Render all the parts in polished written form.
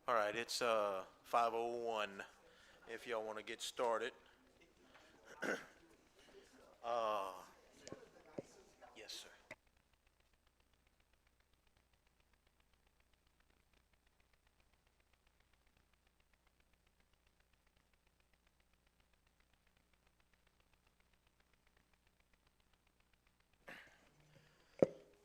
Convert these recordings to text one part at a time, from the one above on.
All right, it's 5:01. If y'all want to get started. Uh, yes, sir.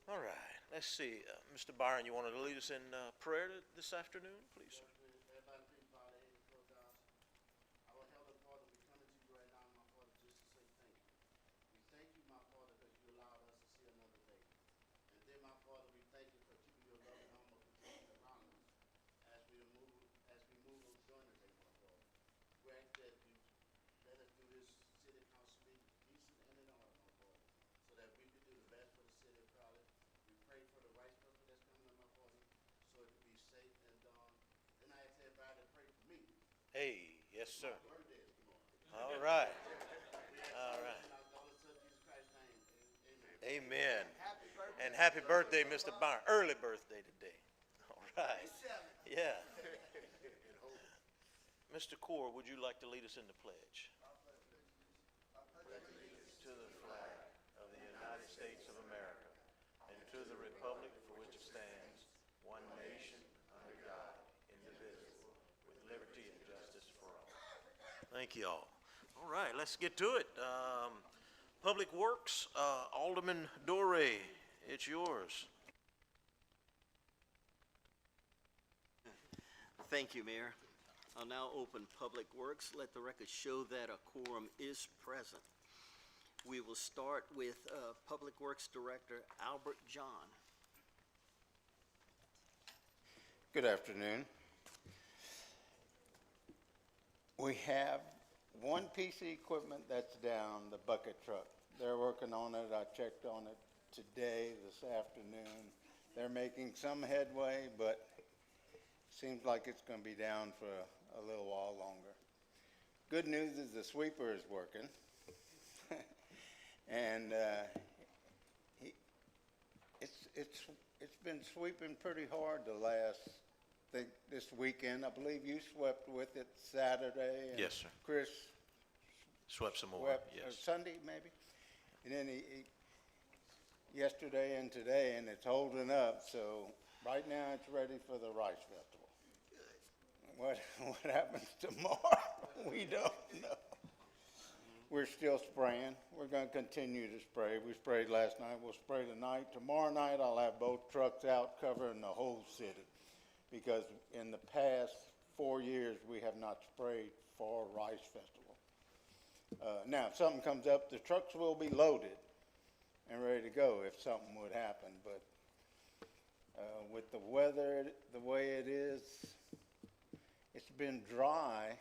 All right, let's see. Mr. Byron, you want to lead us in prayer this afternoon, please, sir? Everybody, please bow their heads and close their eyes. Our Heavenly Father, we come to you right now, my Father, just to say thank you. We thank you, my Father, because you allowed us to see another day. And then, my Father, we thank you for keeping your loving arm of protection around us as we move during the day, my Father. We ask that you let us do this city council meeting decent and in order, my Father, so that we can do the best for the city of Crowley. We pray for the vice president that's coming up, my Father, so it can be safe and done. Then I ask everybody to pray for me. Hey, yes, sir. My birthday is tomorrow. All right, We ask all all this right. in our Lord and Son Jesus Christ's name. Amen. Amen. Happy birthday. And happy birthday, Mr. Byron. Early birthday today. All right. Yeah. Mr. Core, would you like to lead us in the pledge? To the flag of the United States of America and to the republic for which it stands, one nation, under God, indivisible, with liberty and justice for all. Thank you all. All right, let's get to it. Public Works, Alderman Doré, it's yours. Thank you, Mayor. I'll now open Public Works. Let the record show that a quorum is present. We will start with Public Works Director Albert John. Good afternoon. We have one piece of equipment that's down, the bucket truck. They're working on it. I checked on it today, this afternoon. They're making some headway, but seems like it's going to be down for a little while longer. Good news is the sweeper is working. And it's been sweeping pretty hard the last, think this weekend. I believe you swept with it Saturday. And Yes, sir. Chris Swept some more, swept or yes. Sunday maybe, and then he yesterday and today, and it's holding up. So right now it's ready for the Rice Festival. What happens tomorrow? We don't know. We're still spraying. We're going to continue to spray. We sprayed last night. We'll spray tonight. Tomorrow night, I'll have both trucks out covering the whole city, because in the past 4 years, we have not sprayed for Rice Festival. Now, if something comes up, the trucks will be loaded and ready to go if something would happen. But with the weather the way it is, it's been dry.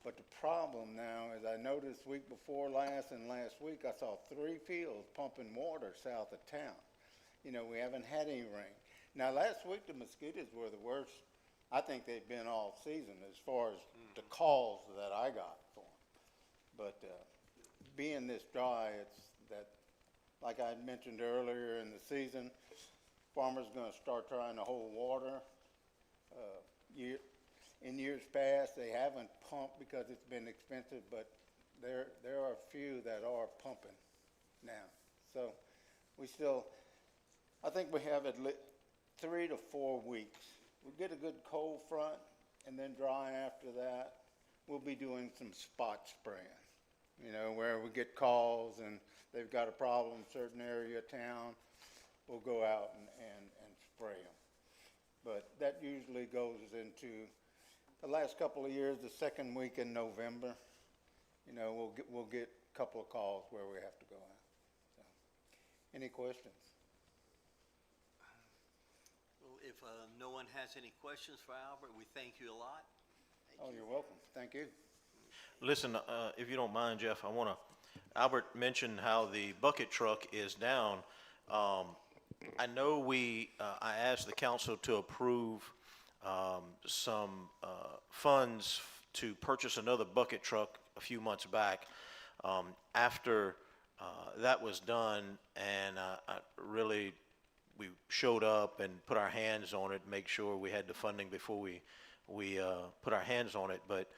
But the problem now is I noticed week before last and last week, I saw 3 fields pumping water south of town. You know, we haven't had any rain. Now, last week, the mosquitoes were the worst I think they've been all season as far as the calls that I got for them. But being this dry, it's that, like I mentioned earlier in the season, farmers going to start trying to hold water. In years past, they haven't pumped because it's been expensive, but there are a few that are pumping now. So we still, I think we have 3 to 4 weeks. We get a good cold front and then dry after that. We'll be doing some spot spraying, you know, where we get calls and they've got a problem in a certain area of town. We'll go out and spray them. But that usually goes into the last couple of years, the second week in November. You know, we'll get a couple of calls where we have to go out. So, any questions? Well, if no one has any questions for Albert, we thank you a lot. Oh, you're welcome. Thank you. Listen, if you don't mind, Jeff, Albert mentioned how the bucket truck is down. I know I asked the council to approve some funds to purchase another bucket truck a few months back. After that was done, and we showed up and put our hands on it, make sure we had the funding before we we put our hands on it, but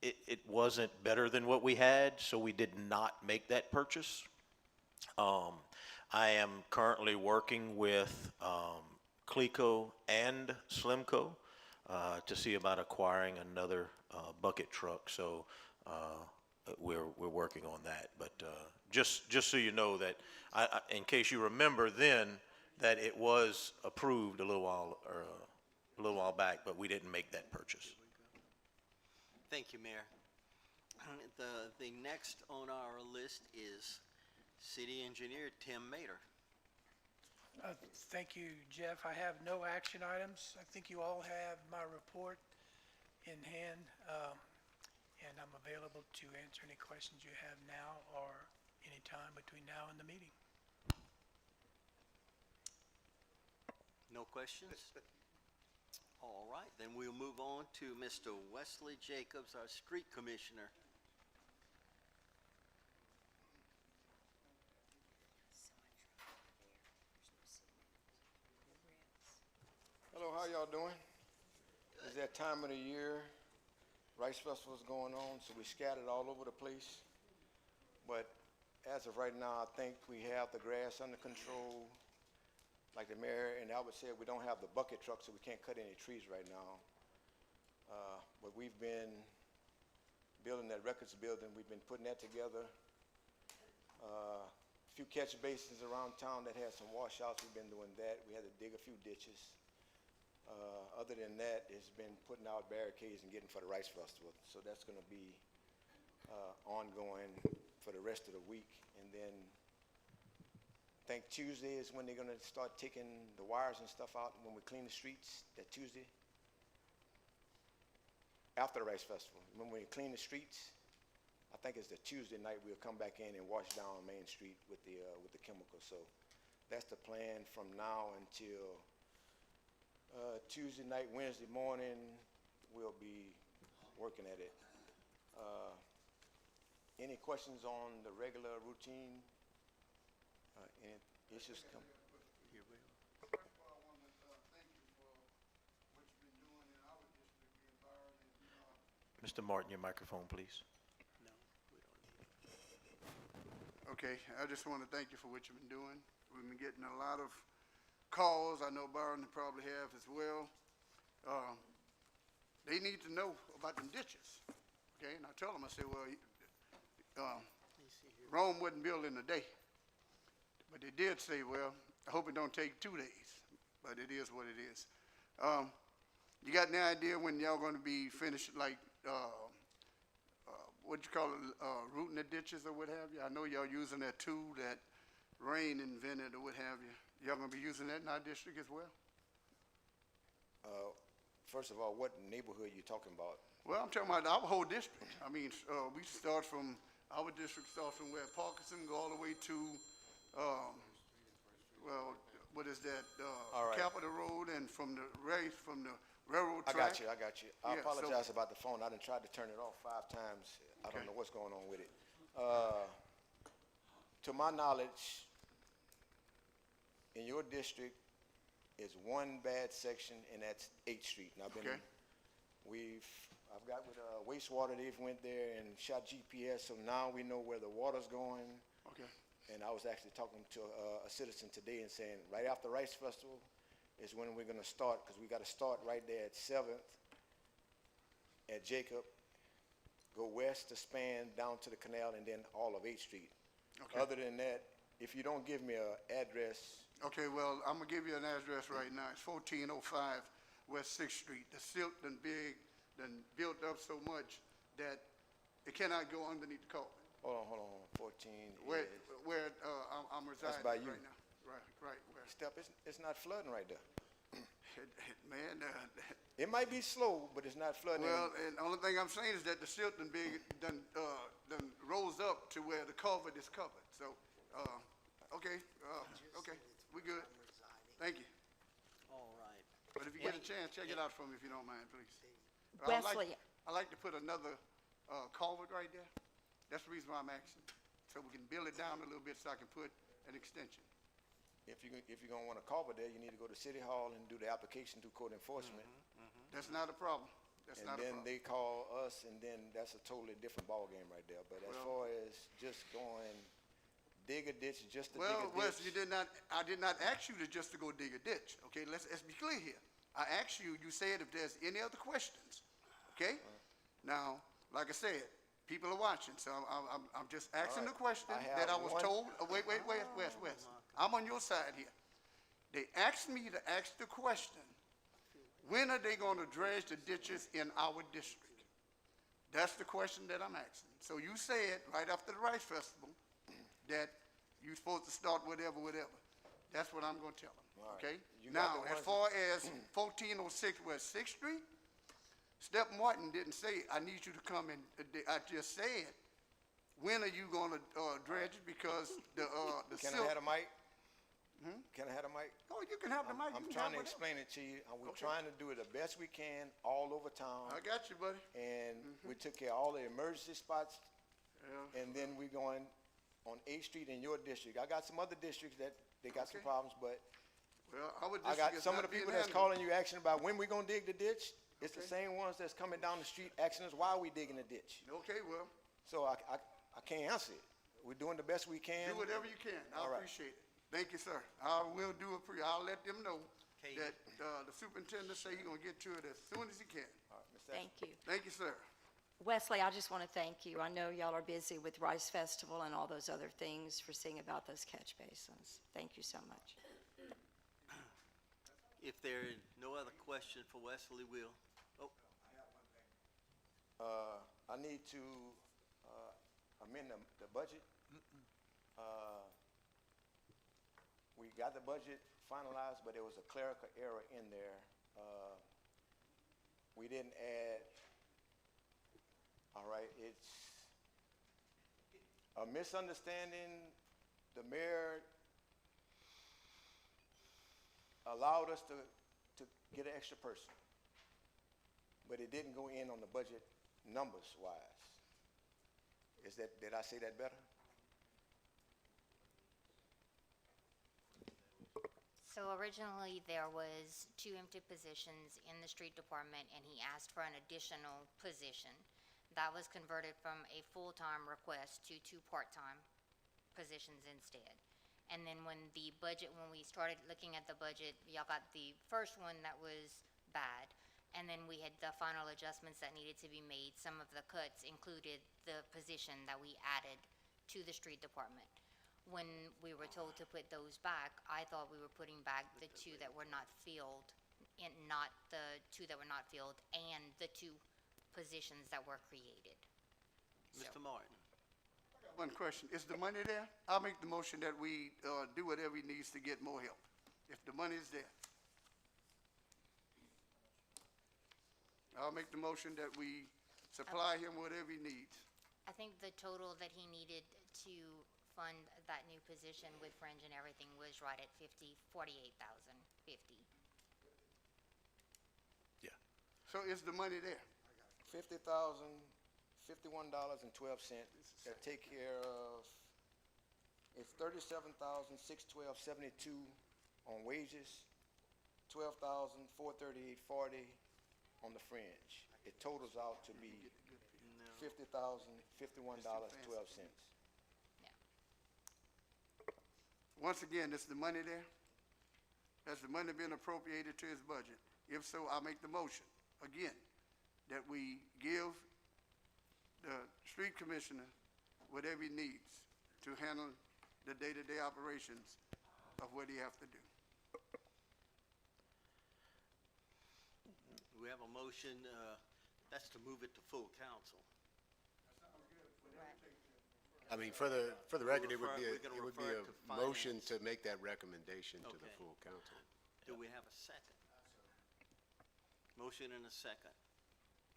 it wasn't better than what we had, so we did not make that purchase. I am currently working with Cleco and Slimco to see about acquiring another bucket truck. So we're working on that. But just so you know that, in case you remember then, that it was approved a little while back, but we didn't make that purchase. Thank you, Mayor. The next on our list is City Engineer Tim Mater. Thank you, Jeff. I have no action items. I think you all have my report in hand, and I'm available to answer any questions you have now or any time between now and the meeting. No questions? All right, then we'll move on to Mr. Wesley Jacobs, our Street Commissioner. Hello, how y'all doing? It's that time of the year. Rice Festival's going on, so we scattered all over the place. But as of right now, I think we have the grass under control. Like the mayor and Albert said, we don't have the bucket truck, so we can't cut any trees right now. But we've been building that records building. We've been putting that together. A few catch basins around town that had some washouts. We've been doing that. We had to dig a few ditches. Other than that, it's been putting out barricades and getting for the Rice Festival. So that's going to be ongoing for the rest of the week. And then I think Tuesday is when they're going to start taking the wires and stuff out when we clean the streets, that Tuesday. After the Rice Festival. When we clean the streets, I think it's the Tuesday night we'll come back in and wash down Main Street with the chemicals. So that's the plan from now until Tuesday night, Wednesday morning, we'll be working at it. Any questions on the regular routine? Any issues come? Here we are. First of all, I want to thank you for what you've been doing in our district, the environment. Mr. Martin, your microphone, please. No, we don't need it. Okay, I just want to thank you for what you've been doing. We've been getting a lot of calls. I know Byron probably have as well. They need to know about them ditches, okay? And I tell them, I say, well, Rome wasn't built in a day. But they did say, well, I hope it don't take 2 days, but it is what it is. You got any idea when y'all going to be finished, like, what you call it, rooting the ditches or what have you? I know y'all using that tool that Rain invented or what have you. Y'all gonna be using that in our district as well? First of all, what neighborhood you talking about? Well, I'm talking about our whole district. I mean, we start from, our district starts from where Parkinson, go all the way to, well, what is that? All right. Capitol Road, and from the railroad track. I got you. I Yeah, so- apologize about the phone. I done tried to turn it off 5 times. I don't Okay. know what's going on with it. To my knowledge, in your district is one bad section, and that's 8th Street. And Okay. I've got with wastewater, they've went there and shot GPS, so now we know where the water's going. Okay, And I was actually talking to a citizen today and saying, right after Rice Festival is when we're gonna start, because we gotta start right there at 7th, at Jacob, go west to Span, down to the canal, and then all of 8th Street. Okay. Other than that, if you don't give me an address, okay, well, I'm gonna give you an address right now. It's 1405 West 6th Street. The silt done built up so much that it cannot go underneath the culvert. hold on, 14 Where, is, I'm residing by right you. now. Right, where, step, it's not flooding right there. man, It might be slow, but it's not flooding. well, and the only thing I'm saying is that the silt done rose up to where the culvert is covered, so, okay, we good. Thank you. All right. But if you get a chance, check it out for me if you don't mind, please. I'd Wesley. like to put another culvert right there. That's the reason why I'm asking, so we can build it down a little bit so I can put an extension. If you're gonna want to culvert there, you need to go to City Hall and do the application through code enforcement. That's not a problem. That's And not a then problem. they call us, and then that's a totally different ballgame right there. But as Well- far as just going dig a ditch just to dig Well, a Wes, ditch. I did not ask you to just to go dig a ditch, okay? Let's be clear here. I asked you, you said if there's any other questions, okay? Now, like I said, people are watching, so I'm just asking the right. question I have that I was one- told. Wait, Wes. I'm on your side here. They asked me to ask the question, when are they gonna dredge the ditches in our district? That's the question that I'm asking. So you said right after the Rice Festival that you're supposed to start whatever. That's what I'm gonna tell them, All right. okay? You got Now, the as ones far as 1406 West Sixth Street, Step Martin didn't say, I need you to come in, I just said, when are you gonna, dredge it, because the Can silt. I have a mic? Can I have a mic? Oh, you can have the mic, you I'm can trying have to whatever. explain it to you, and we're Okay. trying to do it the best we can all over town. I got you, buddy. And we took care of all the emergency spots, Yeah. and then we going on 8th Street in your district. I got some other districts that they got some Okay. problems, but Well, our I district got is some of not the people being that's handled. calling you asking about when we gonna dig the ditch. It's the Okay. same ones that's coming down the street asking us why we digging the ditch. Okay, well, So I can't answer it. We're doing the best we can. do whatever you can. I All right. appreciate it. Thank you, sir. I will do I'll let them know Okay. that, the superintendent say he's gonna get to it as soon as he can. All right, Ms. Sessions. Thank you. Thank you, sir. Wesley, I just want to thank you. I know y'all are busy with Rice Festival and all those other things for seeing about those catch basins. Thank you so much. If there are no other question for Wesley, we'll, oh, I need to amend the budget. We got the budget finalized, but there was a clerical error in there. We didn't add, all right, it's a misunderstanding. The mayor allowed us to get an extra person, but it didn't go in on the budget numbers wise. Did I say that better? So originally, there was 2 empty positions in the street department, and he asked for an additional position. That was converted from a full-time request to 2 part-time positions instead. And then when we started looking at the budget, y'all got the first one that was bad. And then we had the final adjustments that needed to be made. Some of the cuts included the position that we added to the street department. When we were told to put those back, I thought we were putting back the 2 that were not filled, and not the 2 that were not filled, and the 2 positions that were created. So- Mr. Martin. One question, is the money there? I'll make the motion that we, do whatever he needs to get more help, if the money is there. I'll make the motion that we supply him whatever he needs. I think the total that he needed to fund that new position with fringe and everything was right at 48,050. So is the money there? $50,051.12. That take care of, it's $37,612.72 on wages, $12,438.40 on the fringe. It totals out to be $50,051.12. Yeah. Once again, is the money there? Has the money been appropriated to his budget? If so, I'll make the motion, again, that we give the street commissioner whatever he needs to handle the day-to-day operations of what he have to do. We have a motion, that's to move it to full council. I mean, for the record, it would be, We're gonna it would be refer a to motion finance. to make that recommendation to the Okay. full council. Do we have a second? Motion and a second.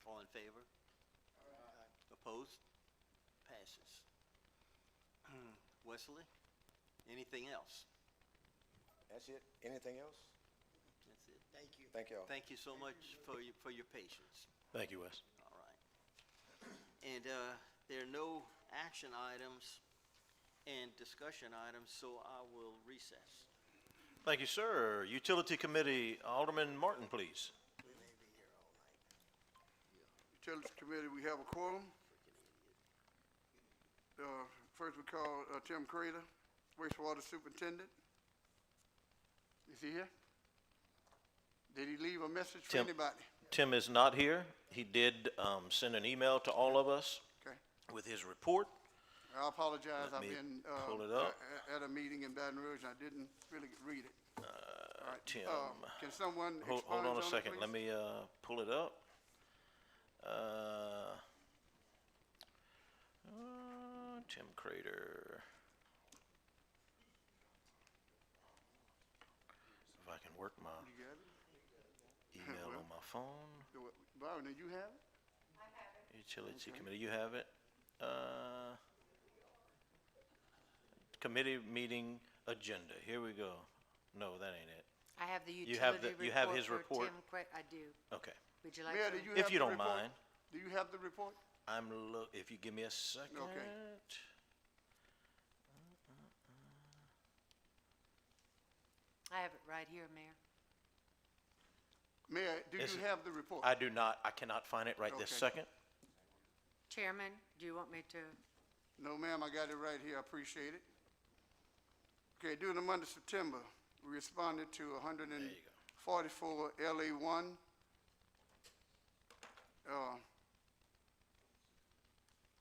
All in favor? Opposed? Passes. Wesley, anything else? That's it? Anything else? That's it. Thank y'all. Thank you so much for your patience. Thank you, Wes. All right. And there are no action items and discussion items, so I will recess. Thank you, sir. Utility Committee, Alderman Martin, please. Utilities Committee, we have a quorum. First we call Tim Crater, wastewater superintendent. Is he here? Did he leave a message for Tim. anybody? Tim is not here. He did send an email to all of us Okay. with his report. I apologize, Let I've me been pull it up. at a meeting in Baton Rouge, and I didn't really read it. All right. Tim. Can someone Hold expunge on a it, second. please? Let me pull it up. Tim Crater. If I can work my You got it? email on my phone. Byron, do you have it? Utility Committee, you have it. Committee meeting agenda. Here we go. No, that ain't it. I have the You have utility report. you have his for report? Tim I do. Okay. Would you like Mayor, to? do you If have you the don't report? mind. Do you have the report? If you give me a second. Okay. I have it right here, Mayor. Mayor, do Is you it- have the report? I do not. I cannot find it right this Okay. second. Chairman, do you want me to? No, ma'am, I got it right here, I appreciate it. Okay, during the month of September, we responded to 144 LA1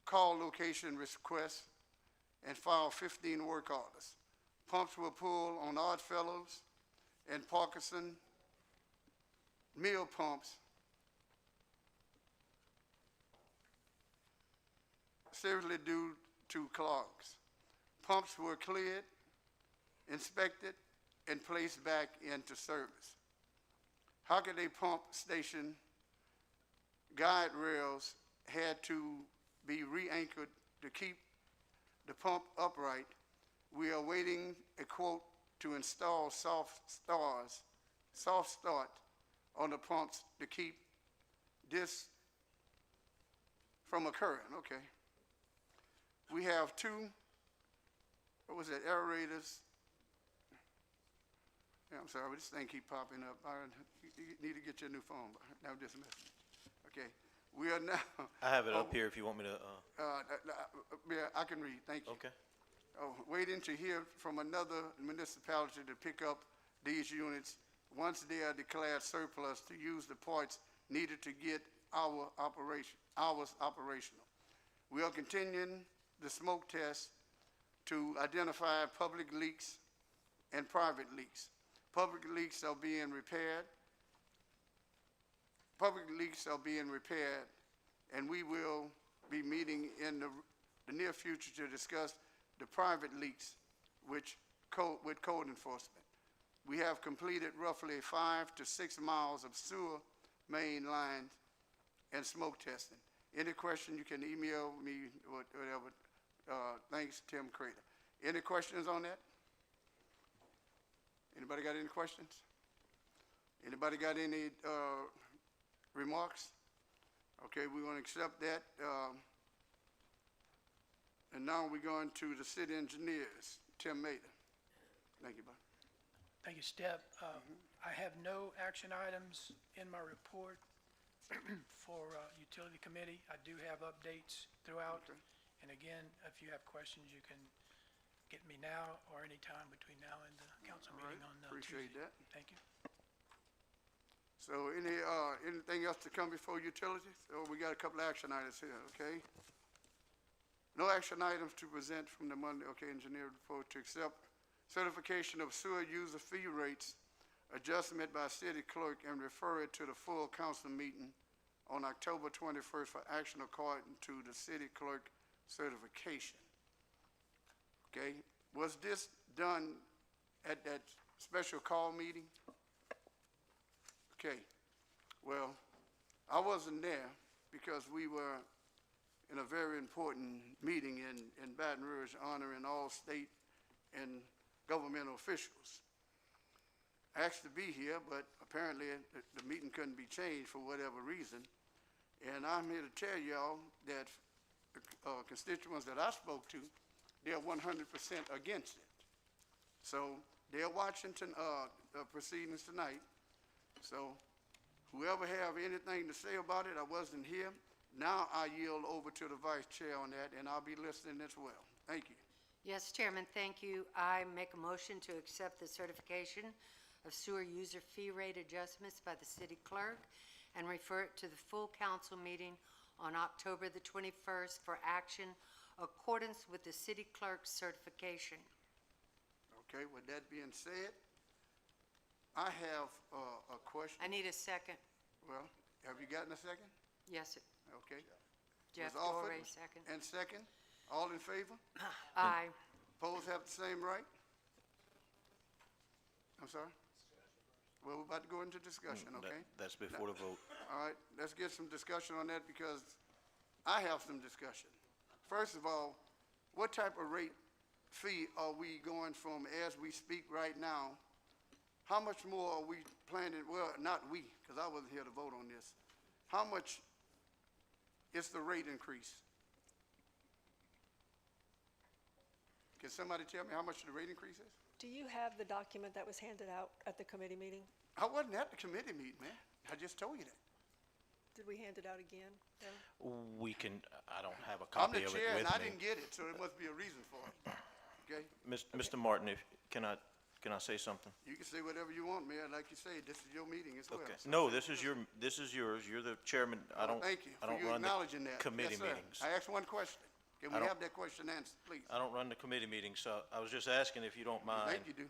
call location requests and filed 15 work orders. Pumps were pulled on Oddfellows and Parkinson mill pumps seriously due to clogs. Pumps were cleared, inspected, and placed back into service. Hockaday Pump Station guide rails had to be re-anchored to keep the pump upright. We are waiting a quote to install soft start on the pumps to keep this from occurring. Okay. We have two, what was it, aerators. Yeah, I'm sorry, this thing keep popping up. Byron, you need to get your new phone. Now just a minute. Okay. We are now. I have it up here if you want me to. Yeah, I can read. Thank you. Okay. Waiting to hear from another municipality to pick up these units once they are declared surplus to use the parts needed to get ours operational. We are continuing the smoke test to identify public leaks and private leaks. Public leaks are being repaired. And we will be meeting in the near future to discuss the private leaks with code enforcement. We have completed roughly 5 to 6 miles of sewer main lines and smoke testing. Any question, you can email me, whatever. Thanks, Tim Crater. Any questions on that? Anybody got any questions? Anybody got any remarks? Okay, we're going to accept that. And now we're going to the city engineers, Tim Mater. Thank you, Bob. Thank you, Step. I have no action items in my report for Utility Committee. I do have updates throughout. Okay. And again, if you have questions, you can get me now or anytime between now and the council All right, meeting on Tuesday. appreciate that. Thank you. So anything else to come before utilities? Oh, we got a couple of action items here, okay? No action items to present from the Monday, okay, engineer report to accept certification of sewer user fee rates adjustment by city clerk and refer it to the full council meeting on October 21st for action according to the city clerk certification. Okay, was this done at that special call meeting? Okay, well, I wasn't there because we were in a very important meeting in Baton Rouge honoring all state and governmental officials. I asked to be here, but apparently the meeting couldn't be changed for whatever reason. And I'm here to tell y'all that constituents that I spoke to, they're 100% against it. So they're watching the proceedings tonight. So whoever have anything to say about it, I wasn't here. Now I yield over to the vice chair on that, and I'll be listening as well. Thank you. Yes, Chairman, thank you. I make a motion to accept the certification of sewer user fee rate adjustments by the city clerk and refer it to the full council meeting on October the 21st for action accordance with the city clerk's certification. Okay, with that being said, I have a question. I need a second. Well, have you gotten a second? Yes, sir. Okay. Jeff Was offered Dorey, second. And second, all in favor? Aye. Opposed have the same right? I'm sorry? Well, we're about to go into discussion, okay? That's before the vote. All right, let's get some discussion on that because I have some discussion. First of all, what type of rate fee are we going from as we speak right now? How much more are we planning, well, not we, because I wasn't here to vote on this. How much is the rate increase? Can somebody tell me how much the rate increase is? Do you have the document that was handed out at the committee meeting? I wasn't at the committee meeting, man. I just told you that. Did we hand it out again? No? We can, I don't have a I'm the copy of it chair and with I me. didn't get it, so there must be a reason for it. Okay? Mr. Martin, can I say something? You can say whatever you want, Mayor. Like you say, this is your meeting as well. Okay. So No, say this is yours. You're the chairman. I don't, Thank you I for don't you run the acknowledging that. committee Yes, sir. meetings. I asked one question. Can I we don't- have that question answered, please? I don't run the committee meetings, so I was just asking if you don't I mind. think you do.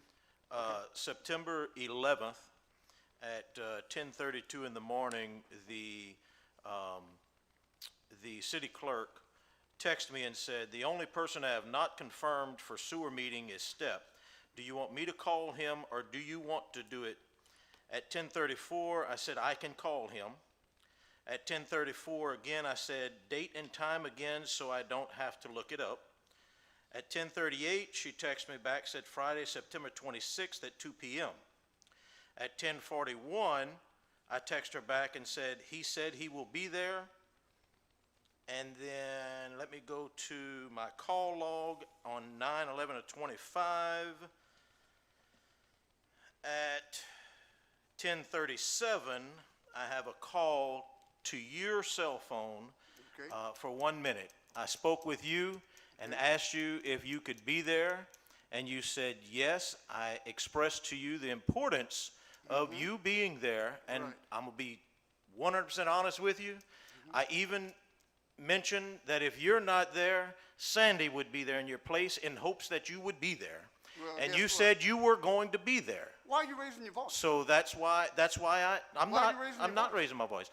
September 11th at 10:32 in the morning, the city clerk texted me and said, "The only person I have not confirmed for sewer meeting is Step. Do you want me to call him or do you want to do it?" At 10:34, I said, "I can call him." At 10:34 again, I said, "Date and time again so I don't have to look it up." At 10:38, she texted me back, said Friday, September 26th at 2 p.m. At 10:41, I texted her back and said, "He said he will be there." And then let me go to my call log on 9/11/25. At 10:37, I have a call to your cell phone Okay. for 1 minute. I spoke with you and asked you if you could be there, and you said yes. I expressed to you the importance of you being there, and Right. I'm gonna be 100% honest with you. I even mentioned that if you're not there, Sandy would be there in your place in hopes that you would be there. Well, And guess you what? said you were going to be there. Why are you raising your voice? So that's why I'm Why are not, you raising I'm your not voice? raising my voice.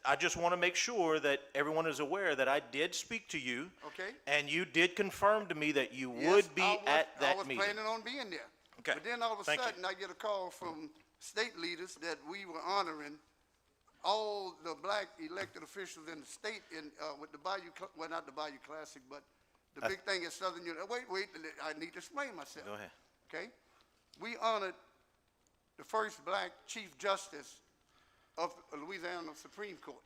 I just want to make sure that everyone is aware that I did speak to you. Okay. And you did confirm to me that you Yes, would be I was- at that I was meeting. planning on being there. Okay. But then all of a Thank you. sudden, I get a call from state leaders that we were honoring all the black elected officials in the state in, with the Bayou, well, not the Bayou Classic, but the big thing is Southern Union. Wait, I need to explain myself. Go ahead. Okay? We honored the first black Chief Justice of Louisiana Supreme Court.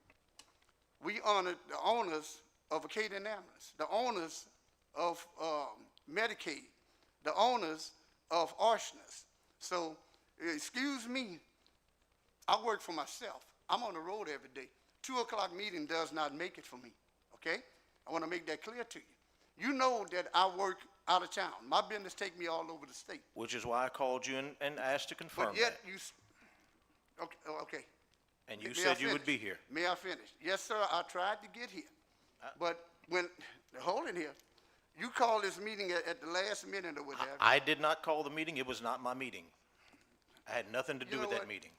We honored the owners of Acadian Ambulance, the owners of Medicaid, the owners of Oceanus. So, excuse me, I work for myself. I'm on the road every day. 2 o'clock meeting does not make it for me, okay? I want to make that clear to you. You know that I work out of town. My business take me all over the state. Which is why I called you and asked to confirm But yet that. you, okay. And you May said I you would finish? be here. May I finish? Yes, sir, I tried to get here. But when, hold it here, you called this meeting at the last minute or what have you. I did not call the meeting. It was not my meeting. I had nothing to do You with know that what? meeting.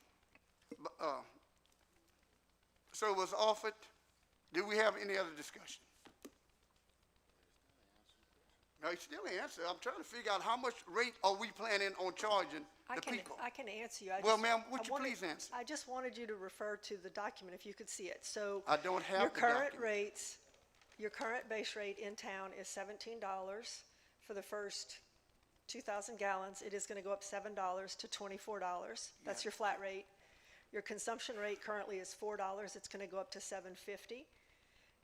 So it was offered. Did we have any other discussion? No, you still ain't answer. I'm trying to figure out how much rate are we planning on charging the people? I can answer you. Well, ma'am, would you please answer? I just wanted you to refer to the document if you could see it. So. I don't have Your the current document. rates, your current base rate in town is $17 for the first 2,000 gallons. It is going to go up $7 to $24. That's your flat rate. Your consumption rate currently is $4. It's going to go up to $7.50.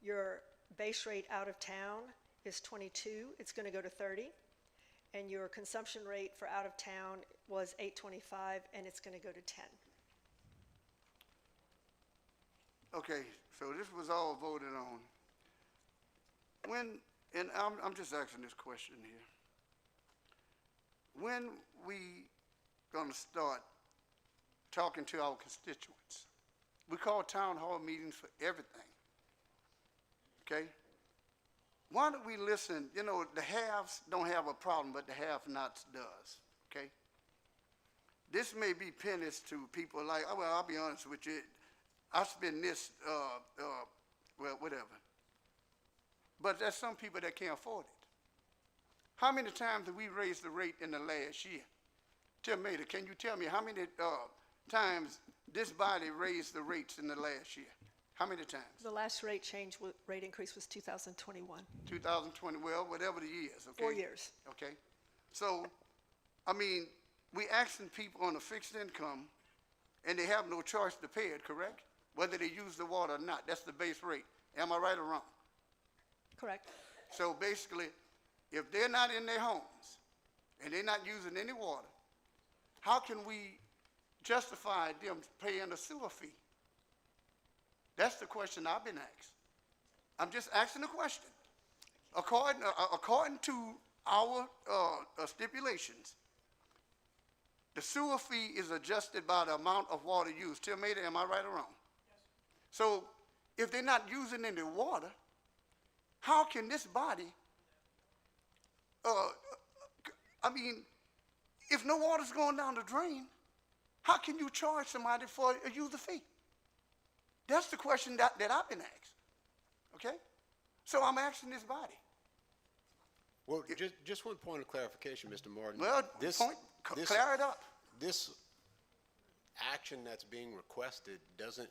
Your base rate out of town is 22. It's going to go to 30. And your consumption rate for out of town was 8.25, and it's going to go to 10. Okay, so So this was all voted on. When, and I'm just asking this question here. When we gonna start talking to our constituents? We call town hall meetings for everything, okay? Why don't we listen, you know, the haves don't have a problem, but the have-nots does, okay? This may be pennies to people like, oh, well, I'll be honest with you, I spend this, well, whatever. But there's some people that can't afford it. How many times have we raised the rate in the last year? Tell me, can you tell me how many times this body raised the rates in the last year? How many times? The last rate increase was 2021. 2020, well, whatever the years, okay? 4 years. Okay. So, I mean, we asking people on a fixed income, and they have no choice to pay it, correct? Whether they use the water or not, that's the base rate. Am I right or wrong? Correct. So basically, if they're not in their homes, and they're not using any water, how can we justify them paying a sewer fee? That's the question I've been asked. I'm just asking a question. According to our stipulations, the sewer fee is adjusted by the amount of water used. Tell me, am I right or wrong? Yes. So if they're not using any water, how can this body, I mean, if no water's going down the drain, how can you charge somebody for a user fee? That's the question that I've been asked, okay? So I'm asking this body. Well, just one point of clarification, Mr. Martin. Well, clear it up. This action that's being requested doesn't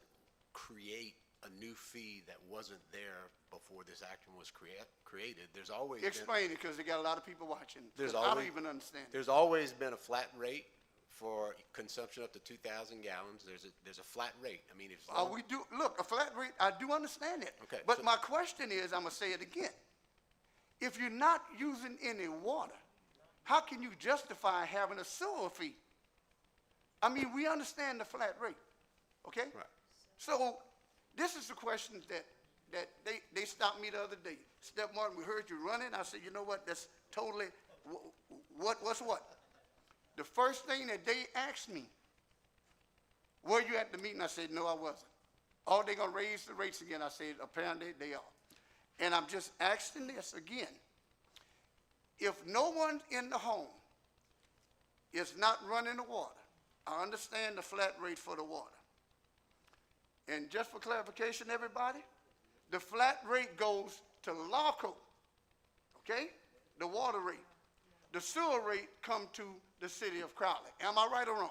create a new fee that wasn't there before this action was created. There's always Explain it, because they got a lot of people watching. There's I don't always- even understand. There's always been a flat rate for consumption up to 2,000 gallons. There's a flat rate. I mean, if We do, look, a flat rate, I do understand it. Okay, But so- my question is, I'm gonna say it again. If you're not using any water, how can you justify having a sewer fee? I mean, we understand the flat rate, okay? Right. So this is the question that they stopped me the other day. Step Martin, we heard you running. I said, you know what, that's totally, what's what? The first thing that they asked me, were you at the meeting? I said, no, I wasn't. Are they gonna raise the rates again? I said, apparently they are. And I'm just asking this again. If no one in the home is not running the water, I understand the flat rate for the water. And just for clarification, everybody, the flat rate goes to LAWCO, okay? The water rate. The sewer rate come to the city of Crowley. Am I right or wrong?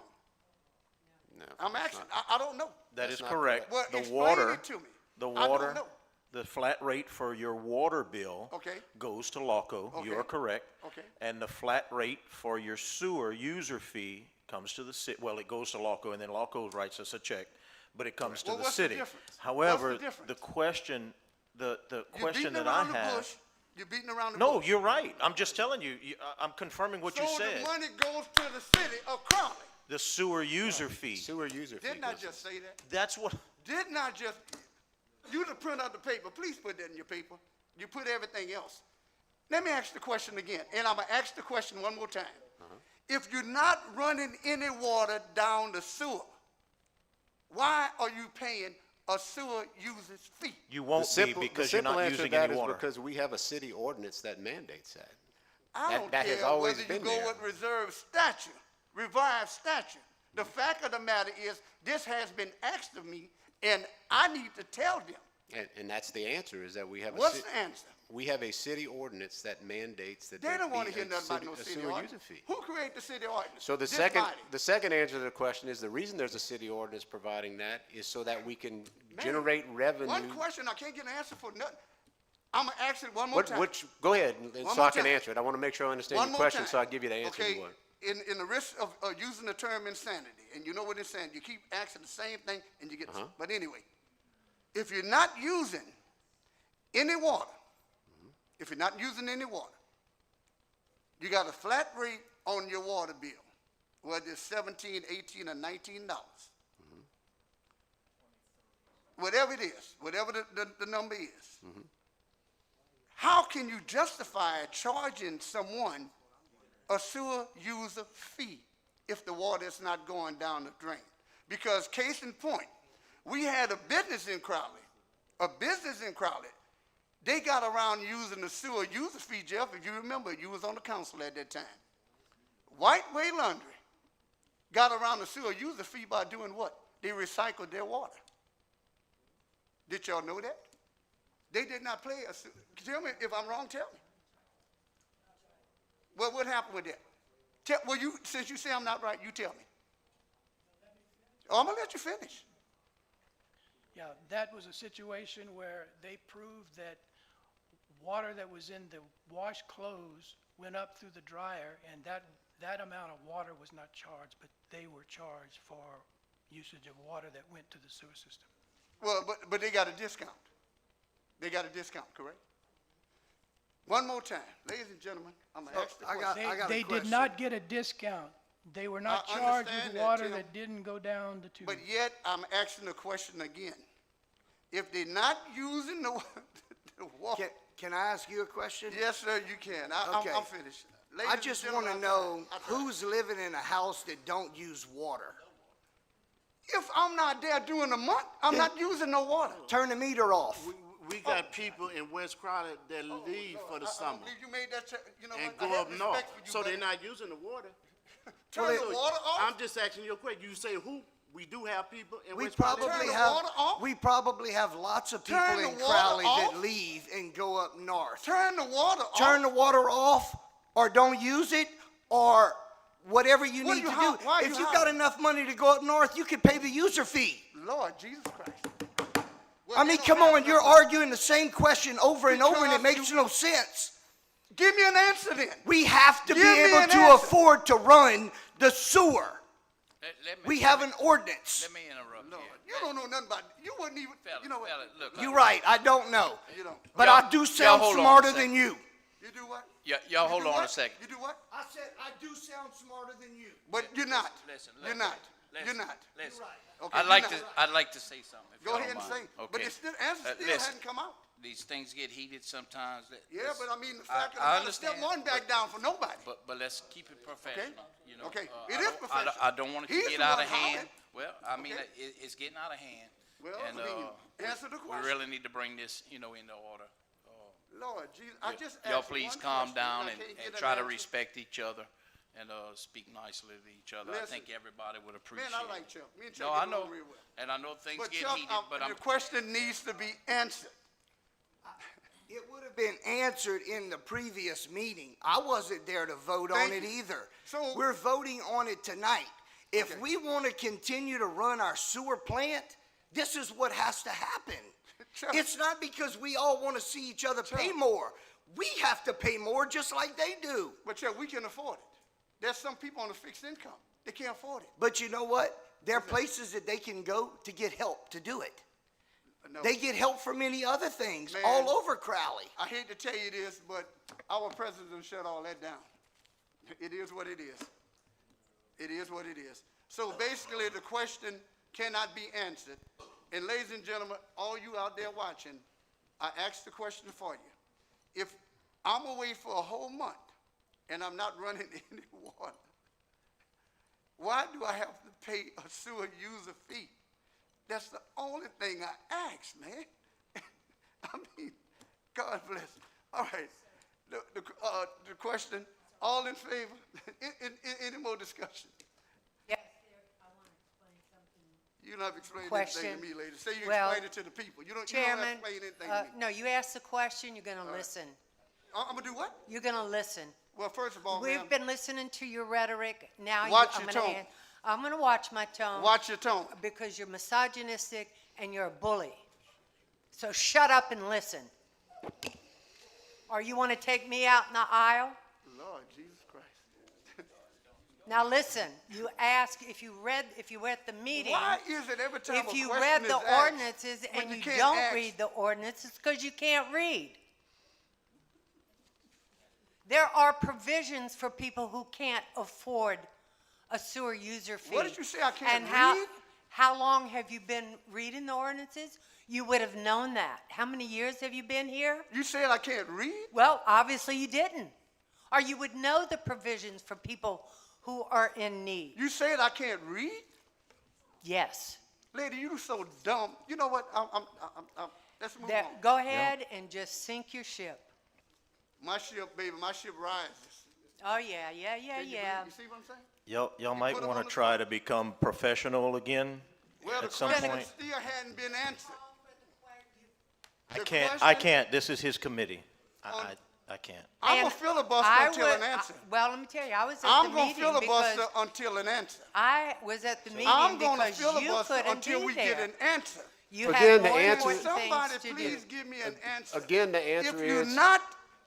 No, I'm it's asking, not. I don't know. That is That's not correct. Well, The explain water, it to me. the I don't water, know. the flat rate for your water bill Okay. goes to LAWCO. You Okay. are correct. Okay. And the flat rate for your sewer user fee comes to the city. Well, it goes to LAWCO, and then LAWCO writes us a check, but it comes to Well, the what's the city. difference? However, What's the difference? the question, the You're question beating that I around the have. bush. You're beating around the No, bush. you're right. I'm just telling you. I'm confirming what you So the said. money goes to the city of Crowley. The sewer user fee. Sewer user fee. Didn't I goes- just say that? That's what. Didn't I just, you to print out the paper, please put that in your paper. You put everything else. Let me ask the question again, and I'm gonna ask the question one more time. If you're not running any water down the sewer, why are you paying a sewer user's fee? You The won't be simple, because you're not answer using to that any is water. because we have a city ordinance that mandates that. I don't that has care always whether you been go there. with reserve statute, revived statute. The fact of the matter is, this has been asked of me, and I need to tell them. And that's the answer, is that we have What's the answer? we have a city ordinance that mandates that They there don't be want to hear a nothing about no a city sewer ordinance. user fee. Who created the city ordinance? So the This second, body. the second answer to the question is the reason there's a city ordinance providing that is so that we can generate revenue. One question, I can't get an answer for nothing. I'm gonna ask it one more time. Go ahead, and One so I more can time. answer it. I want to make sure I understand One your more question, time. so I give you the answer Okay, you want. in the risk of using the term insanity, and you know what insanity, you keep asking the same thing and you get, but anyway, if you're not using any water, if you're not using any water, you got a flat rate on your water bill, whether it's $17, $18, or $19. whatever it is, whatever the number is, how can you justify charging someone a sewer user fee if the water is not going down the drain? Because case in point, we had a business in Crowley, they got around using the sewer user fee, Jeff, if you remember, you was on the council at that time. White Way Laundry got around the sewer user fee by doing what? They recycled their water. Did y'all know that? They did not play a sewer. Tell me if I'm wrong, tell me. Well, what happened with that? Well, since you say I'm not right, you tell me. Oh, I'm gonna let you finish. Yeah, that was a situation where they proved that water that was in the wash clothes went up through the dryer, and that amount of water was not charged, but they were charged for usage of water that went to the sewer system. Well, but they got a discount. They got a discount, correct? One more time, ladies and gentlemen, I'm gonna ask the question. They did not get a discount. They were not I charged understand with that, water Tim. that didn't go down the tube. But yet, I'm asking the question again. If they're not using the water, Can I ask you a question? yes, sir, you can. Okay. I'm finished. Ladies I and just gentlemen, want to know who's living in a house that don't use water. If I'm not there during the month, I'm not using no water. Turn the meter off. We got people in West Crowley that leave for the I summer don't believe you made that, you know and what? I go have up north, respect for you, so they're brother. not using the water. Turn So the water off? I'm just asking you a question. You say who? We do have people in We West Crowley. probably the have water off? we probably have lots of people Turn the in water Crowley that off? leave and go up north. Turn the water off. Turn the water off, or don't use it, or whatever you What need are to you do. why are If you you hiding? got enough money to go up north, you can pay the user fee. Lord Jesus Christ. Well, I they mean, don't come have on, you're enough money. arguing the same question over and over, and it Because makes you- no sense. Give me an answer then. We have to be Give me able an to answer. afford to run the sewer. Let me- We have an ordinance. Let me interrupt Lord, here. you don't know nothing about it. You wouldn't even, you know what? Look, You're right, I don't know. You don't. But Y'all- I do y'all sound hold on a smarter second. than you. You do what? y'all hold You do on a what? second. You do what? I said I do sound smarter than you. But you're not. Listen, You're not. You're listen, not. Listen. Okay, I'd you're like not. to, I'd like to say something, if Go y'all ahead don't and say. mind. But Okay. the answer still Listen, hasn't come out. these things get heated sometimes. Yeah, but I mean, the fact of the I matter, step understand, one back down for nobody. But let's keep it professional, you know. Okay. Uh, It I is don't- professional. I don't want it He's to get the out one of hand. hollering. Well, I mean, Okay. it's getting out of hand. Well, And, I mean, answer the we question. really need to bring this, into order. Lord Jesus, I just asked Y'all please one calm question down I and can't get an try to answer. respect each other and, speak nicely to each other. I Listen. think everybody would appreciate Man, it. I like Chuck. Me and Chuck No, get I know, along real well. and I know things But get Chuck, heated, but the question needs to be answered. It would have been answered in the previous meeting. I wasn't there to vote on Thank it you. either. So- We're voting on it tonight. If Okay. we want to continue to run our sewer plant, this is what has to happen. Chuck. It's not because we all want to see each other pay Chuck. more. We have to pay more just like they do. But Chuck, we can afford it. There's some people on a fixed income. They can't afford it. But you know what? There are places that they can go to get help to do it. No. They get help for many other things Man. all over Crowley. I hate to tell you this, but our president shut all that down. It is what it is. It is what it is. So basically, the question cannot be answered. And ladies and gentlemen, all you out there watching, I asked the question for you. If I'm away for a whole month and I'm not running any water, why do I have to pay a sewer user fee? That's the only thing I ask, man. I mean, God bless. All right. The question, all in favor? Any more discussion? Yes, I want to explain something. You don't have to explain Question. anything to me, lady. Say you Well, explain it to the people. You don't have to Chairman, explain anything to me. no, you ask the question, you're going to listen. I'm gonna do what? You're going to listen. Well, first of all, ma'am, We've been listening to your rhetoric. Now Watch I'm your gonna tone. I'm going to watch my tone. watch your tone. Because you're misogynistic and you're a bully. So shut up and listen. Or you want to take me out in the aisle? Lord Jesus Christ. Now listen, you ask, if you read the meeting. Why is it every time If a you question read is the asked, ordinances when and you you can't don't ask- read the ordinance, it's because you can't read. There are provisions for people who can't afford a sewer user fee. What did you say? I can't And how, read? How long have you been reading the ordinances? You would have known that. How many years have you been here? You said I can't read? Well, obviously you didn't. Or you would know the provisions for people who are in need. You said I can't read? Yes. Lady, you so dumb. You know what? Let's move on. Go ahead and just sink your ship. My ship, baby, my ship rises. Oh, yeah, yeah, yeah, Can you yeah. believe- You see what I'm saying? Y'all might put 'em want on to the try to become professional again Well, the at some question point. still hadn't been answered. I the can't, question- this is his committee. I can't. I'm And gonna filibuster I until would- an answer. Well, let me tell you, I was at the I'm gonna meeting filibuster because until an answer. I was at the I'm meeting gonna because you filibuster couldn't until be we get there. an answer. You Again, had the more answer- important Somebody things to please do. give me an answer. Again, the answer If you're is- not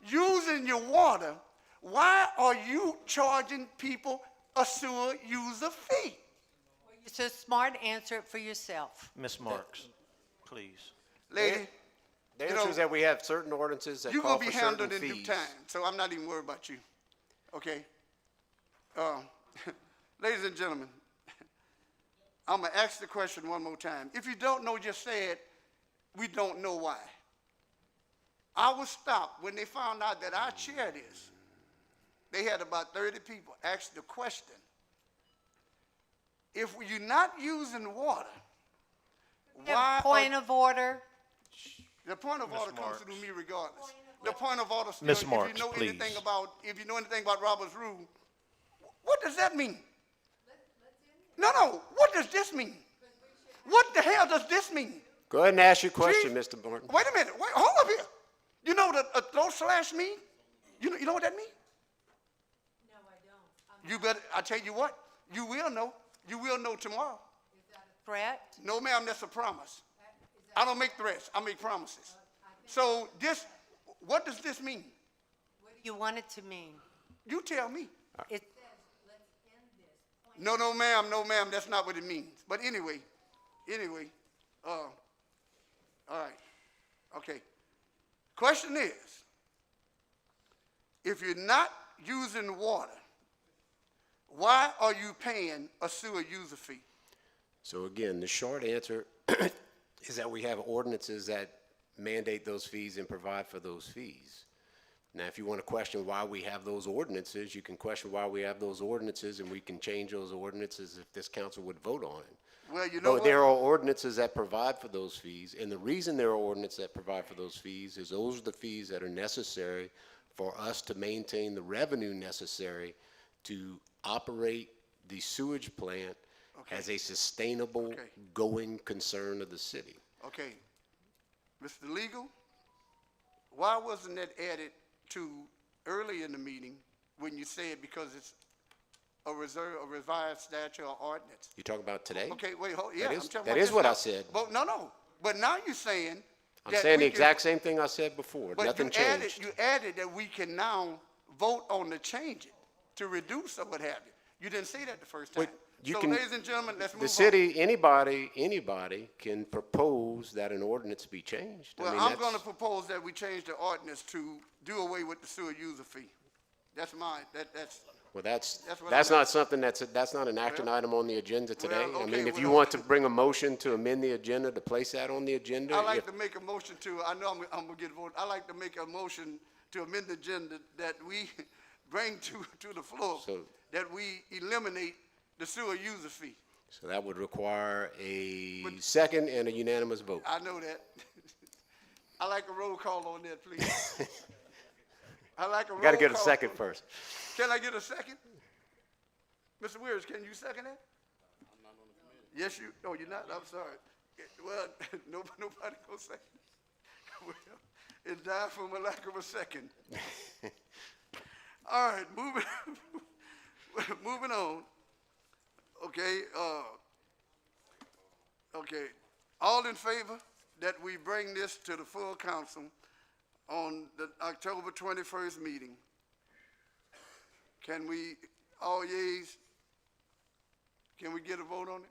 using your water, why are you charging people a sewer user fee? It's a smart answer for yourself. Ms. Marks, please. Lady, The You answer know, is that we have certain ordinances that you're call gonna for be certain handled in due fees. time, so I'm not even worried about you. Okay? Ladies and gentlemen, I'm gonna ask the question one more time. If you don't know, just say it. We don't know why. I was stopped when they found out that I chair this. They had about 30 people ask the question. If you're not using water, why? Point of order. The point of order comes Marks. through me regardless. The point of order still, Ms. if Marks, you know please. anything about, if you know anything about Robert's rule, what does that mean? No, what does this mean? What the hell does this mean? Go ahead and ask your question, Chief, Mr. Martin. Wait a minute, hold up here. You know what a throat slash mean? You know what that mean? No, I don't. You better, I tell you what, you will know. You will know tomorrow. Threat. No, ma'am, that's a promise. I don't make threats, I make promises. So this, what does this mean? What do you want it to mean? You tell me. It, No, ma'am, that's not what it means. But anyway, all right, okay. Question is, if you're not using water, why are you paying a sewer user fee? So again, the short answer is that we have ordinances that mandate those fees and provide for those fees. Now, if you want to question why we have those ordinances, you can question why we have those ordinances, and we can change those ordinances if this council would vote on it. Well, you know But there what? are ordinances that provide for those fees, and the reason there are ordinances that provide for those fees is those are the fees that are necessary for us to maintain the revenue necessary to operate the sewage plant as a sustainable Okay. going concern of the city. Okay, Mr. Legal, why wasn't that added to early in the meeting when you said because it's a revised statute or ordinance? You talking about today? Okay, wait, yeah. That is- I'm talking that about is this what now. I said. But no, but now you're saying I'm that saying the we can- exact same thing I said before. but Nothing changed. You added that we can now vote on to change it, to reduce or what have you. You didn't say that the first time. But you So can- ladies and gentlemen, let's move on. The city, anybody can propose that an ordinance be changed. I Well, mean, I'm that's- gonna propose that we change the ordinance to do away with the sewer user fee. That's mine, that's, Well, that's what not I'm- something that's not an action item on the agenda today. Well, I mean, okay, if you well- want to bring a motion to amend the agenda, to place that on the agenda. I like if- to make a motion to, I know I'm gonna get voted, I like to make a motion to amend the agenda that we bring to the floor, So- that we eliminate the sewer user fee. So that would require a second and a unanimous vote. I know that. I like a roll call on that, please. I like a roll call. Got to get a second first. Can I get a second? Mr. Wears, can you second that? I'm not on the committee. Yes, you, no, you're not, I'm sorry. Well, nobody gonna second. Well, it died from a lack of a second. All right, moving on. Okay, okay, all in favor that we bring this to the full council on the October 21st meeting? Can we, all yeas, can we get a vote on it?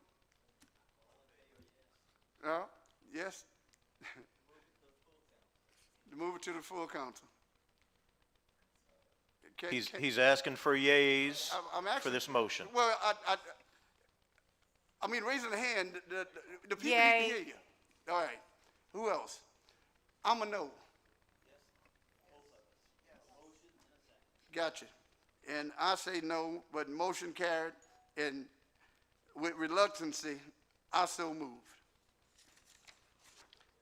Yes? To move it to the full council. He's asking for yays I'm for actually- this motion. Well, I mean, raising the hand, the people need Yay. to hear you. All right. Who else? I'm a no. Gotcha. And I say no, but motion carried, and with reluctancy, I so move.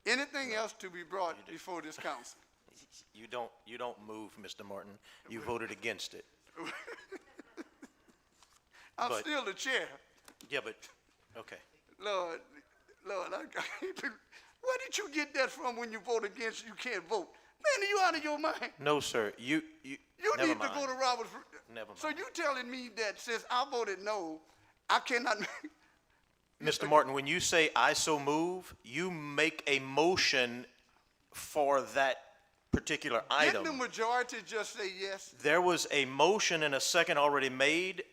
Anything else to be brought before this council? You don't move, Mr. Martin. You voted against it. I'm But- still the chair. Yeah, but, okay. Lord, where did you get that from when you vote against, you can't vote? Man, are you out of your mind? No, sir, you never need to mind. go to Robert's. Never So mind. you telling me that since I voted no, I cannot, Mr. Martin, when you say "I so move," you make a motion for that particular didn't the item. majority just say yes? There was a motion and a second already made.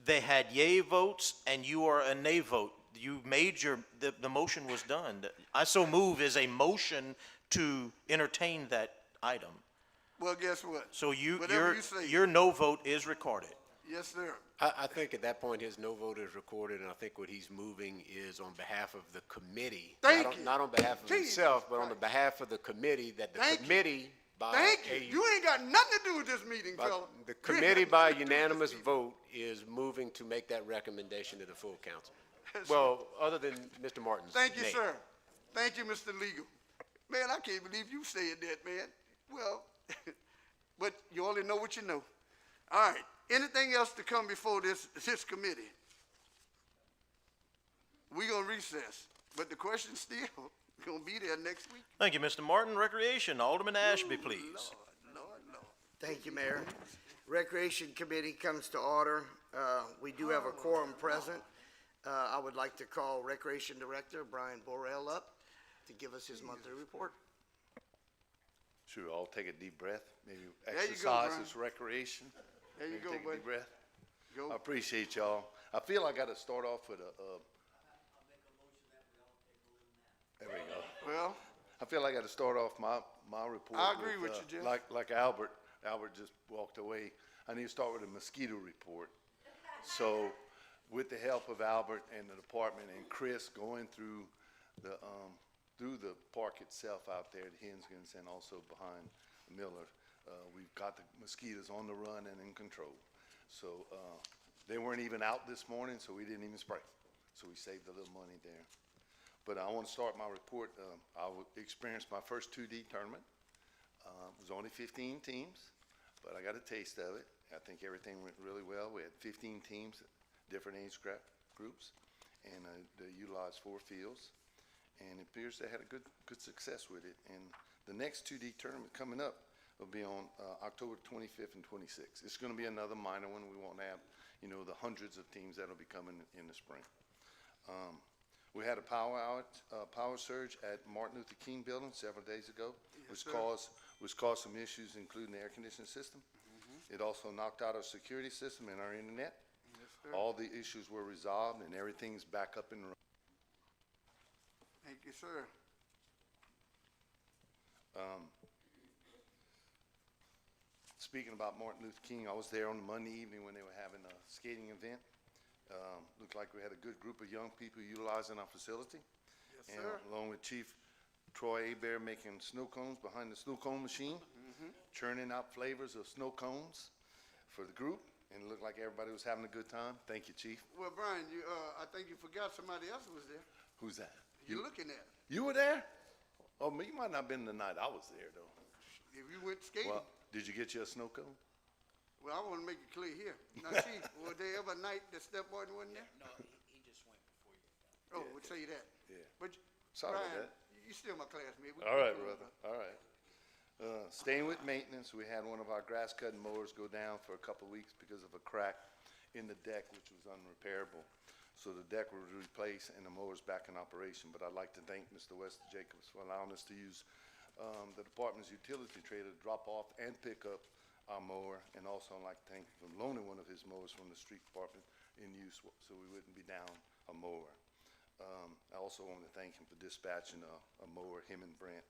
They had yay votes, and you are a nay vote. You made the motion was done. "I so move" is a motion to entertain that item. Well, guess what? So Whatever you say. your no vote is recorded. Yes, sir. I think at that point, his no vote is recorded, and I think what he's moving is on behalf of the committee. Thank not on- you. Not on behalf of Jesus himself, but on the Christ. behalf of the committee, that the Thank you. committee by Thank you. a- You ain't got nothing to do with this meeting, by- fella. the committee by unanimous vote is moving to make that recommendation to the full council. Well, other than Mr. Martin's Thank you, nay. sir. Thank you, Mr. Legal. Man, I can't believe you said that, man. Well, but you only know what you know. All right. Anything else to come before this committee? We gonna recess, but the question still gonna be there next week. Thank you, Mr. Martin. Recreation, Alderman Ashby, please. Lord. Thank you, Mayor. Recreation Committee comes to order. We do have a quorum present. I would like to call Recreation Director Brian Borrell up to give us his monthly report. Sure, I'll take a deep breath. Maybe There you go, exercise Brian. is recreation. There you Maybe go, take a buddy. deep breath. Go. I appreciate y'all. I feel I got to start off with there we go. Well, I feel I got to start off my report. I agree with you, Jeff. Like Albert. Albert just walked away. I need to start with a mosquito report. So, with the help of Albert and the department and Chris going through the park itself out there at Henskins and also behind Miller, we've got the mosquitoes on the run and in control. So they weren't even out this morning, so we didn't even spray. So we saved a little money there. But I want to start my report. I experienced my first 2D tournament. It was only 15 teams, but I got a taste of it. I think everything went really well. We had 15 teams, different age groups, and they utilized 4 fields. And it appears they had a good success with it. And the next 2D tournament coming up will be on October 25th and 26th. It's going to be another minor one. We won't have, the hundreds of teams that'll be coming in the spring. We had a power surge at Martin Luther King Building several days ago, which caused some issues, including the air conditioning system. It also knocked out our security system and our internet. All the issues were resolved, and everything's back up and running. thank you, sir. Speaking about Martin Luther King, I was there on Monday evening when they were having a skating event. Looked like we had a good group of young people utilizing our facility. Yes, And sir. along with Chief Troy Abear making snow cones behind the snow cone machine, churning out flavors of snow cones for the group. And it looked like everybody was having a good time. Thank you, Chief. Well, Brian, I think you forgot somebody else was there. Who's that? You're looking at. You were there? Oh, you might not have been the night I was there, though. If you went skating. Well, did you get you a snow cone? Well, I want to make it clear here. Now, Chief, was there ever a night that Step Martin wasn't there? No, he just went before you. Oh, we'll tell you that. Yeah. But, Sorry about Brian, that. you still my classmate. We All right, cool, brother. All right. Staying with maintenance, we had one of our grass cutting mowers go down for a couple of weeks because of a crack in the deck, which was unrepairable. So the deck was replaced and the mower's back in operation. But I'd like to thank Mr. Wester Jacobs for allowing us to use the department's utility trailer to drop off and pick up our mower. And also I'd like to thank him for loaning one of his mowers from the street department in use so we wouldn't be down a mower. I also want to thank him for dispatching a mower, him and Brent,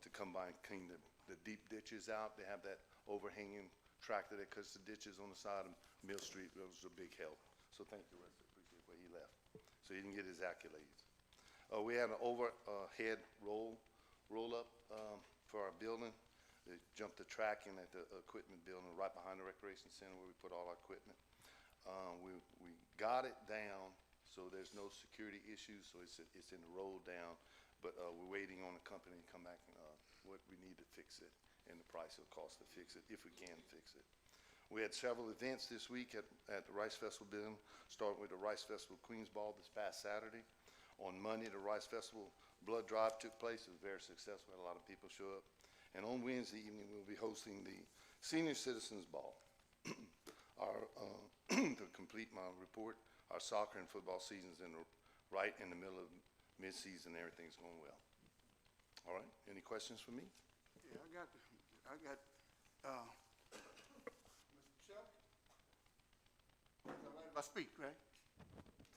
to come by and clean the deep ditches out. They have that overhanging tractor that cuts the ditches on the side of Mill Street. That was a big help. So thank you, Wester. Appreciate what he left. so he didn't get his accolades. We had an overhead roll-up for our building. They jumped the tracking at the equipment building right behind the recreation center where we put all our equipment. We got it down, so there's no security issues, so it's in the roll down, but we're waiting on the company to come back and what we need to fix it and the price it'll cost to fix it, if we can fix it. We had several events this week at the Rice Festival building, starting with the Rice Festival Queens Ball this past Saturday. On Monday, the Rice Festival Blood Drive took place. It was very successful, had a lot of people show up. And on Wednesday evening, we'll be hosting the Senior Citizens Ball. To complete my report, our soccer and football season's right in the middle of mid-season. Everything's going well. All right, any questions for me? Yeah, I got, Mr. Chuck? Is that right if I speak, right?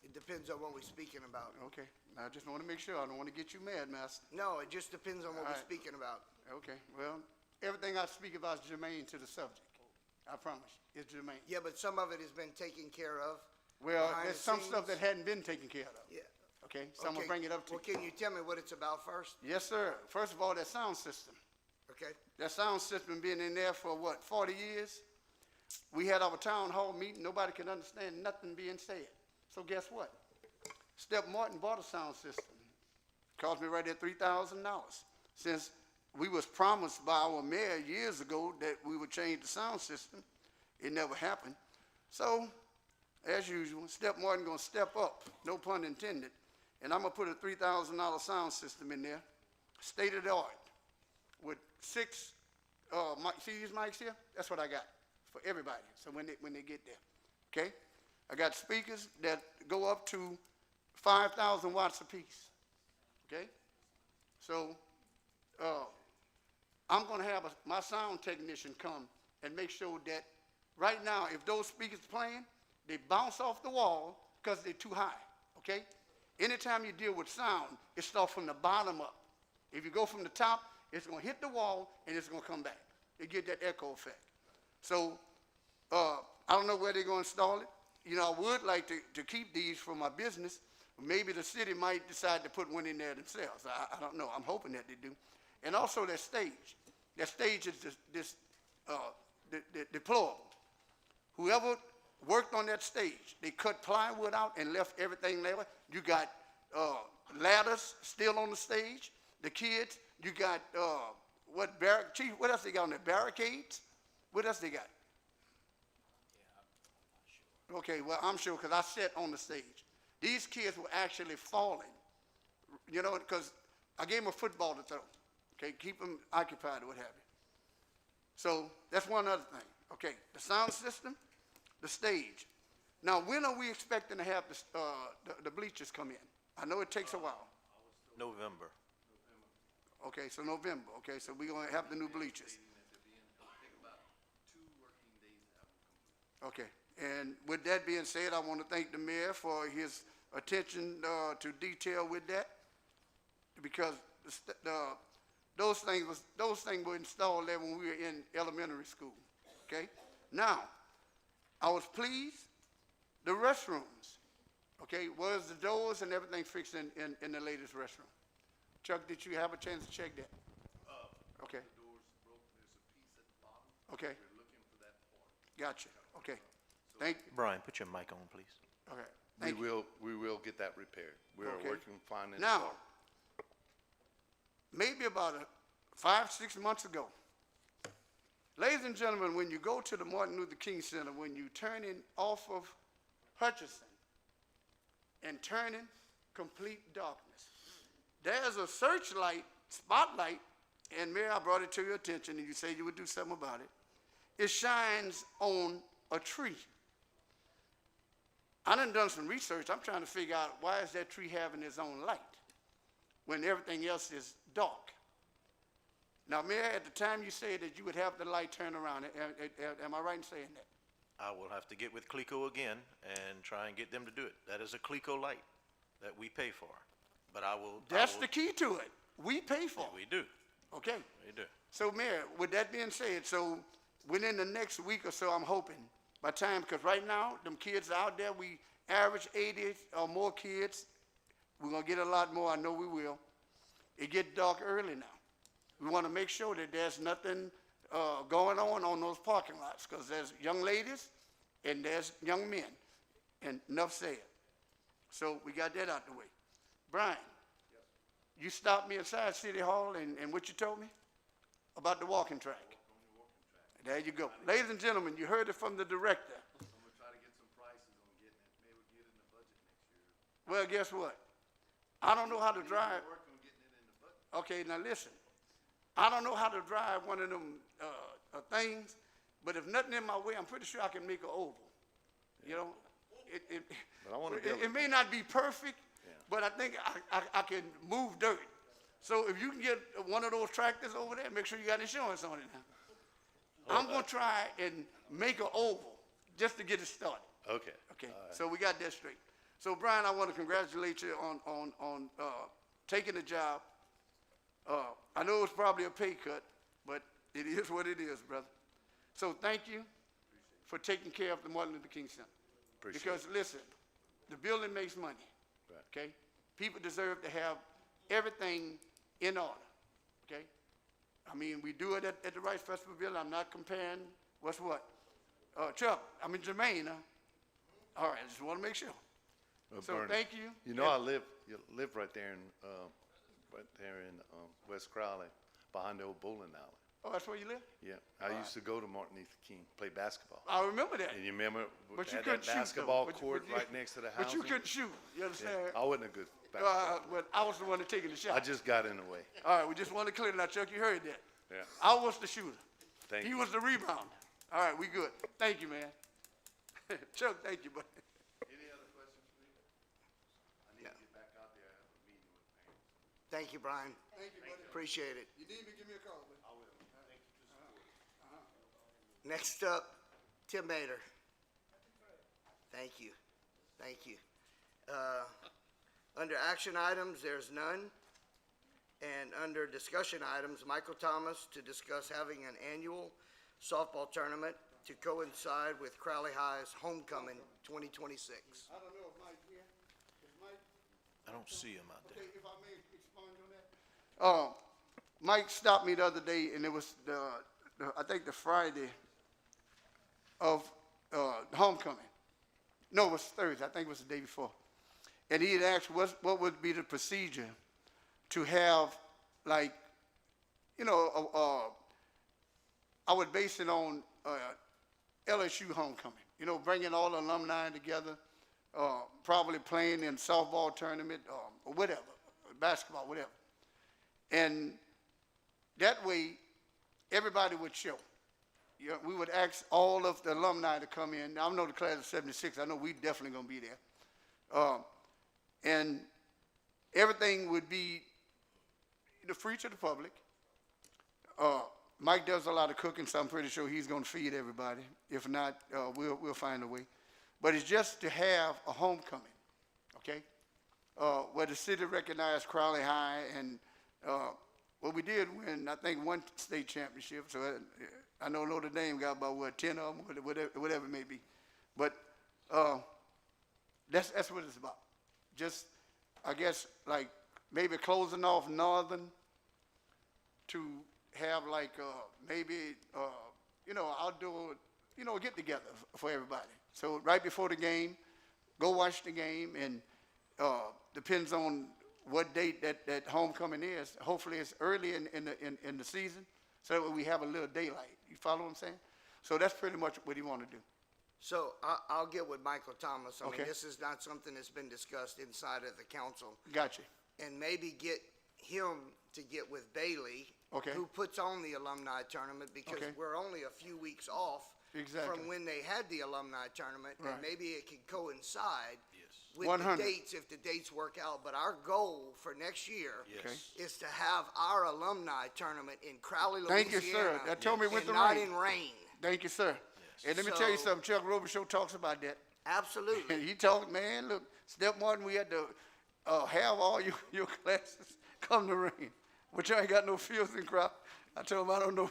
It depends on what we're speaking about. Okay, I just want to make sure, I don't want to get you mad, Master. No, it just depends on what we're Alright. speaking about. Okay, well, everything I speak about is germane to the subject. I promise you, it's germane. Yeah, but some of it has been taken care of. Well, behind there's the some stuff that scenes. hadn't been taken care of. Yeah. Okay, so I'm gonna Okay. bring it up to Well, you. can you tell me what it's about first? Yes, sir. First of all, that sound system. Okay? That sound system been in there for what, 40 years? We had our town hall meeting, nobody could understand nothing being said. So guess what? Step Martin bought a sound system. Cost me right at $3,000. Since we was promised by our mayor years ago that we would change the sound system, it never happened. So, as usual, Step Martin gonna step up, no pun intended, and I'm gonna put a $3,000 sound system in there, state of the art, with 6, see these mics here? That's what I got for everybody, so when they get there, okay? I got speakers that go up to 5,000 watts apiece, okay? So, I'm gonna have my sound technician come and make sure that right now, if those speakers playing, they bounce off the wall because they're too high, okay? Anytime you deal with sound, it starts from the bottom up. If you go from the top, it's gonna hit the wall and it's gonna come back. You get that echo effect. So, I don't know where they're gonna install it. You know, I would like to keep these for my business. Maybe the city might decide to put one in there themselves. I don't know. I'm hoping that they do. And also that stage. That stage is deployable. Whoever worked on that stage, they cut plywood out and left everything there. You got ladders still on the stage. The kids, you got Chief, what else they got on there? Barricades? What else they got? Okay, well, I'm sure because I sat on the stage. These kids were actually falling, you know, because I gave them a football to throw. Okay, keep them occupied or what have you. So that's one other thing. Okay, the sound system, the stage. Now, when are we expecting to have the bleachers come in? I know it takes a while. November. Okay, so November. Okay, so we're going to have the new bleachers. Okay, and with that being said, I want to thank the mayor for his attention to detail with that, because those things were installed there when we were in elementary school. Okay, now I was pleased. The restrooms, okay, was the doors and everything fixed in the latest restroom. Chuck, did you have a chance to check that? Okay. The door's broke, there's a piece at the bottom. Okay. We're looking for that part. Gotcha. Okay. Thank you. Brian, put your mic on, please. Okay. Thank you. We will get that repaired. We are Okay. working fine. Now, maybe about 5-6 months ago, ladies and gentlemen, when you go to the Martin Luther King Center, when you turn in off of Hutchinson and turn in complete darkness, there's a searchlight, spotlight, and Mayor, I brought it to your attention, and you said you would do something about it. It shines on a tree. I done some research. I'm trying to figure out why is that tree having its own light when everything else is dark. Now, Mayor, at the time you said that you would have the light turn around, am I right in saying that? I will have to get with Clico again and try and get them to do it. That is a Clico light that we pay for, but I will. That's the key to it. We pay for it. We do, Okay. we do. So, Mayor, with that being said, so within the next week or so, I'm hoping, by time, because right now, them kids out there, we average 80 or more kids. We're gonna get a lot more, I know we will. It get dark early now. We wanna make sure that there's nothing, going on those parking lots, cause there's young ladies and there's young men, and enough said. So we got that out the way. Brian, you stopped me inside City Hall and what you told me? About the walking track. There you go. Ladies and gentlemen, you heard it from the director. I'm gonna try to get some prices on getting it, maybe we'll get it in the budget next year. Well, guess what? I don't know how to drive. Work on getting it in the budget. Okay, now listen. I don't know how to drive one of them things, but if nothing in my way, I'm pretty sure I can make an oval. You know, But I wanna build it may not be perfect, but I think I can move dirt. So if you can get one of those tractors over there, make sure you got insurance on it now. I'm gonna try and make an oval just to get it started. Okay. Okay, so we got that straight. So Brian, I want to congratulate you on taking the job. I know it's probably a pay cut, but it is what it is, brother. So thank you for taking care of the Martin Luther King Center. Appreciate Because listen, the building makes money, Right. okay? People deserve to have everything in order, okay? I mean, we do it at the Rice Festival building. I'm not comparing what's what. Chuck, I mean Jermaine, huh? All right, I just want to make sure. So Bernie, thank you. You know, you live right there in West Crowley, behind the old bowling alley. Oh, that's where you live? Yeah, I used to go to Martin Luther King, play basketball. I remember that. And you remember, But you had couldn't that shoot, though. basketball But court you- right next to the house. But you couldn't shoot, you understand? I wasn't a good basketball. But I was the one that taking the shot. I just got in the way. All right, we just wanted to clear it out, Chuck, you heard that. Yeah. I was the shooter. Thank He you. was the rebounder. All right, we good. Thank you, man. Chuck, thank you, buddy. Any other questions for me? I need to get back out there. I have a meeting with parents. Thank you, Brian. Thank you, buddy. Appreciate it. You need me, give me a call, buddy. I will. Thank you for support. Next up, Tim Mater. Thank you. Thank you. Under action items, there's none. And under discussion items, Michael Thomas to discuss having an annual softball tournament to coincide with Crowley High's homecoming 2026. I don't know if Mike's here. Is Mike? I don't see him out there. Okay, if I may expound on that. Mike stopped me the other day, and it was I think the Friday of homecoming. No, it was Thursday. I think it was the day before. And he had asked what would be the procedure to have, like, you know, I would base it on LSU homecoming. You know, bringing all the alumni together, probably playing in softball tournament or whatever, basketball, whatever. And that way, everybody would show. You know, we would ask all of the alumni to come in. Now, I know the class of 76. I know we definitely going to be there. And everything would be free to the public. Mike does a lot of cooking, so I'm pretty sure he's going to feed everybody. If not, we'll find a way. But it's just to have a homecoming, okay? Where the city recognized Crowley High, and what we did win, I think, one state championship. So I know Notre Dame got about, 10 of them, whatever it may be. But that's what it's about. Just, I guess, like maybe closing off Northern to have like maybe, you know, outdoor, you know, get together for everybody. So right before the game, go watch the game, and depends on what date that homecoming is. Hopefully it's early in the season, so that way we have a little daylight. You follow what I'm saying? So that's pretty much what he want to do. So I'll get with Michael Thomas. I Okay. mean, this is not something that's been discussed inside of the council. Gotcha. And maybe get him to get with Bailey, Okay. who puts on the alumni tournament, because Okay. we're only a few weeks off Exactly. from when they had the alumni tournament, Right. and maybe it could coincide with 100. the dates if the dates work out. But our goal for next year Yes. is to have our alumni tournament in Crowley, Louisiana. Thank you, sir. That told me with and the not rain. in rain. Thank you, sir. And let me tell you So- something, Chuck Robichaux talks about that. Absolutely. He talked, man, look, Step Martin, we had to have all your classes come to rain. But you ain't got no feels in Crowley. I told him I don't know.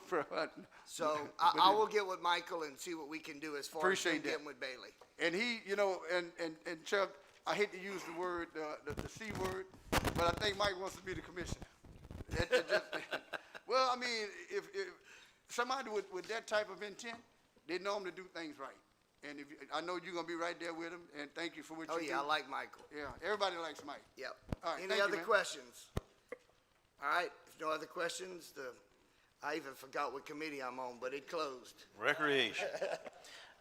So I will get with Michael and see what we can do as far as Appreciate him that. getting with Bailey. And he, you know, and Chuck, I hate to use the word, the C word, but I think Mike wants to be the commissioner. It just, well, I mean, if somebody with that type of intent, they normally do things right. And if, I know you're gonna be right there with him, and thank you for what Oh, you do. yeah, I like Michael. Yeah, everybody likes Mike. Yep. All right, Any thank you, other man. questions? All right, if no other questions, I even forgot what committee I'm on, but it closed. Recreation.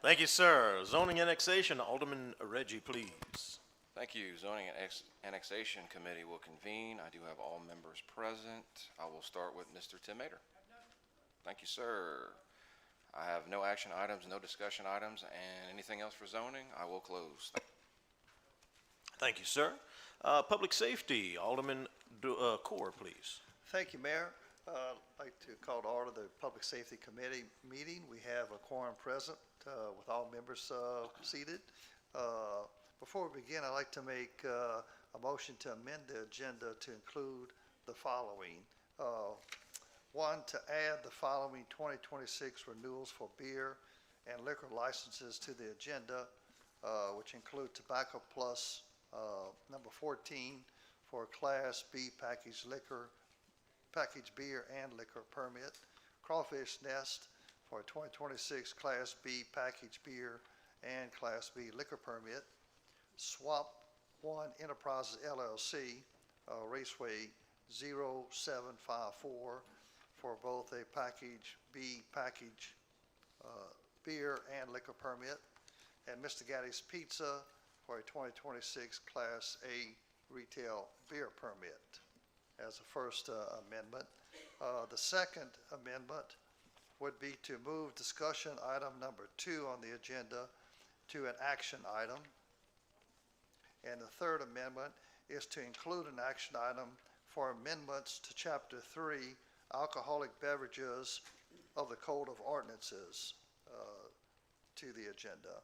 Thank you, sir. Zoning annexation, Alderman Reggie, please. Thank you. Zoning and Annexation Committee will convene. I do have all members present. I will start with Mr. Tim Mader. Thank you, sir. I have no action items, no discussion items, and anything else for zoning, I will close. Thank you, sir. Public safety, Alderman Core, please. Thank you, Mayor. I'd like to call to order the Public Safety Committee meeting. We have a quorum present with all members seated. Before we begin, I'd like to make a motion to amend the agenda to include the following. One, to add the following 2026 renewals for beer and liquor licenses to the agenda, which include Tobacco Plus number 14 for Class B packaged beer and liquor permit, Crawfish Nest for 2026 Class B packaged beer and Class B liquor permit, Swap One Enterprises LLC, Raceway 0754 for both a package B package beer and liquor permit, and Mr. Gaddy's Pizza for a 2026 Class A retail beer permit as a first amendment. The second amendment would be to move discussion item number 2 on the agenda to an action item. And the third amendment is to include an action item for amendments to Chapter 3, Alcoholic Beverages of the Code of Ordinances to the agenda.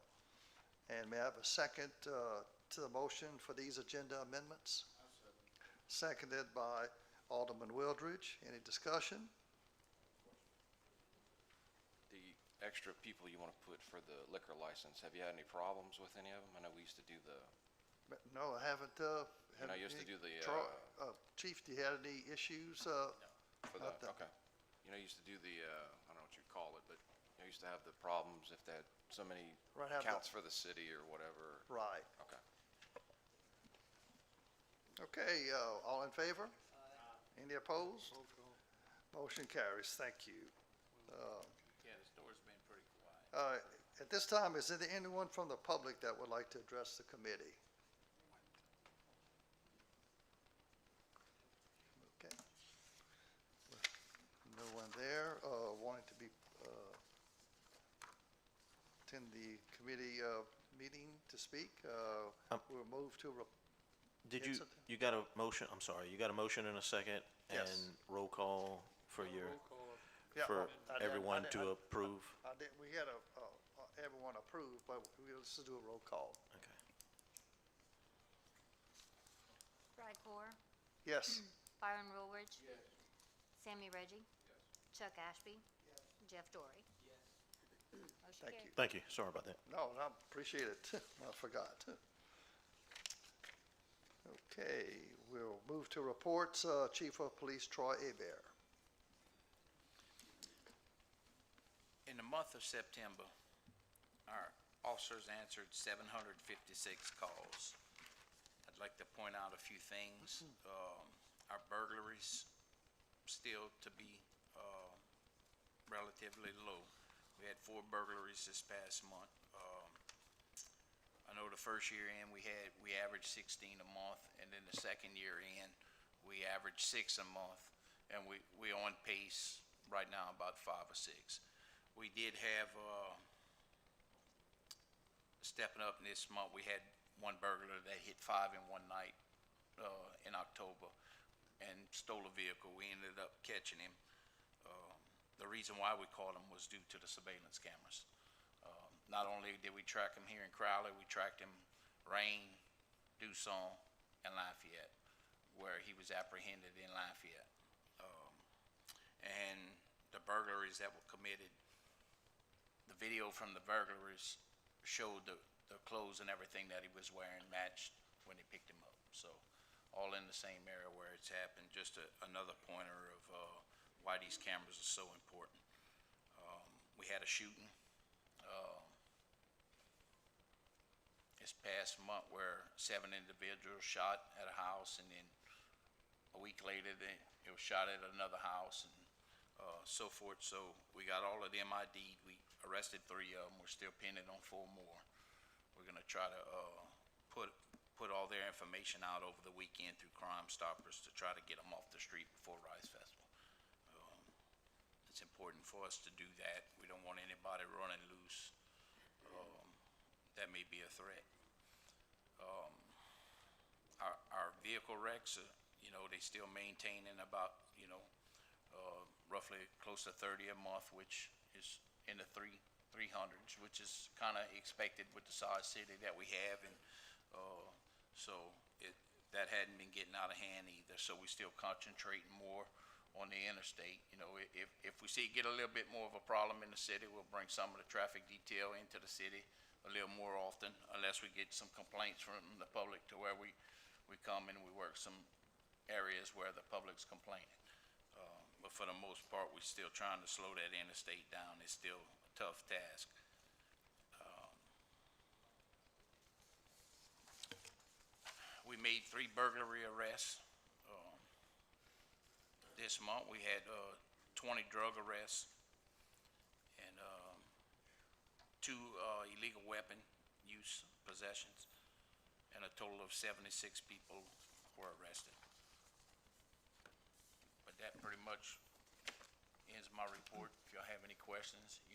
And may I have a second to the motion for these agenda amendments? Seconded by Alderman Wildridge. Any discussion? The extra people you want to put for the liquor license, have you had any problems with any of them? I know we used to do the, No, I haven't. I used to do the, Chief, do you have any issues? for the, Not that- okay. You know, used to do the, I don't know what you'd call it, but you used to have the problems if they had so many Right, have the- counts for the city or whatever. Right. Okay. Okay, all in favor? Any opposed? Motion carries. Thank you. Yeah, the store's been pretty quiet. At this time, is there anyone from the public that would like to address the committee? Okay. No one there wanting to be attend the committee meeting to speak. We'll move to. Did you, Vincent? you got a motion, I'm sorry, you got a motion and a second? Yes. And roll call for your, Yeah, for I did- everyone I did- to approve? We had everyone approved, but let's just do a roll call. Okay. Brad Core, Yes. Byron Rulridge. Sammy Reggie. Chuck Ashby. Jeff Dory. Motion Thank carried. you. Thank you, sorry about that. No, I appreciate it. I forgot. Okay, we'll move to reports. Chief of Police Troy Hebert. In the month of September, our officers answered 756 calls. I'd like to point out a few things. Our burglaries still to be relatively low. We had 4 burglaries this past month. I know the first year in, we averaged 16 a month, and then the second year in, we averaged 6 a month, and we on pace right now about 5 or 6. We did have, stepping up this month, we had one burglar that hit 5 in one night in October and stole a vehicle. We ended up catching him. The reason why we caught him was due to the surveillance cameras. Not only did we track him here in Crowley, we tracked him Rain, Dusson, and Lafayette, where he was apprehended in Lafayette. and the burglaries that were committed, the video from the burglaries showed the clothes and everything that he was wearing matched when they picked him up. So, all in the same area where it's happened, just another pointer of, why these cameras are so important. We had a shooting, this past month where 7 individuals shot at a house, and then a week later, it was shot at another house, and, so forth. So we got all of them ID'd. We arrested 3 of them. We're still pending on 4 more. We're gonna try to, put all their information out over the weekend through Crime Stoppers to try to get them off the street before Rice Festival. It's important for us to do that. We don't want anybody running loose. That may be a threat. Our vehicle wrecks, they still maintaining about, roughly close to 30 a month, which is in the 300s, which is kind of expected with the size city that we have, and so that hadn't been getting out of hand either. So we still concentrating more on the interstate. If we see get a little bit more of a problem in the city, we'll bring some of the traffic detail into the city a little more often, unless we get some complaints from the public to where we come and we work some areas where the public's complaining. But for the most part, we're still trying to slow that interstate down. It's still a tough task. We made 3 burglary arrests. This month, we had 20 drug arrests and 2 illegal weapon use possessions, and a total of 76 people were arrested. But that pretty much ends my report. If y'all have any questions,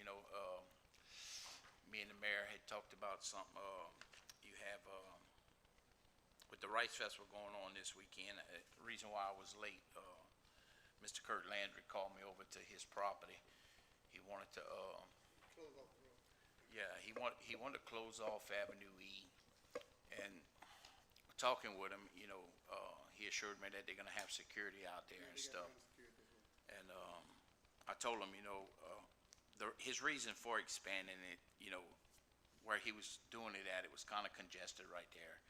me and the mayor had talked about something. You have with the Rice Festival going on this weekend, the reason why I was late, Mr. Kurt Landry called me over to his property. He wanted to, he wanted to close off Avenue E. And talking with him, he assured me that they're gonna have security out there and stuff. And, I told him, his reason for expanding it, where he was doing it at, it was kind of congested right there.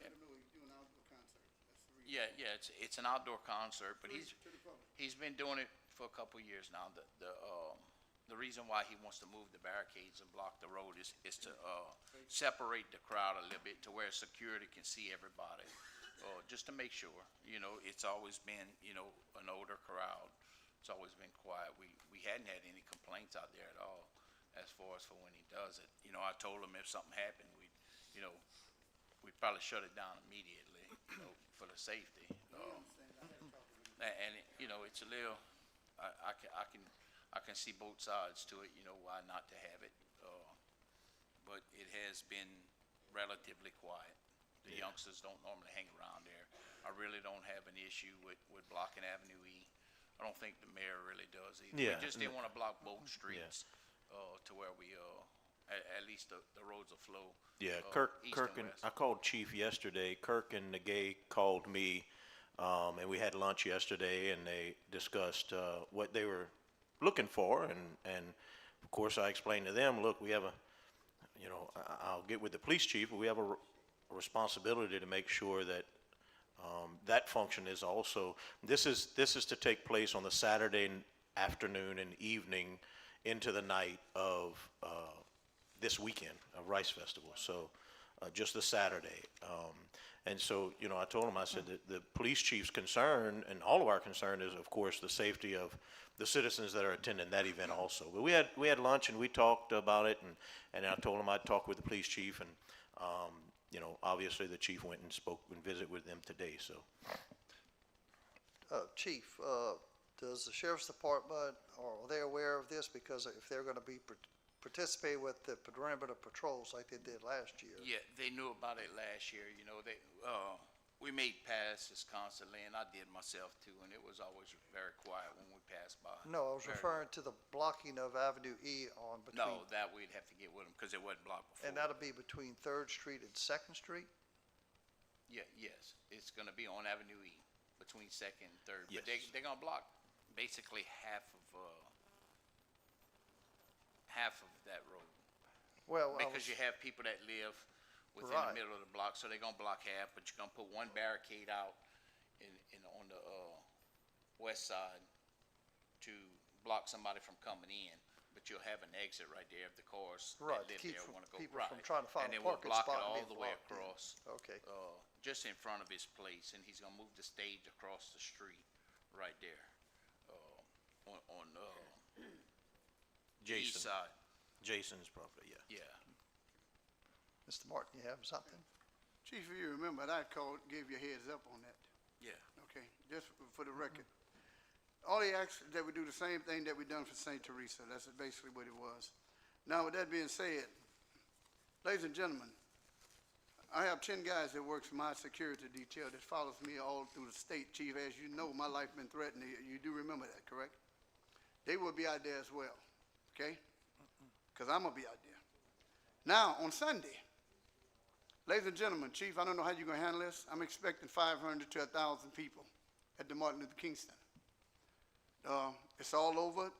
Let him know he's doing an outdoor concert. That's the reason. Yeah, it's an outdoor concert, but he's been doing it for a couple of years now. The reason why he wants to move the barricades and block the road is to separate the crowd a little bit to where security can see everybody, just to make sure. It's always been an older crowd. It's always been quiet. We hadn't had any complaints out there at all as far as for when he does it. I told him if something happened, we'd probably shut it down immediately, for the safety. And it's a little, I can see both sides to it, why not to have it. But it has been relatively quiet. The youngsters don't normally hang around there. I really don't have an issue with blocking Avenue E. I don't think the mayor really does either. Yeah. We just didn't want to block both streets, to where we, at least the roads will flow. Yeah, east Kirk and and, west. I called Chief yesterday. Kirk and Nagay called me, and we had lunch yesterday, and they discussed, what they were looking for, and of course, I explained to them, look, we have I'll get with the police chief, but we have a responsibility to make sure that, that function is also, this is to take place on the Saturday afternoon and evening into the night of, this weekend of Rice Festival, so, just the Saturday. And so, I told him, I said that the police chief's concern, and all of our concern is, of course, the safety of the citizens that are attending that event also. But we had lunch and we talked about it, and I told him I'd talk with the police chief, and, obviously the chief went and spoke and visited with them today, so. Chief, does the sheriff's department, are they aware of this? Because if they're gonna be participating with the perimeter patrols like they did last year. Yeah, they knew about it last year, we made passes constantly, and I did myself too, and it was always very quiet when we passed by. No, I was Very- referring to the blocking of Avenue E on between. No, that we'd have to get with them, because it wasn't blocked before. And that'll be between Third Street and Second Street? Yeah, yes, it's gonna be on Avenue E, between Second and Third, but Yes. they're gonna block basically half of that road. Well, I Because was- you have people that live within Right. the middle of the block, so they're gonna block half, but you're gonna put one barricade out on the, west side to block somebody from coming in, but you'll have an exit right there if the cars Right, that to live keep there from- wanna go. people Right. from trying to find And a then we'll parking block it spot and all being the way blocked in. across. Okay. Just in front of his place, and he's gonna move the stage across the street right there, on the east Jason. side, Jason's property, yeah. yeah. Mr. Martin, you have something? Chief, if you remember, I called, gave you a heads up on that, Yeah. okay? Just for the record. All he asked is that we do the same thing that we done for St. Teresa. That's basically what it was. Now, with that being said, ladies and gentlemen, I have 10 guys that works for my security detail that follows me all through the state. Chief, as you know, my life been threatened. You do remember that, correct? They will be out there as well, okay? Because I'm going to be out there. Now, on Sunday, ladies and gentlemen, Chief, I don't know how you're going to handle this. I'm expecting 500 to 1,000 people at the Martin Luther King Center. It's all over.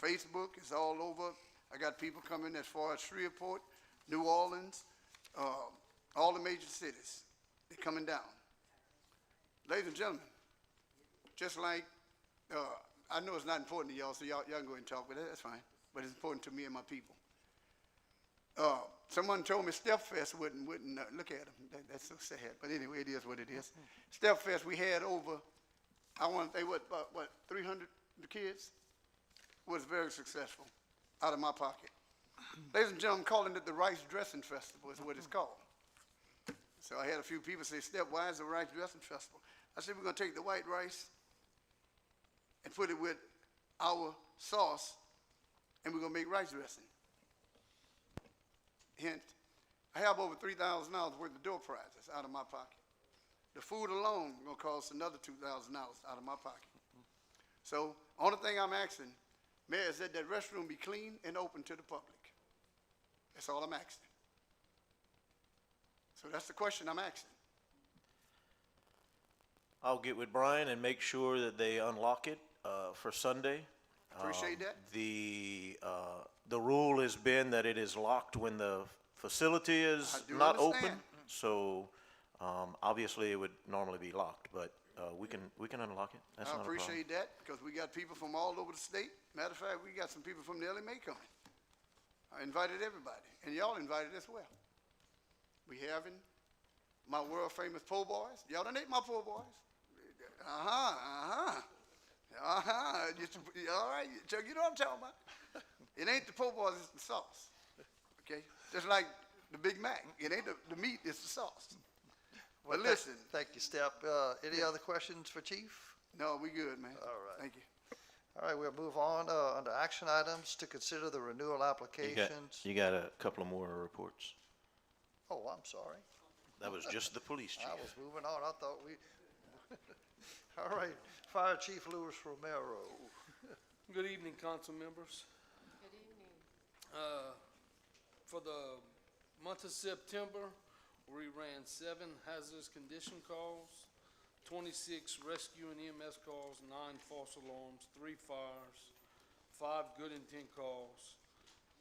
Facebook is all over. I got people coming as far as Shreveport, New Orleans, all the major cities. They're coming down. Ladies and gentlemen, just like, I know it's not important to y'all, so y'all can go ahead and talk, but that's fine. But it's important to me and my people. Someone told me Step Fest wouldn't look at them. That's so sad. But anyway, it is what it is. Step Fest, we had over, I want to say, what, 300 kids? Was very successful out of my pocket. Ladies and gentlemen, I'm calling it the Rice Dressing Festival is what it's called. So I had a few people say, Step, why is the Rice Dressing Festival? I said, we're going to take the white rice and put it with our sauce, and we're going to make rice dressing. Hint, I have over $3,000 worth of door prizes out of my pocket. The food alone is going to cost another $2,000 out of my pocket. So, only thing I'm asking, Mayor, is that restroom be clean and open to the public. That's all I'm asking. So that's the question I'm asking. I'll get with Brian and make sure that they unlock it for Sunday. Appreciate that. The rule has been that it is locked when the facility is I do not open. understand. So, obviously, it would normally be locked, but we can unlock it. That's I not a problem. appreciate that because we got people from all over the state. Matter of fact, we got some people from the LMA coming. I invited everybody, and y'all invited as well. We having my world famous po' boys. Y'all done ate my po' boys. All right, Chuck, you know what I'm talking about. It ain't the po' boys, it's the sauce. Okay, just like the Big Mac. It ain't the meat, it's the sauce. But Well, listen. Thank you, Step. Any other questions for Chief? No, we good, man. All right. Thank you. All right, we'll move on, under action items to consider the renewal applications. You got a couple of more reports. Oh, I'm sorry. That was just the police chief. I was moving on. I thought we, all right, Fire Chief Louis Romero. Good evening, council members. Good evening. For the month of September, we ran 7 hazardous condition calls, 26 rescue and EMS calls, 9 false alarms, 3 fires, 5 good intent calls,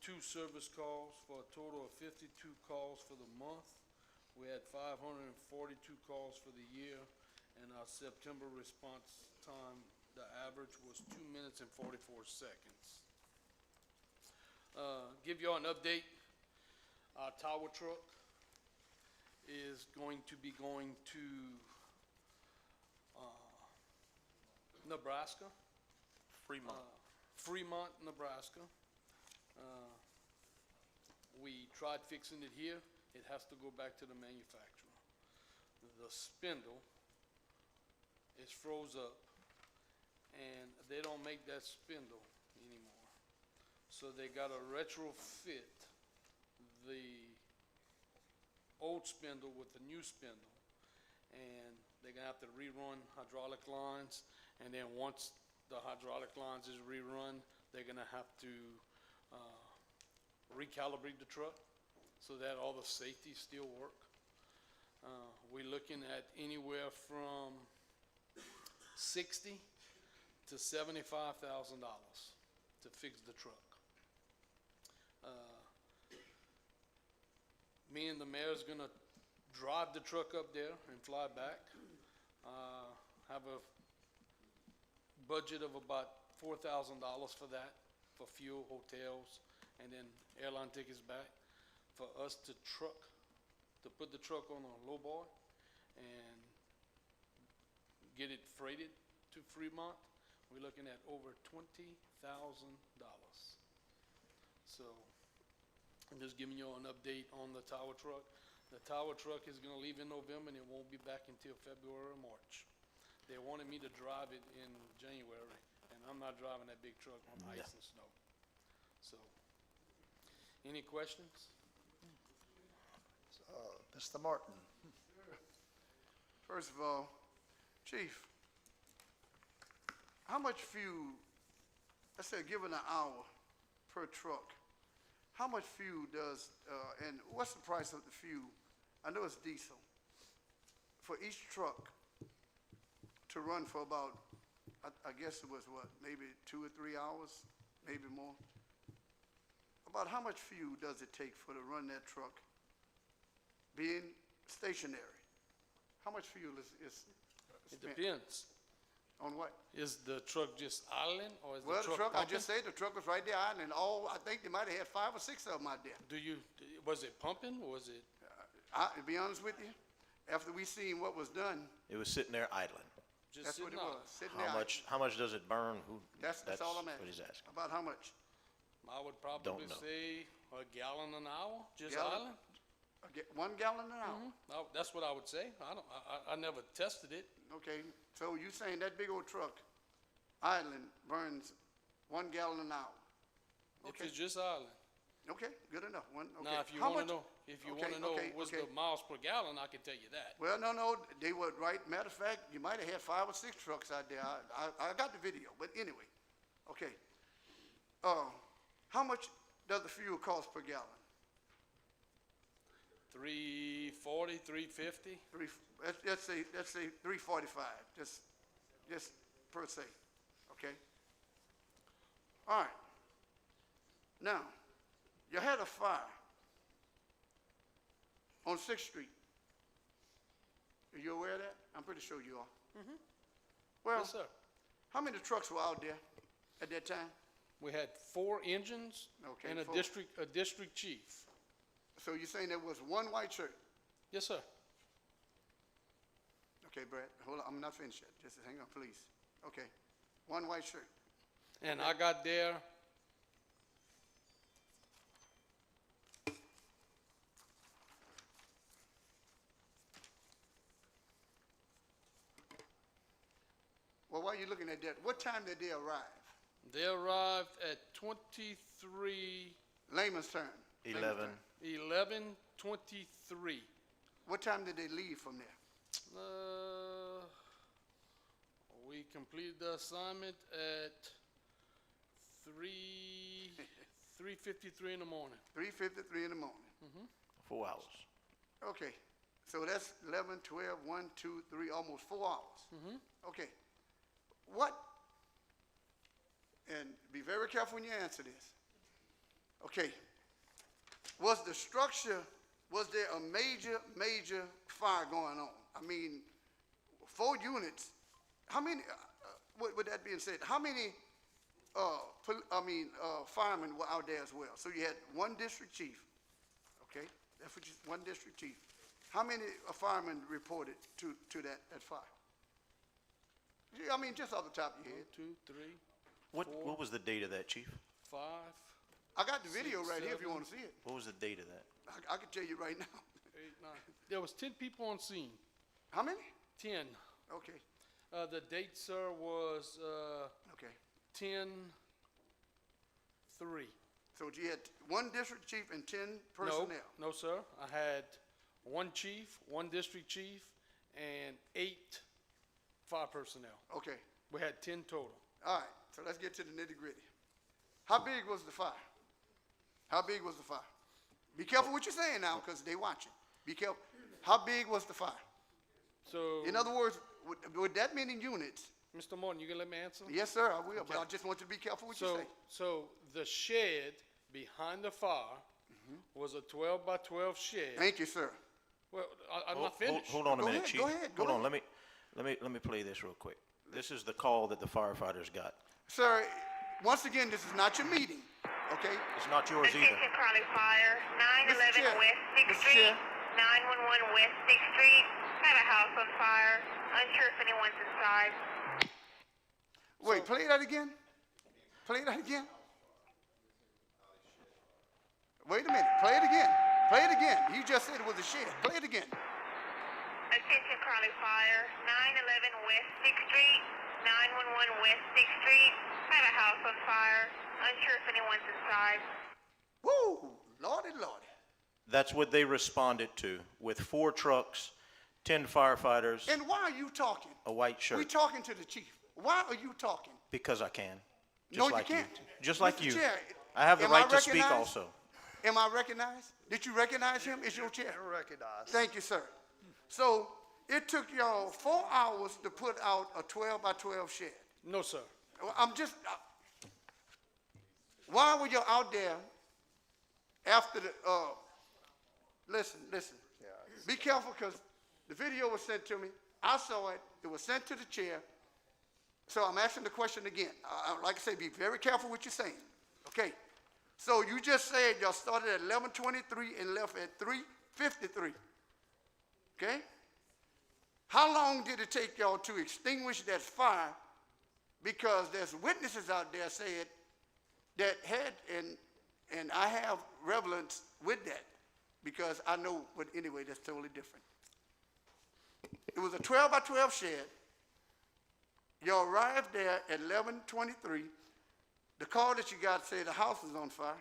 2 service calls, for a total of 52 calls for the month. We had 542 calls for the year, and our September response time, the average was 2 minutes and 44 seconds. Give y'all an update. Our tower truck is going to be going to Nebraska. Fremont, Nebraska. We tried fixing it here. It has to go back to the manufacturer. The spindle is froze up, and they don't make that spindle anymore. So they got to retrofit the old spindle with the new spindle, and they're gonna have to rerun hydraulic lines, and then once the hydraulic lines is rerun, they're gonna have to recalibrate the truck so that all the safeties still work. We're looking at anywhere from 60 to $75,000 to fix the truck. Me and the mayor's gonna drive the truck up there and fly back. Have a budget of about $4,000 for that, for fuel, hotels, and then airline tickets back. For us to put the truck on a lowboy and get it freighted to Fremont, we're looking at over $20,000. So, I'm just giving you an update on the tower truck. The tower truck is gonna leave in November and it won't be back until February or March. They wanted me to drive it in January, and I'm not driving that big truck on ice and snow. So, any questions? Mr. Martin? First of all, Chief, how much fuel, let's say given an hour per truck, how much fuel does, and what's the price of the fuel? I know it's diesel. For each truck to run for about, I guess it was what, maybe 2 or 3 hours, maybe more? About how much fuel does it take for to run that truck being stationary? How much fuel is It spent? depends. On what? Is the truck just idling, or is Well, the the truck truck, I pumping? just said the truck was right there, and I think they might have had 5 or 6 of them out there. Was it pumping, or was it? To be honest with you, after we seen what was done, It was sitting there idling. Just that's what it sitting was, idle? sitting there. How much does it burn? That's all I'm what asking. he's asking. About how much? I would probably know. say a gallon an hour, just Gallon? idling. 1 gallon an hour? That's what I would say. I never tested it. Okay, so you saying that big old truck idling burns 1 gallon an hour? If Okay, it's just idling. okay, good enough. Okay. Now, if you How wanna much- know, okay, what's okay. the miles per gallon, I can tell you that. Well, no, they were right. Matter of fact, you might have had 5 or 6 trucks out there. I got the video, but anyway, okay. How much does the fuel cost per gallon? $3.40, $3.50. Let's say 345, just per se, okay? All right. Now, you had a fire on 6th Street. Are you aware of that? I'm pretty sure you are. Well, Yes, sir. how many trucks were out there at that time? We had 4 engines Okay, and a 4. district chief. So you're saying there was 1 white shirt? Yes, sir. Okay, Brad, hold on, I'm not finished yet. Just hang on, please. Okay, 1 white shirt. And I got there. Well, while you're looking at that, what time did they arrive? They arrived at 23, Layman's term. 11. 11:23. What time did they leave from there? We completed the assignment at 3:53 in the morning. 3:53 in the morning. 4 hours. Okay, so that's 11, 12, 1, 2, 3, almost 4 hours. Okay, what, and be very careful when you answer this. Okay, was the structure, was there a major fire going on? I mean, 4 units, how many, with that being said, how many, firemen were out there as well? So you had 1 district chief, okay? That's what you, 1 district chief. How many firemen reported to that fire? I mean, just off the top of your head. 2, 3, What was the date of that, Chief? 5. I got the video 6, right here if you 7. want to see it. What was the date of that? I can tell you right now. 8, 9. There was 10 people on scene. How many? 10. Okay, The date, sir, was okay. 10/3. So you had 1 district chief and 10 personnel? No, sir. I had 1 chief, 1 district chief, and 8 fire personnel. Okay, We had 10 total. all right, so let's get to the nitty gritty. How big was the fire? How big was the fire? Be careful what you're saying now, because they watching. Be careful. How big was the fire? So In other words, with that many units, Mr. Morton, you gonna let me answer? Yes, sir, I will, but I just want you to be careful what you say. So the shed behind the fire was a 12 by 12 shed. Thank you, sir. Well, I'm not finished. Hold on a Go minute, ahead, Chief. go ahead, go Hold on, ahead. let me play this real quick. This is the call that the firefighters got. Sir, once again, this is not your meeting, okay? It's not yours either. Attention Crowley Fire, 911 Chair, West Sixth Mr. Street, Chair. 911 West Sixth Street. Have a house on fire. Unsure if anyone's inside. Wait, play that again? Play that again? Wait a minute, play it again. Play it again. You just said it was a shed. Play it again. Attention Crowley Fire, 911 West Sixth Street, 911 West Sixth Street. Have a house on fire. Unsure if anyone's inside. Woo, lordy, lordy. That's what they responded to, with 4 trucks, 10 firefighters, And why are you talking? a white shirt. We talking to the chief. Why are you talking? Because I can. Just No, you like can't. Just like Mr. you. Chair, I have the am I right to speak recognized? also. Am I recognized? Did you recognize him? It's your chair. Recognized. Thank you, sir. So it took y'all 4 hours to put out a 12 by 12 shed. No, sir. Well, why were you out there after the, listen, be careful because the video was sent to me. I saw it. It was sent to the chair. So I'm asking the question again. Like I say, be very careful what you're saying. Okay. So you just said y'all started at 11:23 and left at 3:53. Okay? How long did it take y'all to extinguish that fire? Because there's witnesses out there said that had, and I have relevance with that because I know, but anyway, that's totally different. It was a 12 by 12 shed. Y'all arrived there at 11:23. The call that you got said the house was on fire.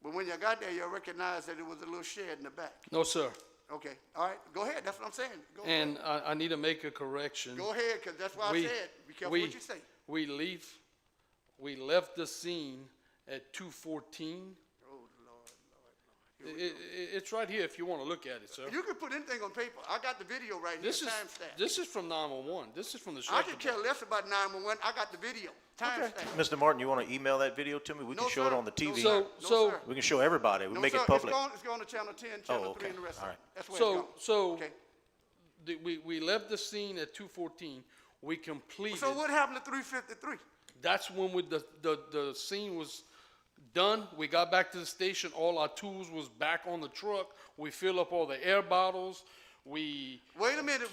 But when you got there, you recognized that it was a little shed in the back. No, sir. Okay, all right, go ahead, that's what I'm saying. Go And ahead. I need to make a correction. Go ahead, because that's why I said, be careful what you say. We left the scene at 2:14. Oh, Lord. It's right here if you want to look at it, sir. You can put anything on paper. I got the video right here, timestamp. This is from 911. This is from the I sheriff could care department. less about 911, I got the video, timestamp. Mr. Martin, you want to email that video to me? We can No, show it sir. on the TV. No, sir. We can show everybody. We No, make sir, it public. It's going to Channel 10, Channel 3, okay. and the rest All of right. it. That's where it's going. Okay. We left the scene at 2:14. We completed. So what happened at 3:53? That's when the scene was done. We got back to the station. All our tools was back on the truck. We filled up all the air bottles. Wait a minute.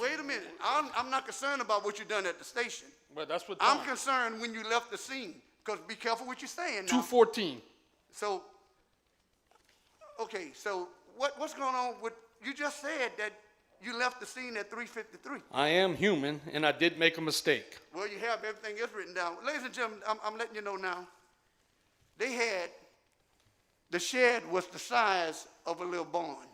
I'm not concerned about what you done at the station. But that's what I'm concerned when you left the scene, because be careful what you're saying now. 2:14. So, okay, so what's going on with, you just said that you left the scene at 3:53. I am human, and I did make a mistake. Well, you have everything else written down. Ladies and gentlemen, I'm letting you know now. They had, the shed was the size of a little barn.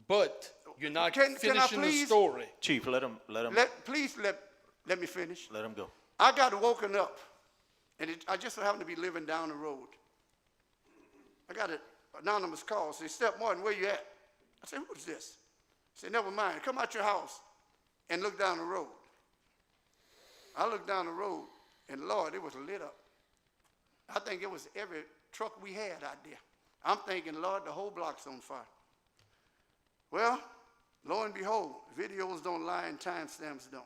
But you're not Can I finishing the please- story. Chief, let him. Please let me finish. Let him go. I got woken up, and I just so happened to be living down the road. I got an anonymous call. Say, Step Martin, where you at? I said, who's this? I said, never mind. Come out your house and look down the road. I looked down the road, and Lord, it was lit up. I think it was every truck we had out there. I'm thinking, Lord, the whole block's on fire. Well, lo and behold, videos don't lie and timestamps don't.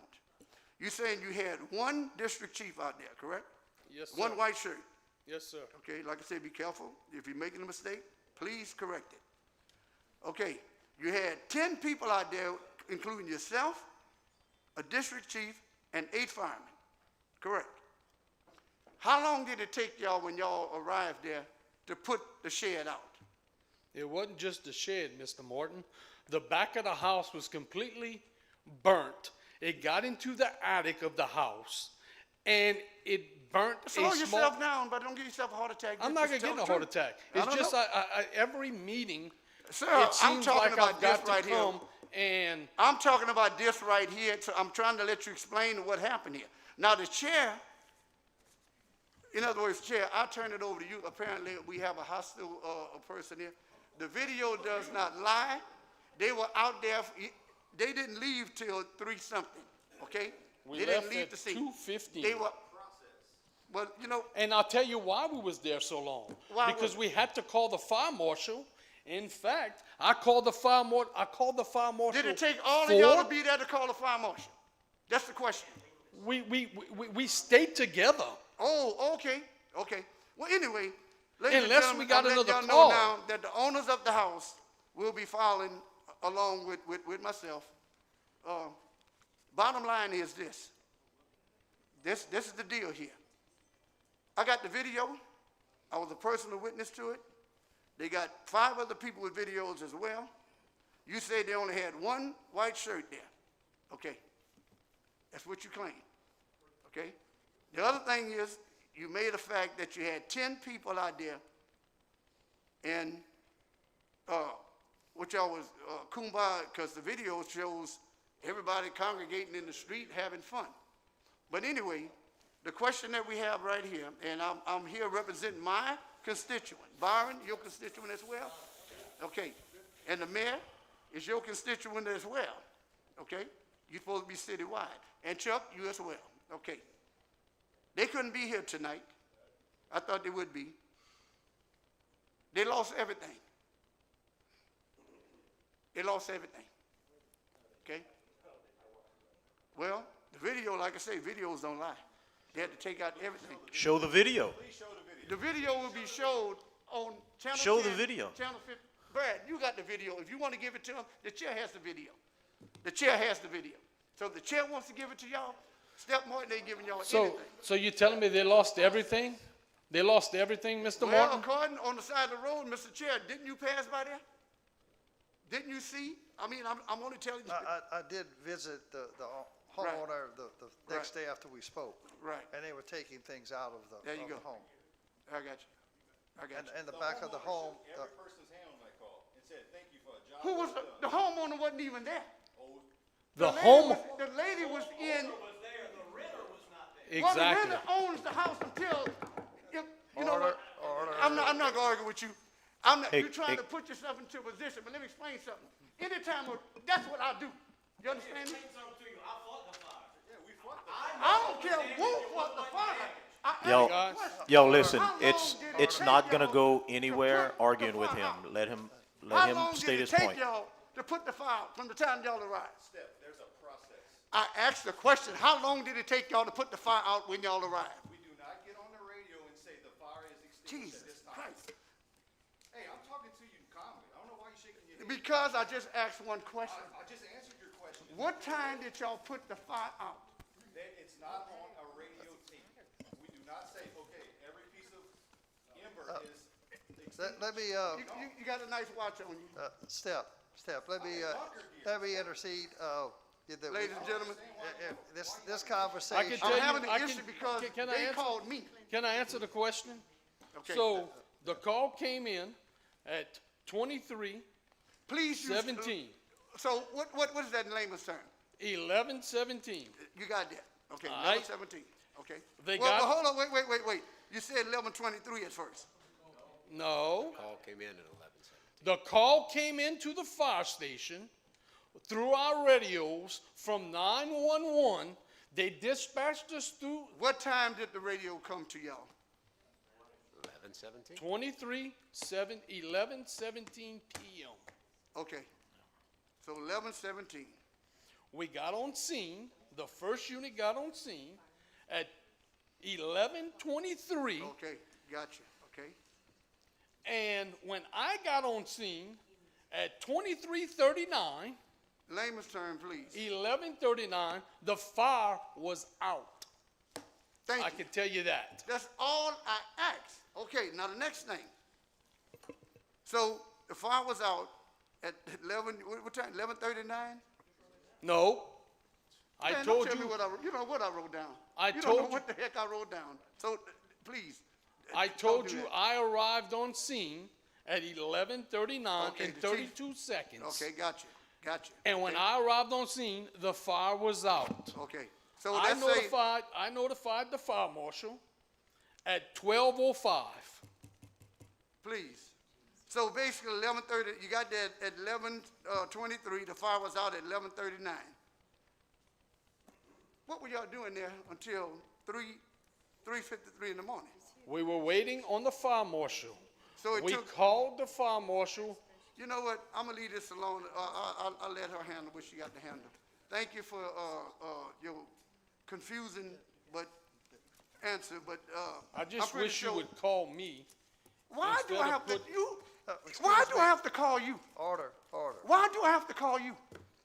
You saying you had one district chief out there, correct? Yes, sir. One white shirt. Yes, sir. Okay, like I said, be careful. If you're making a mistake, please correct it. Okay, you had 10 people out there, including yourself, a district chief, and 8 firemen, correct? How long did it take y'all when y'all arrived there to put the shed out? It wasn't just the shed, Mr. Morton. The back of the house was completely burnt. It got into the attic of the house, and it burnt Slow a yourself small... down, but don't give yourself a heart attack. I'm Just not going to tell get a the heart truth. attack. I It's don't just know. every meeting, Sir, it I'm seems talking like about I've this got to right here. come and... I'm talking about this right here, so I'm trying to let you explain what happened here. Now, the chair, in other words, chair, I'll turn it over to you. Apparently, we have a hostile person here. The video does not lie. They were out there, they didn't leave till 3-something, okay? We They didn't left leave at the scene. 2:15. They were, well, you know, And I'll tell you why we was there so long. Why Because was- we had to call the fire marshal. In fact, I called the fire marshal. did it take all of y'all to be there to call the fire marshal? That's the question. We stayed together. Oh, okay, okay. Well, anyway, ladies and Unless gentlemen, we got I'm letting another y'all know call. now that the owners of the house will be filing along with myself. Bottom line is this. This is the deal here. I got the video. I was a personal witness to it. They got 5 other people with videos as well. You say they only had one white shirt there. Okay. That's what you claim. Okay? The other thing is, you made a fact that you had 10 people out there, and which y'all was kumbaya, because the video shows everybody congregating in the street having fun. But anyway, the question that we have right here, and I'm here representing my constituent. Byron, your constituent as well? Okay. And the mayor is your constituent as well. Okay? You're supposed to be citywide. And Chuck, you as well. Okay. They couldn't be here tonight. I thought they would be. They lost everything. They lost everything. Okay? Well, the video, like I say, videos don't lie. They had to take out everything. Show the video. The video will be showed on Channel 10. Show the video. Channel 50. Brad, you got the video. If you want to give it to him, the chair has the video. The chair has the video. So if the chair wants to give it to y'all, Step Martin ain't giving y'all anything. So you're telling me they lost everything? They lost everything, Mr. Well, Martin? according on the side of the road, Mr. Chair, didn't you pass by there? Didn't you see? I mean, I'm only telling you. I did visit the homeowner the next day after we spoke. Right. And they were taking things out of the There you of the go. home. I got you. I got you. And the back of the home, Every person's hand on that call and said, thank you for a job. Who was the homeowner wasn't even there. The home, The lady was in. Well, the exactly. renter owns the house until, you know Order, what? I'm not gonna argue with you. I'm not, Hey, you're trying hey. to put yourself into a position, but let me explain something. Anytime, that's what I do. You understand me? I don't care who fought the fire. I asked Yo, the question. yo, listen, How long it's did it take not gonna y'all go to anywhere put the arguing with fire him. out? Let How him long state did his it take point. y'all to put the fire out from the time y'all arrived? Step, there's a process. I asked the question, how long did it take y'all to put the fire out when y'all arrived? We do not get on the radio and say the fire is extinguished Jesus at this time. Christ. Hey, I'm talking to you calmly. I don't know why you're shaking your head. Because I just asked one question. I just answered your question. What time did y'all put the fire out? That it's not on a radio tape. We do not say, okay, every piece of ember is extinguished. let me, You got a nice watch on you. Step, let me intercede, Ladies and gentlemen, this I conversation. can tell I'm you, having I an can- issue because can I they answer? called me. Can I answer the question? Okay. So the call came in at 23:17. Please use. So what is that in layman's term? 11:17. You got that? Okay, All right. 11:17. Okay. They well, got- hold on, wait. You said 11:23 at first. No. Call came in at 11:17. The call came into the fire station through our radios from 911. They dispatched us through What time did the radio come to y'all? 11:17? 11:17 p.m. Okay. So 11:17. We got on scene, the first unit got on scene at 11:23. Okay, gotcha. Okay. And when I got on scene at 23:39, Layman's term, please. 11:39, the fire was out. Thank I you. can tell you that. That's all I asked. Okay, now the next thing. So the fire was out at 11, what time? 11:39? No. I Man, told don't tell you. me what you know what I wrote down. I you don't told know you- what the heck I wrote down. So please. I don't told do you that. I arrived on scene at 11:39 Okay, and the chief- 32 seconds. Okay, gotcha. And when Okay. I arrived on scene, the fire was out. Okay, so I let's say, notified the fire marshal at 12:05. please. So basically 11:30, you got that at 11:23, the fire was out at 11:39. what were y'all doing there until 3:53 in the morning? We were waiting on the fire marshal. So it We took- called the fire marshal. You know what, I'm gonna leave this alone, I'll let her handle what she got to handle. Thank you for, your confusing but answer, but, I I'm just pretty wish you sure- would call me. Why do instead I of have to, put- why do I have to call you? Order. Why do I have to call you?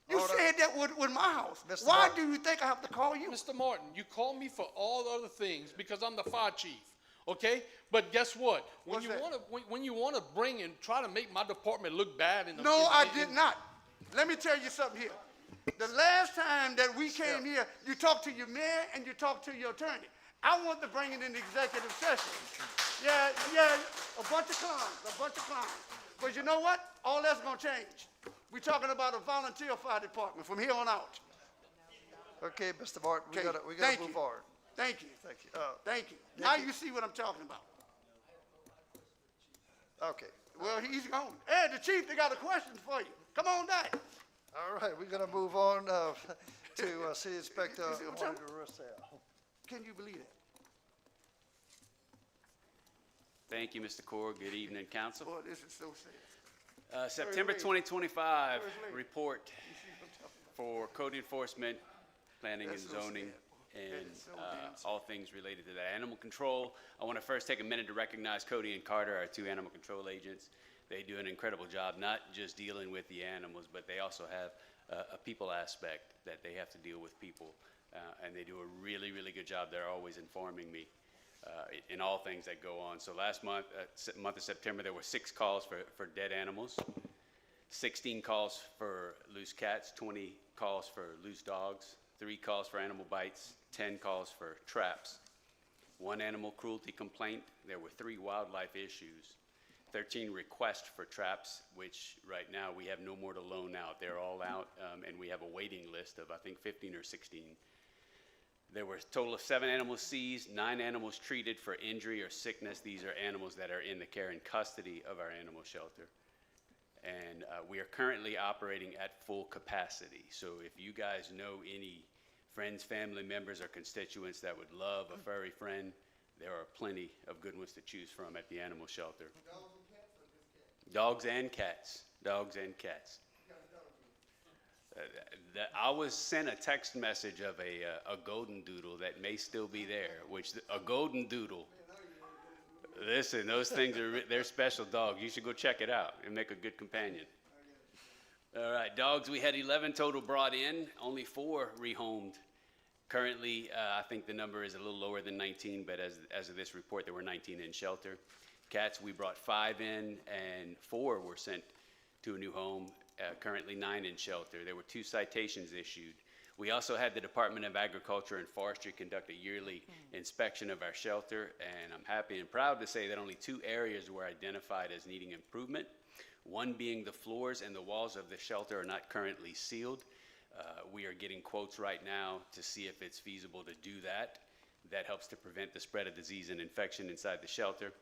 You Order. said that with my house. Mr. Why Martin. do you think I have to call you? Mr. Martin, you call me for all the other things because I'm the fire chief, okay? But guess what? When What's you that? wanna, when you wanna bring and try to make my department look bad in the. No, in- I in- did not. Let me tell you something here. The last time that we came here, you talked to your mayor and you talked to your attorney. I want to bring it in executive session. Yeah, a bunch of clowns. But you know what? All that's gonna change. We're talking about a volunteer fire department from here on out. Okay, Mr. Martin, we Okay, gotta thank move you. forward. Thank you. Thank you. Thank you. Now you see what I'm talking about. Okay. Well, he's gone. Hey, the chief, they got a question for you. Come on back. All right, we're gonna move on, to, City Inspector You see what I'm Juanita Russell. Can you believe it? Thank you, Mr. Core. Good evening, council. Boy, this is so sad. September late. 2025 Where's late? report for code enforcement, planning and That's so zoning, sad. and That is so damn sad. all things related to that. Animal control, I want to first take a minute to recognize Cody and Carter, our two animal control agents. They do an incredible job, not just dealing with the animals, but they also have a people aspect that they have to deal with people. And they do a really, really good job. They're always informing me in all things that go on. So last month, month of September, there were 6 calls for dead animals, 16 calls for loose cats, 20 calls for loose dogs, 3 calls for animal bites, 10 calls for traps, 1 animal cruelty complaint. There were 3 wildlife issues, 13 requests for traps, which right now we have no more to loan out. They're all out, and we have a waiting list of, I think, 15 or 16. There were a total of 7 animals seized, 9 animals treated for injury or sickness. These are animals that are in the care and custody of our animal shelter. And we are currently operating at full capacity. So if you guys know any friends, family members, or constituents that would love a furry friend, there are plenty of good ones to choose from at the animal shelter. Dogs and cats. Dogs and cats. I was sent a text message of a golden doodle that may still be there, a golden doodle. Listen, those things they're special dogs. You should go check it out and make a good companion. All right, dogs, we had 11 total brought in, only 4 rehomed. Currently, I think the number is a little lower than 19, but as of this report, there were 19 in shelter. Cats, we brought 5 in, and 4 were sent to a new home. Currently 9 in shelter. There were 2 citations issued. We also had the Department of Agriculture and Forestry conduct a yearly inspection of our shelter, and I'm happy and proud to say that only 2 areas were identified as needing improvement. One being the floors and the walls of the shelter are not currently sealed. We are getting quotes right now to see if it's feasible to do that. That helps to prevent the spread of disease and infection inside the shelter.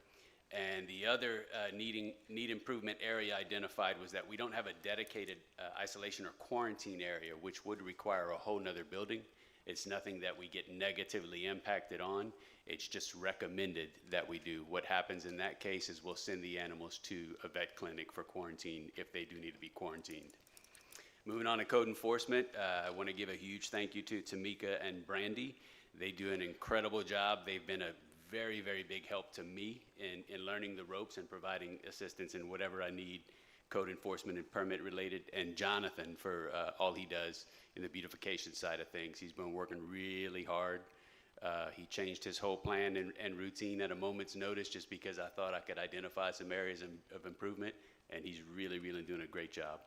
And the other need improvement area identified was that we don't have a dedicated isolation or quarantine area, which would require a whole nother building. It's nothing that we get negatively impacted on. It's just recommended that we do. What happens in that case is we'll send the animals to a vet clinic for quarantine if they do need to be quarantined. Moving on to code enforcement, I want to give a huge thank you to Tamika and Brandy. They do an incredible job. They've been a very, very big help to me in learning the ropes and providing assistance in whatever I need, code enforcement and permit related, and Jonathan for all he does in the beautification side of things. He's been working really hard. He changed his whole plan and routine at a moment's notice just because I thought I could identify some areas of improvement, and he's really, really doing a great job.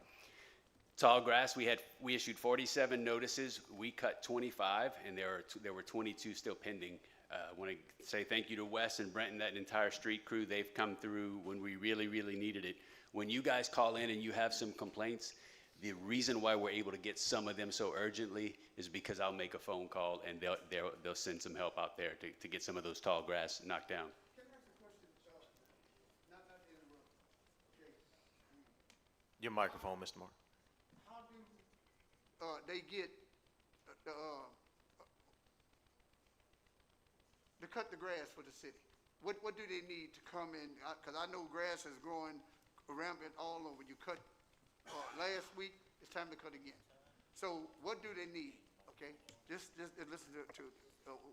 Tall grass, we issued 47 notices. We cut 25, and there were 22 still pending. I want to say thank you to Wes and Brent and that entire street crew. They've come through when we really, really needed it. When you guys call in and you have some complaints, the reason why we're able to get some of them so urgently is because I'll make a phone call and they'll send some help out there to get some of those tall grass knocked down. Your microphone, Mr. Martin. How do they get cut the grass for the city, what do they need to come in? Because I know grass is growing rampant all over. You cut last week, it's time to cut again. So what do they need, okay? Just listen to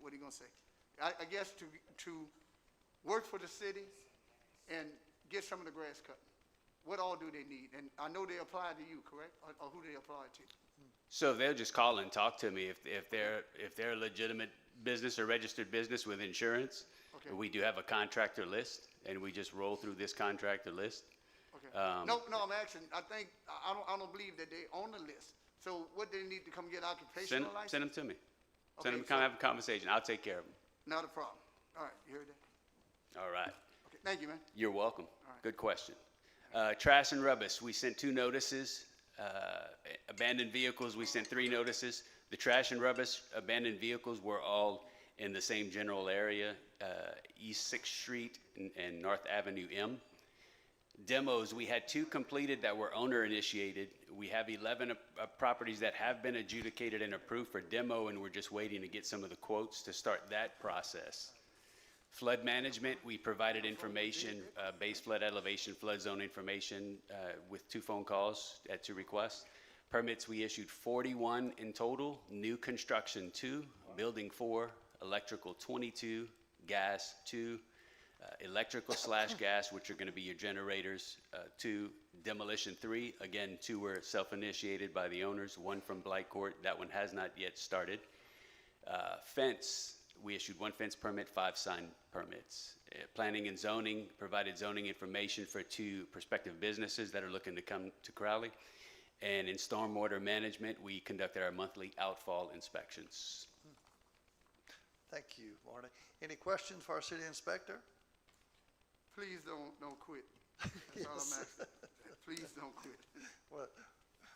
what he gonna say. I guess to work for the city and get some of the grass cut. What all do they need? And I know they apply to you, correct? Or who do they apply to? So they'll just call and talk to me if they're a legitimate business or registered business with insurance. Okay. We do have a contractor list, and we just roll through this contractor list. Okay. No, I'm asking, I don't believe that they on the list. So what do they need to come get occupational license? Send them to me. Okay, Send them to come have a conversation. I'll take care of them. Not a problem. All right, you heard that? All right. Okay, thank you, man. You're welcome. right. Good question. Trash and rubbish, we sent 2 notices. Abandoned vehicles, we sent 3 notices. The trash and rubbish abandoned vehicles were all in the same general area, East 6th Street and North Avenue M. Demos, we had 2 completed that were owner initiated. We have 11 properties that have been adjudicated and approved for demo, and we're just waiting to get some of the quotes to start that process. Flood management, we provided information, base flood elevation, flood zone information with 2 phone calls at 2 requests. Permits, we issued 41 in total, new construction 2, building 4, electrical 22, gas 2, electrical/gas, which are going to be your generators, 2, demolition 3, again 2 were self-initiated by the owners, 1 from Blight Court, that one has not yet started. Fence, we issued 1 fence permit, 5 sign permits. Planning and zoning, provided zoning information for 2 prospective businesses that are looking to come to Crowley. And in stormwater management, we conducted our monthly outfall inspections. Thank you, Marty. Any questions for our city inspector? Please don't quit. That's all I'm Yes. asking. Please don't quit. Well,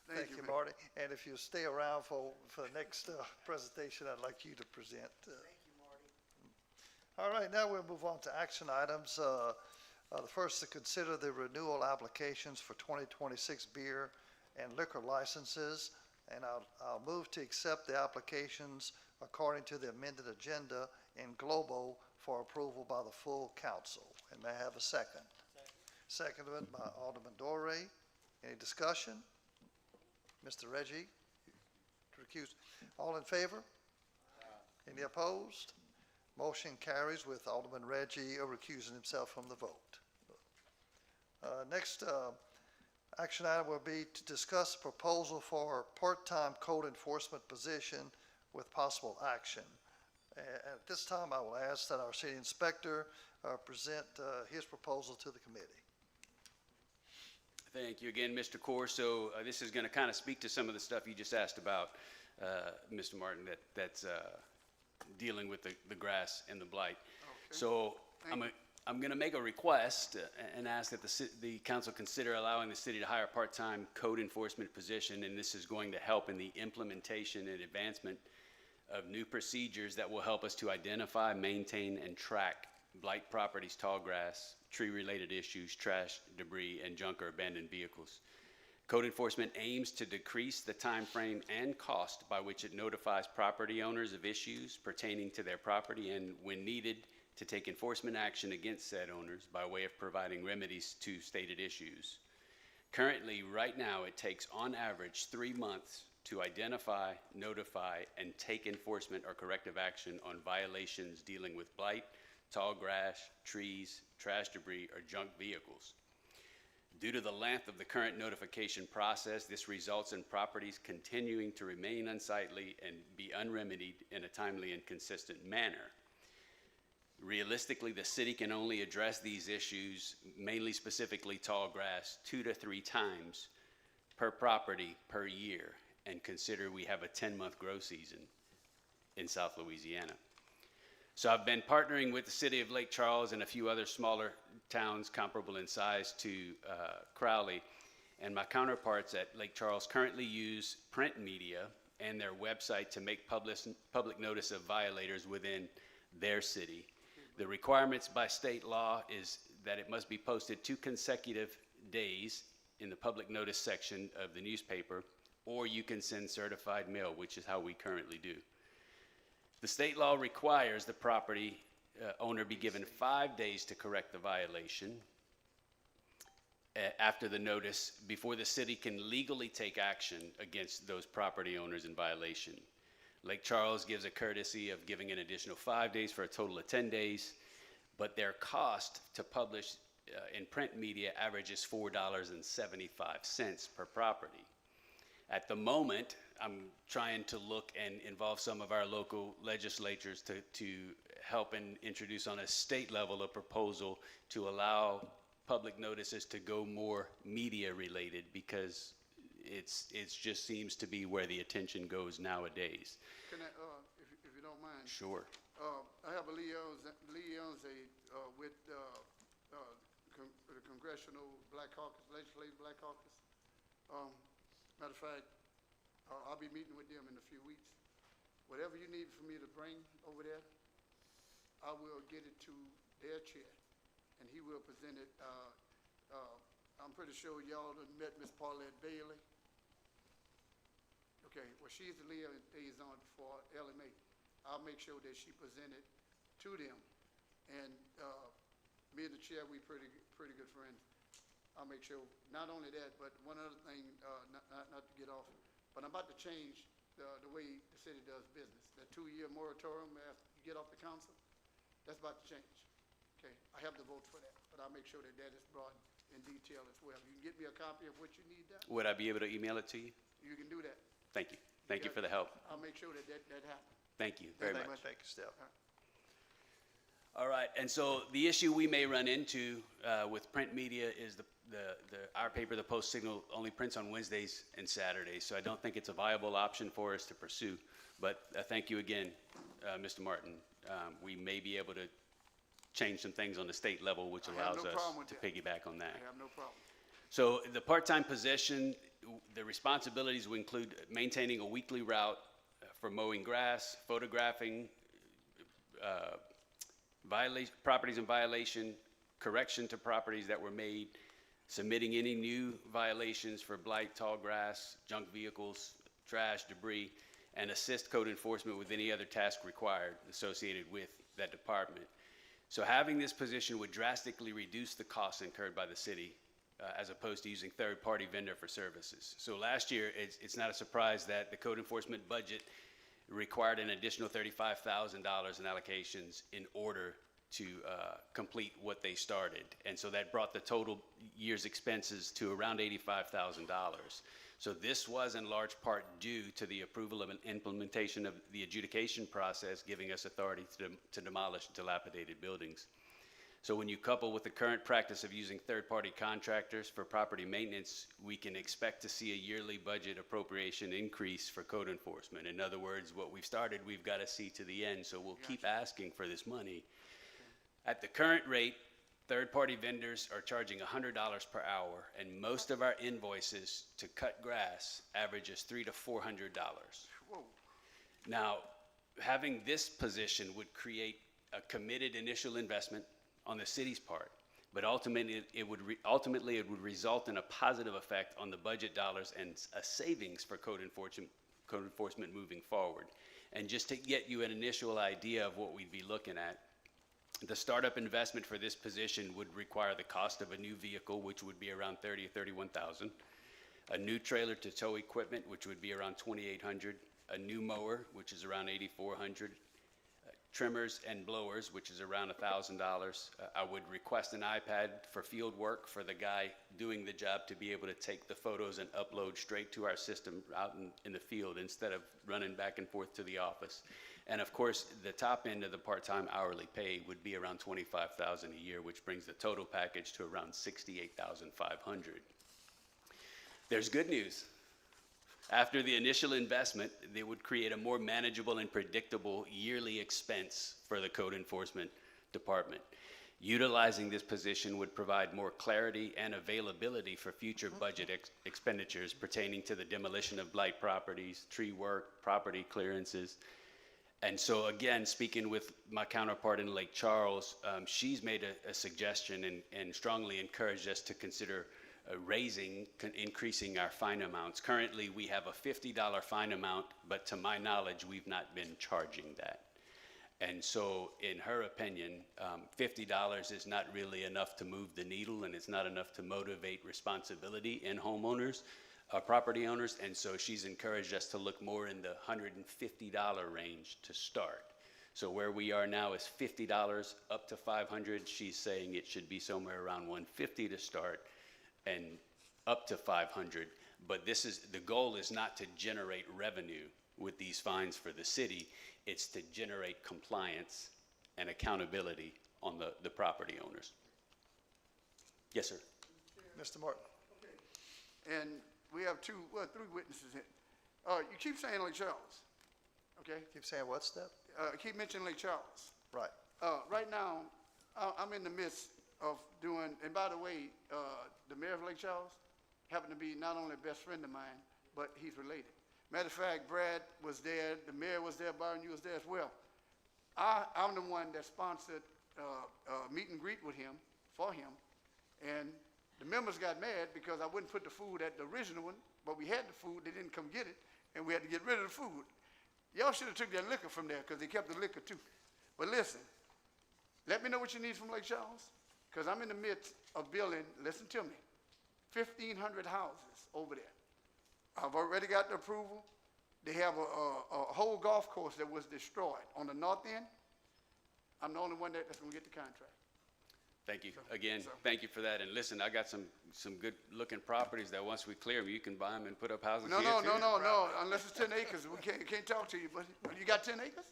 Thank thank you, you, man. Marty. And if you stay around for the next presentation, I'd like you to present. Thank you, Marty. All right, now we'll move on to action items. The first, to consider the renewal applications for 2026 beer and liquor licenses. And I'll move to accept the applications according to the amended agenda in globo for approval by the full council. And may I have a second? Seconded by Alderman Dorey. Any discussion? Mr. Reggie, recuse. All in favor? Any opposed? Motion carries with Alderman Reggie recusing himself from the vote. Next action item will be to discuss a proposal for a part-time code enforcement position with possible action. At this time, I will ask that our city inspector present his proposal to the committee. Thank you again, Mr. Corso. This is going to kind of speak to some of the stuff you just asked about, Mr. Martin, that's dealing with the grass and the blight. Okay. So I'm going to make a request and ask that the council consider allowing the city to hire a part-time code enforcement position, and this is going to help in the implementation and advancement of new procedures that will help us to identify, maintain, and track blight properties, tall grass, tree-related issues, trash, debris, and junk or abandoned vehicles. Code enforcement aims to decrease the time frame and cost by which it notifies property owners of issues pertaining to their property, and when needed, to take enforcement action against said owners by way of providing remedies to stated issues. Currently, right now, it takes on average 3 months to identify, notify, and take enforcement or corrective action on violations dealing with blight, tall grass, trees, trash debris, or junk vehicles. Due to the length of the current notification process, this results in properties continuing to remain unsightly and be unremedied in a timely and consistent manner. Realistically, the city can only address these issues, mainly specifically tall grass, 2 to 3 times per property per year, and consider we have a 10-month grow season in South Louisiana. So I've been partnering with the city of Lake Charles and a few other smaller towns comparable in size to Crowley, and my counterparts at Lake Charles currently use print media and their website to make public notice of violators within their city. The requirements by state law is that it must be posted 2 consecutive days in the public notice section of the newspaper, or you can send certified mail, which is how we currently do. The state law requires the property owner be given 5 days to correct the violation after the notice, before the city can legally take action against those property owners in violation. Lake Charles gives a courtesy of giving an additional 5 days for a total of 10 days, but their cost to publish in print media averages $4.75 per property. At the moment, I'm trying to look and involve some of our local legislatures to help and introduce on a state level a proposal to allow public notices to go more media related, because it's just seems to be where the attention goes nowadays. Can I, if you don't mind? Sure. I have a with the Congressional Black Caucus, Legislative Black Caucus. Matter of fact, I'll be meeting with them in a few weeks. Whatever you need for me to bring over there, I will get it to their chair, and he will present it. I'm pretty sure y'all have met Miss Paulette Bailey. Okay, well, she's the liaison for LMA. I'll make sure that she presented to them. And me and the chair, we pretty good friends. I'll make sure, not only that, but one other thing, not to get off, but I'm about to change the way the city does business. That 2-year moratorium after you get off the council, that's about to change. Okay, I have the vote for that, but I'll make sure that that is brought in detail as well. You can get me a copy of what you need done? Would I be able to email it to you? You can do that. Thank you. Thank you for the help. I'll make sure that happens. Thank you very much. Thank you, Steph. All right, and so the issue we may run into with print media is our paper, the Post Signal, only prints on Wednesdays and Saturdays, so I don't think it's a viable option for us to pursue. But thank you again, Mr. Martin. We may be able to change some things on the state level, which allows us to piggyback on that. I have no problem. So the part-time position, the responsibilities will include maintaining a weekly route for mowing grass, photographing properties in violation, correction to properties that were made, submitting any new violations for blight, tall grass, junk vehicles, trash, debris, and assist code enforcement with any other task required associated with that department. So having this position would drastically reduce the costs incurred by the city as opposed to using third-party vendor for services. So last year, it's not a surprise that the code enforcement budget required an additional $35,000 in allocations in order to complete what they started. And so that brought the total year's expenses to around $85,000. So this was in large part due to the approval of an implementation of the adjudication process, giving us authority to demolish dilapidated buildings. So when you couple with the current practice of using third-party contractors for property maintenance, we can expect to see a yearly budget appropriation increase for code enforcement. In other words, what we've started, we've got to see to the end, so we'll keep asking for this money. At the current rate, third-party vendors are charging $100 per hour, and most of our invoices to cut grass averages $300 to $400. Whoa. Now, having this position would create a committed initial investment on the city's part, but ultimately it would result in a positive effect on the budget dollars and a savings for code enforcement moving forward. And just to get you an initial idea of what we'd be looking at, the startup investment for this position would require the cost of a new vehicle, which would be around $30,000 to $31,000, a new trailer to tow equipment, which would be around $2,800, a new mower, which is around $8,400, trimmers and blowers, which is around $1,000. I would request an iPad for field work for the guy doing the job to be able to take the photos and upload straight to our system out in the field instead of running back and forth to the office. And of course, the top end of the part-time hourly pay would be around $25,000 a year, which brings the total package to around $68,500. There's good news. After the initial investment, they would create a more manageable and predictable yearly expense for the code enforcement department. Utilizing this position would provide more clarity and availability for future budget expenditures pertaining to the demolition of blight properties, tree work, property clearances. And so again, speaking with my counterpart in Lake Charles, she's made a suggestion and strongly encouraged us to consider increasing our fine amounts. Currently, we have a $50 fine amount, but to my knowledge, we've not been charging that. And so, in her opinion, $50 is not really enough to move the needle, and it's not enough to motivate responsibility in homeowners, property owners. And so she's encouraged us to look more in the $150 range to start. So where we are now is $50 up to $500. She's saying it should be somewhere around $150 to start and up to $500. But the goal is not to generate revenue with these fines for the city. It's to generate compliance and accountability on the property owners. Yes, sir. Mr. Martin. And we have three witnesses here. You keep saying Lake Charles, okay? Keep saying what, Step? Keep mentioning Lake Charles. Right. Right now, I'm in the midst of doing, and by the way, the mayor of Lake Charles happened to be not only a best friend of mine, but he's related. Matter of fact, Brad was there, the mayor was there, Byron, you was there as well. I'm the one that sponsored a meet and greet with him, for him, and the members got mad because I wouldn't put the food at the original one, but we had the food, they didn't come get it, and we had to get rid of the food. Y'all should have took that liquor from there, because they kept the liquor too. But listen, let me know what you need from Lake Charles, because I'm in the midst of building, listen to me, 1,500 houses over there. I've already got the approval. They have a whole golf course that was destroyed on the north end. I'm the only one that's gonna get the contract. Thank you. Again, thank you for that. And listen, I got some good looking properties that once we clear them, you can buy them and put up houses No, here no, too. no, unless it's 10 acres, we can't talk to you, but you got 10 acres?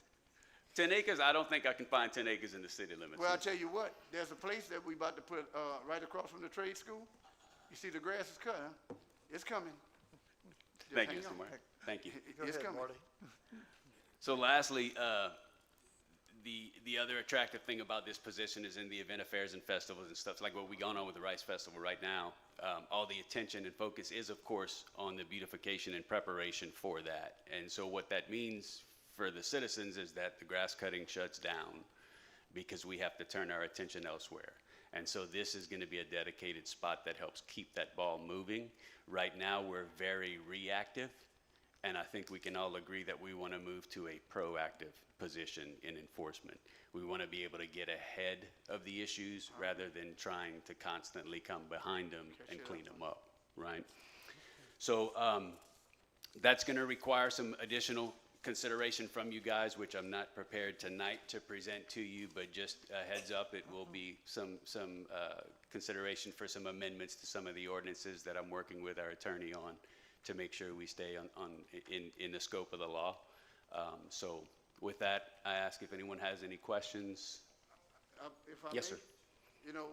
10 acres, I don't think I can find 10 acres in the city limits. Well, I'll tell you what, there's a place that we about to put, right across from the trade school. You see the grass is cut, huh? It's coming. Just Thank you, hang Mr. on. Martin. Thank you. It's coming. So lastly, the other attractive thing about this position is in the event affairs and festivals and stuff, like what we going on with the Rice Festival right now. All the attention and focus is, of course, on the beautification and preparation for that. And so what that means for the citizens is that the grass cutting shuts down because we have to turn our attention elsewhere. And so this is going to be a dedicated spot that helps keep that ball moving. Right now, we're very reactive, and I think we can all agree that we want to move to a proactive position in enforcement. We want to be able to get ahead of the issues rather than trying to constantly come behind them and clean them up, right? So that's going to require some additional consideration from you guys, which I'm not prepared tonight to present to you, but just a heads up, it will be some consideration for some amendments to some of the ordinances that I'm working with our attorney on to make sure we stay in the scope of the law. So with that, I ask if anyone has any questions. If I Yes, may, sir. You know,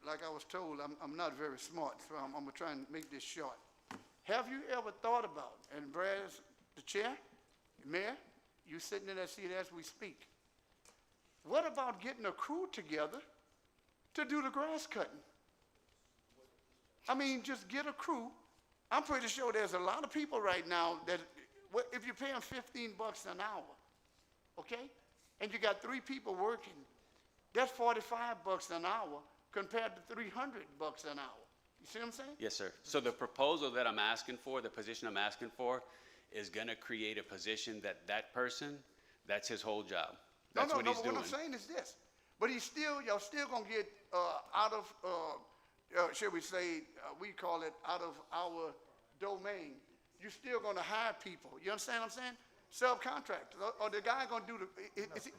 like I was told, I'm not very smart, so I'm gonna try and make this short. Have you ever thought about, and Brad's the chair, Mayor, you sitting in that seat as we speak, what about getting a crew together to do the grass cutting? I mean, just get a crew. I'm pretty sure there's a lot of people right now that, if you're paying $15 an hour, okay? And you got 3 people working, that's $45 an hour compared to $300 an hour. You see what I'm saying? Yes, sir. So the proposal that I'm asking for, the position I'm asking for, is going to create a position that person, that's his whole job. That's what he's doing. What I'm saying is this, but y'all still gonna get out of, shall we say, we call it out of our domain. You're still gonna hire people. You understand what I'm saying? Subcontractors, or the guy gonna do the, is he?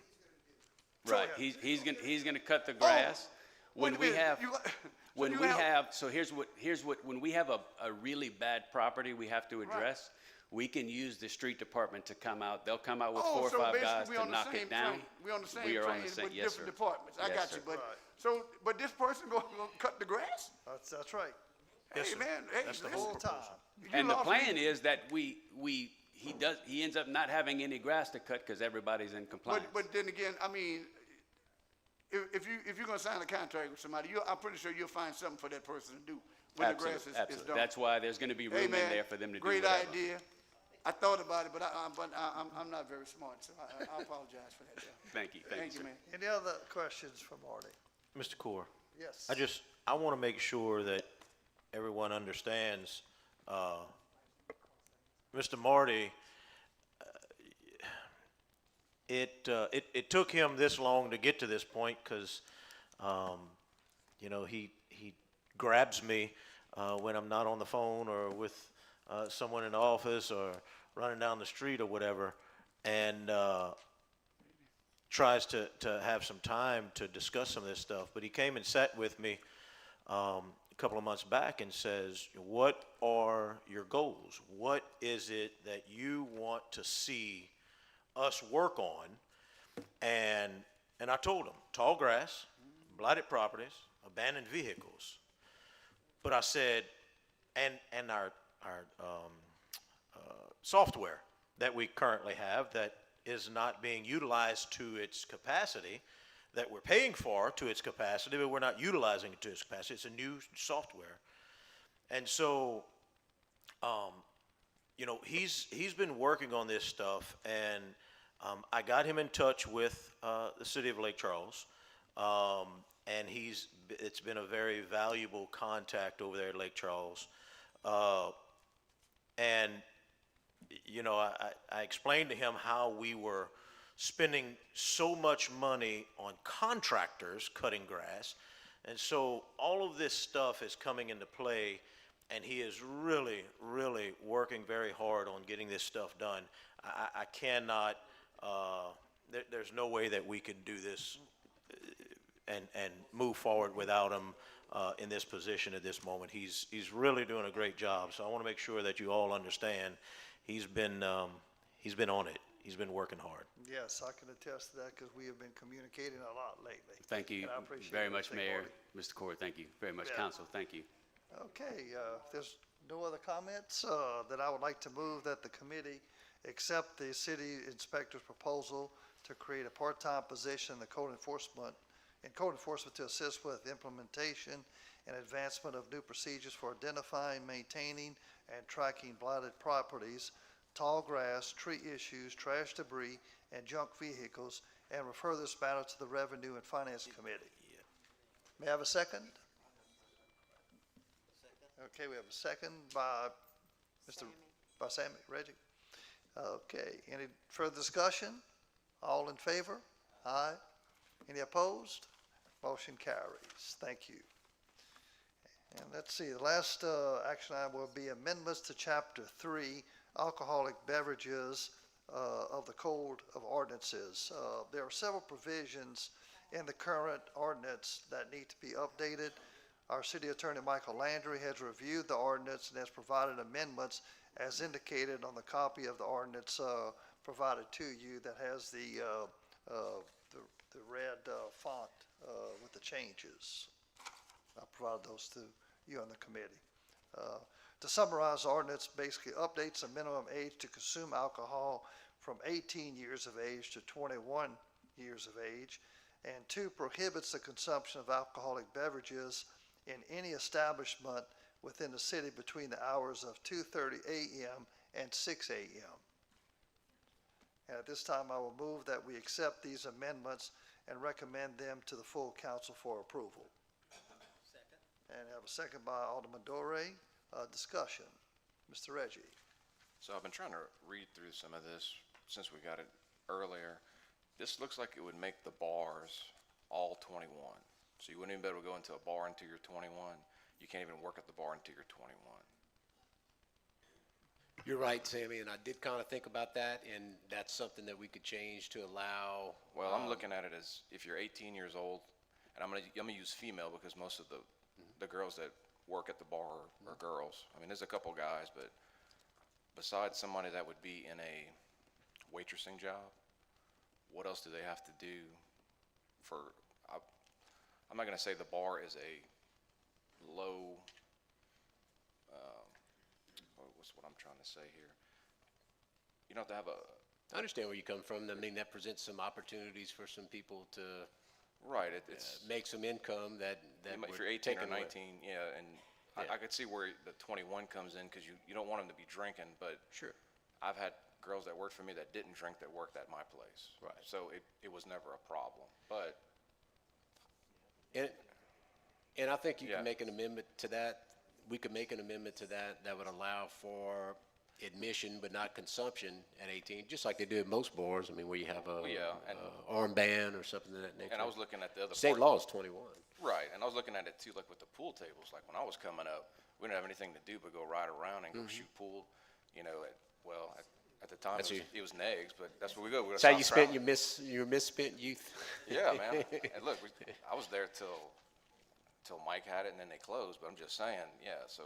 Right, he's gonna cut the grass. When we have, so here's what, when we have a really bad property we have to address, we can use the street department to come out. They'll come out with 4 or 5 guys to knock it down. We on the same We are on train the same, with yes, different sir. departments. I Yes, got sir. you, but, but this person gonna cut the grass? That's right. Hey, man, hey, That's the listen. whole time. You And the lost plan me. is that he ends up not having any grass to cut because everybody's in compliance. But then again, I mean, if you're gonna sign a contract with somebody, I'm pretty sure you'll find something for that person to do when the grass is Absolutely. done. That's why there's gonna be room Hey, in man, there for them to do great whatever. idea. I thought about it, but I'm not very smart, so I apologize for that. Thank you, Thank you, sir. man. Any other questions for Marty? Mr. Core, Yes. I want to make sure that everyone understands, Mr. Marty, it took him this long to get to this point because, you know, he grabs me when I'm not on the phone or with someone in the office or running down the street or whatever, and tries to have some time to discuss some of this stuff. But he came and sat with me a couple of months back and says, what are your goals? What is it that you want to see us work on? And I told him, tall grass, blighted properties, abandoned vehicles. But I said, and our software that we currently have that is not being utilized to its capacity, that we're paying for to its capacity, but we're not utilizing it to its capacity. It's a new software. And so, you know, he's been working on this stuff, and I got him in touch with the city of Lake Charles, and it's been a very valuable contact over there at Lake Charles. And, you know, I explained to him how we were spending so much money on contractors cutting grass. And so all of this stuff is coming into play, and he is really, really working very hard on getting this stuff done. I cannot, there's no way that we can do this and move forward without him in this position at this moment. He's really doing a great job. So I want to make sure that you all understand he's been on it. He's been working hard. Yes, I can attest to that because we have been communicating a lot lately. Thank you And I appreciate very it, much, Mr. Mayor, Gordy. Mr. Cord. Thank you very much, Yeah. Council. Thank you. Okay, if there's no other comments, then I would like to move that the committee accept the city inspector's proposal to create a part-time position in code enforcement to assist with implementation and advancement of new procedures for identifying, maintaining, and tracking blighted properties, tall grass, tree issues, trash debris, and junk vehicles, and refer this matter to the Revenue and Finance Committee. May I have a second? Okay, we have a second by by Sammy, Reggie. Okay, any further discussion? All in favor? Aye. Any opposed? Motion carries. Thank you. And let's see, the last action item will be amendments to Chapter 3, Alcoholic Beverages of the Code of Ordinances. There are several provisions in the current ordinance that need to be updated. Our City Attorney, Michael Landry, has reviewed the ordinance and has provided amendments as indicated on the copy of the ordinance provided to you that has the red font with the changes. I provided those to you on the committee. To summarize, the ordinance basically updates the minimum age to consume alcohol from 18 years of age to 21 years of age, and 2, prohibits the consumption of alcoholic beverages in any establishment within the city between the hours of 2:30 a.m. and 6 a.m. And at this time, I will move that we accept these amendments and recommend them to the full council for approval. Second. And I have a second by Alderman Dorey. Discussion. Mr. Reggie. So I've been trying to read through some of this since we got it earlier. This looks like it would make the bars all 21. So you wouldn't even be able to go into a bar until you're 21. You can't even work at the bar until you're 21. You're right, Sammy, and I did kind of think about that, and that's something that we could change to allow. Well, I'm looking at it as if you're 18 years old, and I'm gonna use female because most of the girls that work at the bar are girls. I mean, there's a couple guys, but besides somebody that would be in a waitressing job, what else do they have to do for, I'm not gonna say the bar is a low, what's what I'm trying to say here? You don't have to have a. I understand where you come from. I mean, that presents some opportunities for some people to. Right, it's. Make some income that If you're 18 or 19, yeah, and I could see where the 21 comes in, because you don't want them to be drinking, but. Sure. I've had girls that worked for me that didn't drink that worked at my place. Right. So it was never a problem, but. And I think you Yeah. can make an amendment to that. We could make an amendment to that would allow for admission but not consumption at 18, just like they do at most bars. I mean, where you have a armband or something of that nature. And I was looking at the other State part. law is 21. Right, and I was looking at it too, like with the pool tables, like when I was coming up, we didn't have anything to do but go ride around and go shoot pool, you know, at the time, it was Negs, but that's where we go. That's how you spent your misspent youth. Yeah, man. And look, I was there till Mike had it and then they closed, but I'm just saying, yeah, so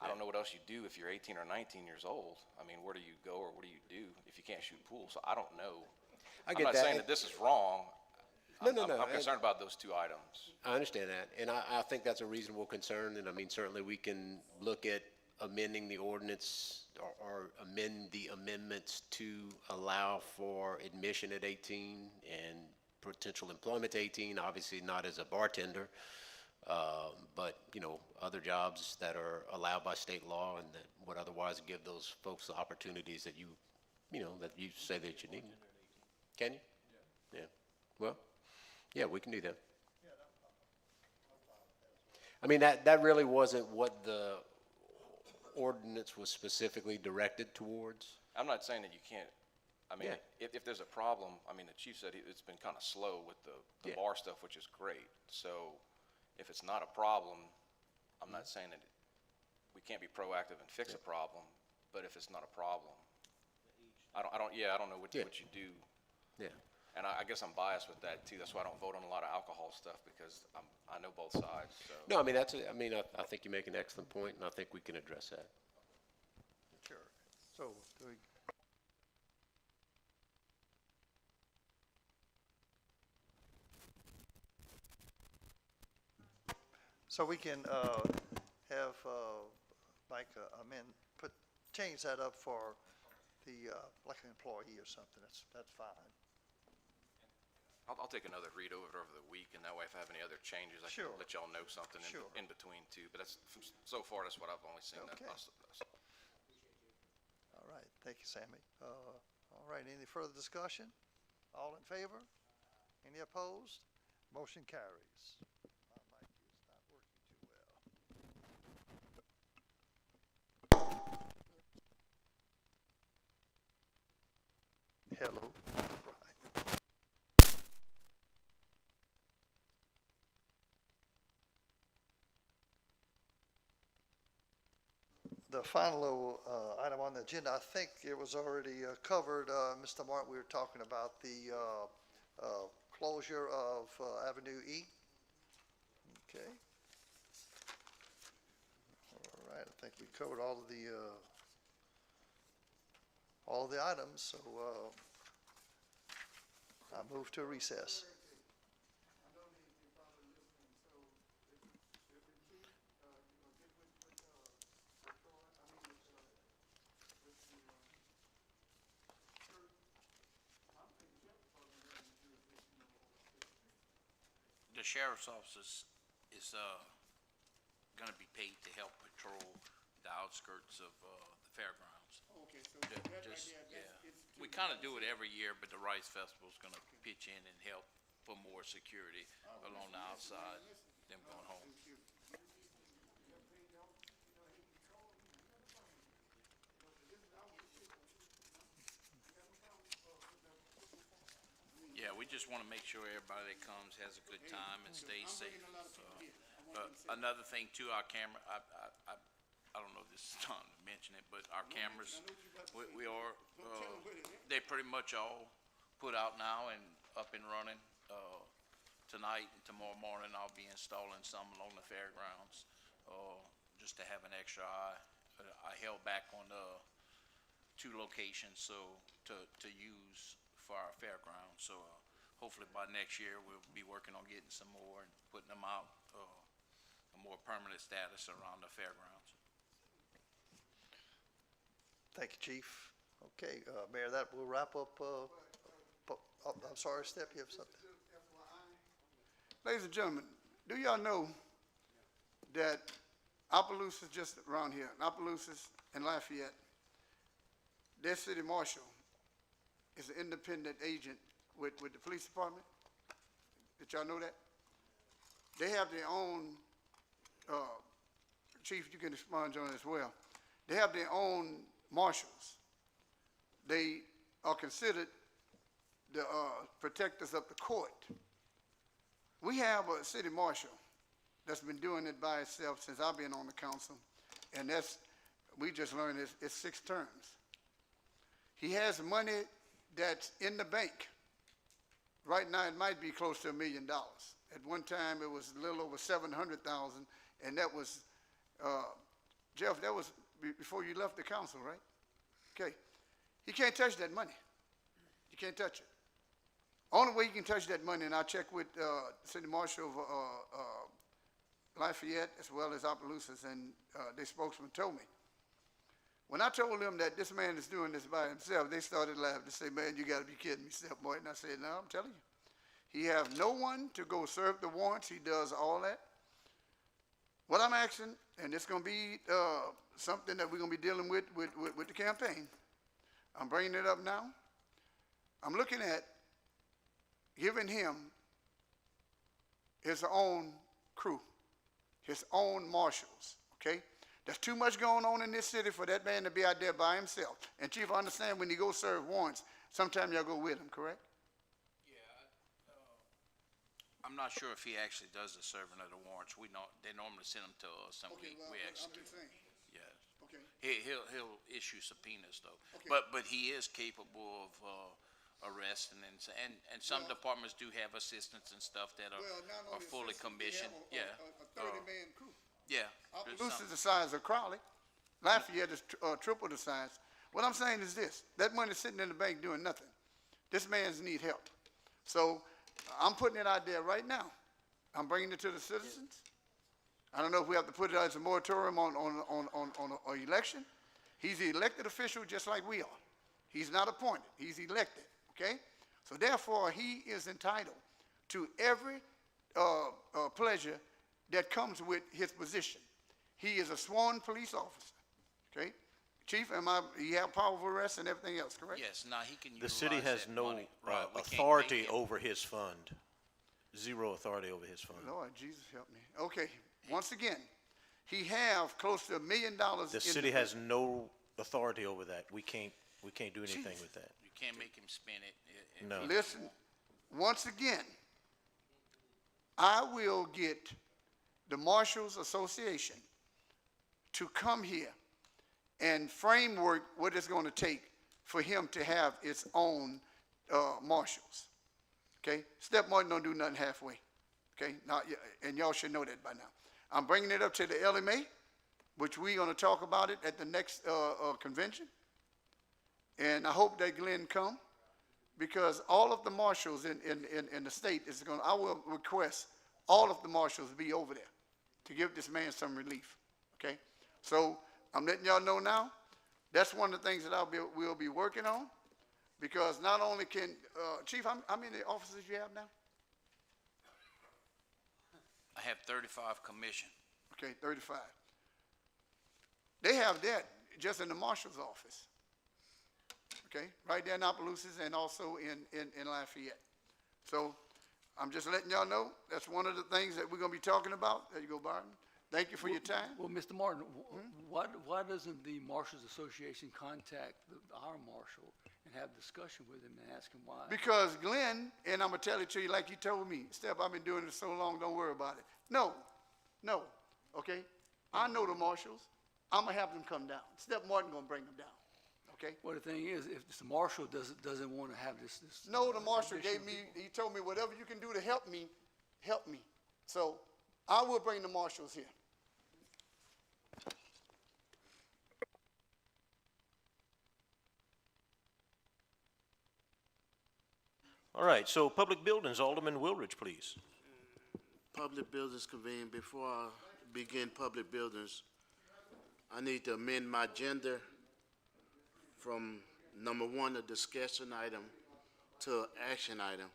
I don't know what else you do if you're 18 or 19 years old. I mean, where do you go or what do you do if you can't shoot pool? So I don't know. I get I'm not that. saying that this is wrong. No. I'm concerned about those two items. I understand that, and I think that's a reasonable concern, and I mean, certainly we can look at amending the ordinance or amend the amendments to allow for admission at 18 and potential employment to 18, obviously not as a bartender, but, you know, other jobs that are allowed by state law and that would otherwise give those folks the opportunities that you know, that you say that you need. Can you? Yeah. Well, yeah, we can do that. I mean, that really wasn't what the ordinance was specifically directed towards. I'm not saying that you can't, I mean, Yeah. if there's a problem, I mean, the chief said it's been kind of slow with the bar stuff, which is great. So if it's not a problem, I'm not saying that we can't be proactive and fix a problem, but if it's not a problem, I don't know what you do. Yeah. And I guess I'm biased with that too. That's why I don't vote on a lot of alcohol stuff because I know both sides, so. No, I mean, I think you make an excellent point, and I think we can address that. Sure. So, we can, have, Mike, change that up for the, like an employee or something. That's fine. I'll take another read over it over the week, and that way if I have any other changes, I Sure. can let y'all know something Sure. in between too. But so far, that's what I've only seen. Okay. All right, thank you, Sammy. All right, any further discussion? All in favor? Any opposed? Motion carries. My mic is not working too well. Hello. The final item on the agenda, I think it was already covered. Mr. Martin, we were talking about the closure of Avenue E. Okay. All right, I think we covered all of the items, so I move to recess. The sheriff's office is gonna be paid to help patrol the outskirts of the fairgrounds. Okay, so Ju- that right just- there, yeah. it's We kinda do it every year, but the Rice Festival's gonna pitch in and help for more security along the outside, them going home. Yeah, we just wanna make sure everybody that comes has a good time and stays safe. Another thing too, our camera, I don't know if this is time to mention it, but our cameras, we are, they pretty much all put out now and up and running. Tonight and tomorrow morning, I'll be installing some along the fairgrounds, just to have an extra eye. I held back on 2 locations, so to use for our fairgrounds. So hopefully by next year, we'll be working on getting some more and putting them out, a more permanent status around the fairgrounds. Thank you, Chief. Okay, Mayor, that will wrap up, I'm sorry, Step, you have something? Ladies and gentlemen, do y'all know that Opelousas just around here, Opelousas and Lafayette, their city marshal is an independent agent with the police department? Did y'all know that? They have their own, Chief, you can expunge on it as well. They have their own marshals. They are considered the protectors of the court. We have a city marshal that's been doing it by itself since I've been on the council, and we just learned it's 6 terms. He has money that's in the bank. Right now, it might be close to $1 million. At one time, it was a little over 700,000, and that was, Jeff, that was before you left the council, right? Okay. He can't touch that money. You can't touch it. Only way you can touch that money, and I checked with City Marshal of Lafayette as well as Opelousas, and their spokesman told me. When I told them that this man is doing this by himself, they started laughing. They say, "Man, you got to be kidding me, Step Boy." And I said, "No, I'm telling you. He has no one to go serve the warrants. He does all that. What I'm asking, and it's going to be something that we're going to be dealing with the campaign. I'm bringing it up now. I'm looking at giving him his own crew, his own marshals, okay? There's too much going on in this city for that man to be out there by himself. And Chief, I understand when he goes serve warrants, sometimes y'all go with him, correct? I'm not sure if he actually does the serving of the warrants. They normally send them to us, and we execute. Yes. Okay. He'll issue subpoenas though. Okay. But he is capable of arresting, and some departments do have assistants and stuff that are fully commissioned. A 30-man crew. Yeah. Opelousas is the size of Crowley. Lafayette is triple the size. What I'm saying is this: that money's sitting in the bank doing nothing. This man's need help. So I'm putting it out there right now. I'm bringing it to the citizens. I don't know if we have to put it as a moratorium on an election. He's an elected official just like we are. He's not appointed. He's elected, okay? So therefore, he is entitled to every pleasure that comes with his position. He is a sworn police officer, okay? Chief, he have power of arrest and everything else, correct? Yes, now he can The utilize city has that no money. Right, we can't authority make him- over his fund. Zero authority over his fund. Lord Jesus, help me. Okay, once again, he have close to $1 million. The city has no authority over that. We can't do anything with that. You can't make him spend it. No. Listen, once again, I will get the Marshals Association to come here and framework what it's going to take for him to have its own marshals. Okay? Step Martin don't do nothing halfway. Okay? Now, and y'all should know that by now. I'm bringing it up to the LMA, which we're going to talk about it at the next convention. And I hope that Glenn come, because all of the marshals in the state I will request all of the marshals be over there to give this man some relief. Okay? So I'm letting y'all know now, that's one of the things that we'll be working on, because not only can, Chief, how many officers you have now? I have 35 commissioned. Okay, 35. They have that just in the marshal's office. Okay, right there in Opelousas and also in Lafayette. So I'm just letting y'all know, that's one of the things that we're gonna be talking about. There you go, Barton. Thank you for your time. Well, Mr. Martin, why doesn't the Marshals Association contact our marshal and have discussion with him and ask him why? Because Glenn, and I'm gonna tell it to you like you told me, Steph, I've been doing this so long, don't worry about it. No, okay? I know the marshals. I'm gonna have them come down. Steph Martin gonna bring them down, okay? Well, the thing is, if the marshal doesn't want to have this. No, the marshal he told me, whatever you can do to help me, help me. So I will bring the marshals here. All right, so public buildings, Alderman Wilridge, please. Public buildings convene. Before I begin public buildings, I need to amend my agenda from number 1, a discussion item, to an action item.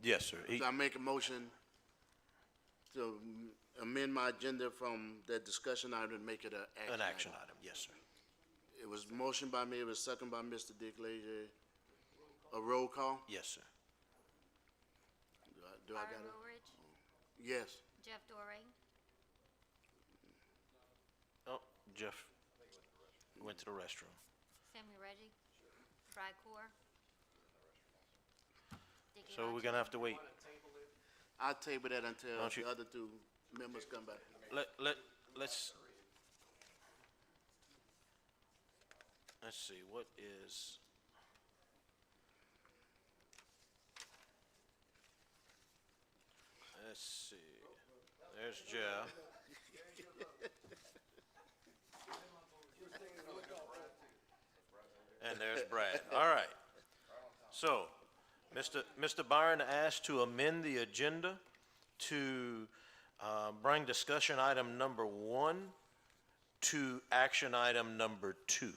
Yes, sir. So I make a motion to amend my agenda from that discussion item and make it An action item, yes, sir. It was motion by me, it was second by Mr. Dick Leger. A roll call? Yes, sir. Do I got it? Yes. Jeff Doré, Oh, Jeff went to the restroom. Sammy Reggie, Brad Core. Dickie So we're Lodge. gonna have to wait. I'll table that until Don't you- the other two members come back. Let's see, what is? Let's see, there's Jeff. And there's Brad. All right. So, Mr. Byron asked to amend the agenda to bring discussion item number 1 to action item number 2.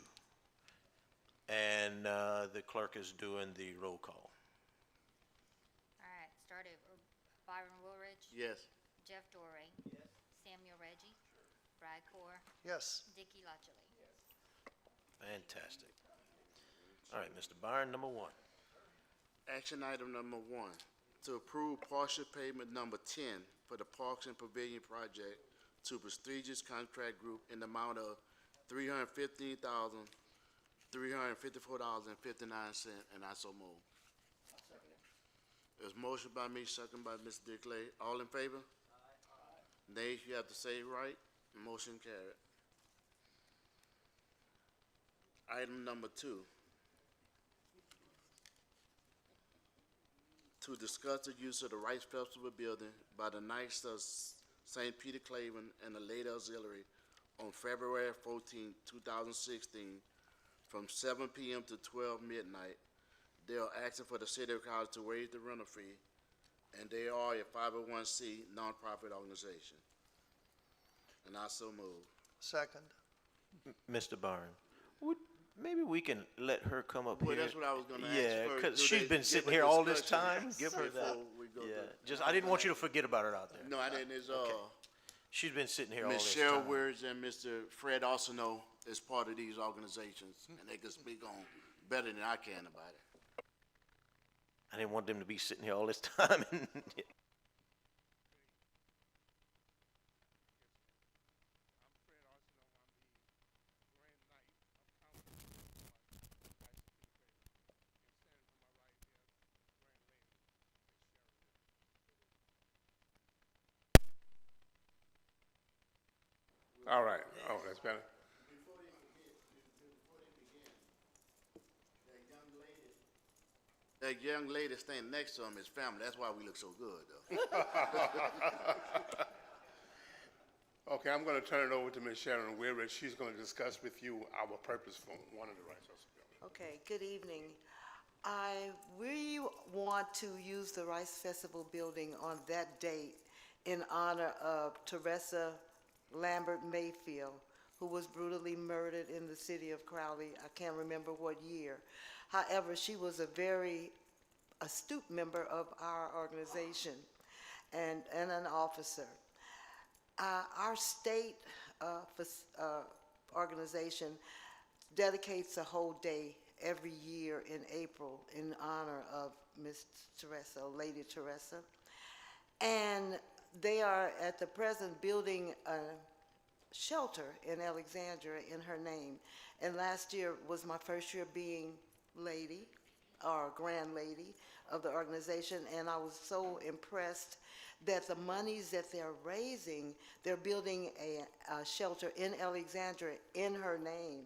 And the clerk is doing the roll call. All right, start over. Byron Woolridge. Yes. Jeff Doré. Samuel Reggie. Brad Core. Yes. Dickie Lodgley. Fantastic. All right, Mr. Byron, number 1. Action item number 1, to approve partial payment number 10 for the Parks and Pavilion project to prestigious contract group in the amount of $315,354.59, and I so move. There's motion by me, second by Mr. Declay. All in favor? Nay, you have to say it right. Motion carried. Item number 2. To discuss the use of the Rice Festival building by the Knights of St. Peter Claven and the Lady Auxiliary on February 14, 2016, from 7 p.m. to 12 midnight. They are asking for the city of college to waive the rental fee, and they are a 501c nonprofit organization. And I so move. Second. Mr. Byron, maybe we can let her come up Well, here. that's what I was gonna ask Yeah, first. because Do she's they been give sitting a here all this discussion time. Give her that. before we go Yeah, through? I didn't want you to forget about her out there. No, I didn't. It's, She's been sitting here all Ms. this Cheryl time. Words and Mr. Fred Arsenault is part of these organizations, and they can speak on better than I can about it. I didn't want them to be sitting here all this time. All right. Oh, that's better. That young lady standing next to him is family. That's why we look so good, though. Okay, I'm going to turn it over to Ms. Sharon Weary. She's going to discuss with you our purpose for one of the Rice Festival buildings. Okay, good evening. We want to use the Rice Festival building on that date in honor of Teresa Lambert Mayfield, who was brutally murdered in the city of Crowley. I can't remember what year. However, she was a very astute member of our organization and an officer. Our state organization dedicates a whole day every year in April in honor of Miss Teresa, Lady Teresa. And they are at the present building a shelter in Alexandria in her name. And last year was my first year being lady or grand lady of the organization, and I was so impressed that the monies that they're raising, they're building a shelter in Alexandria in her name.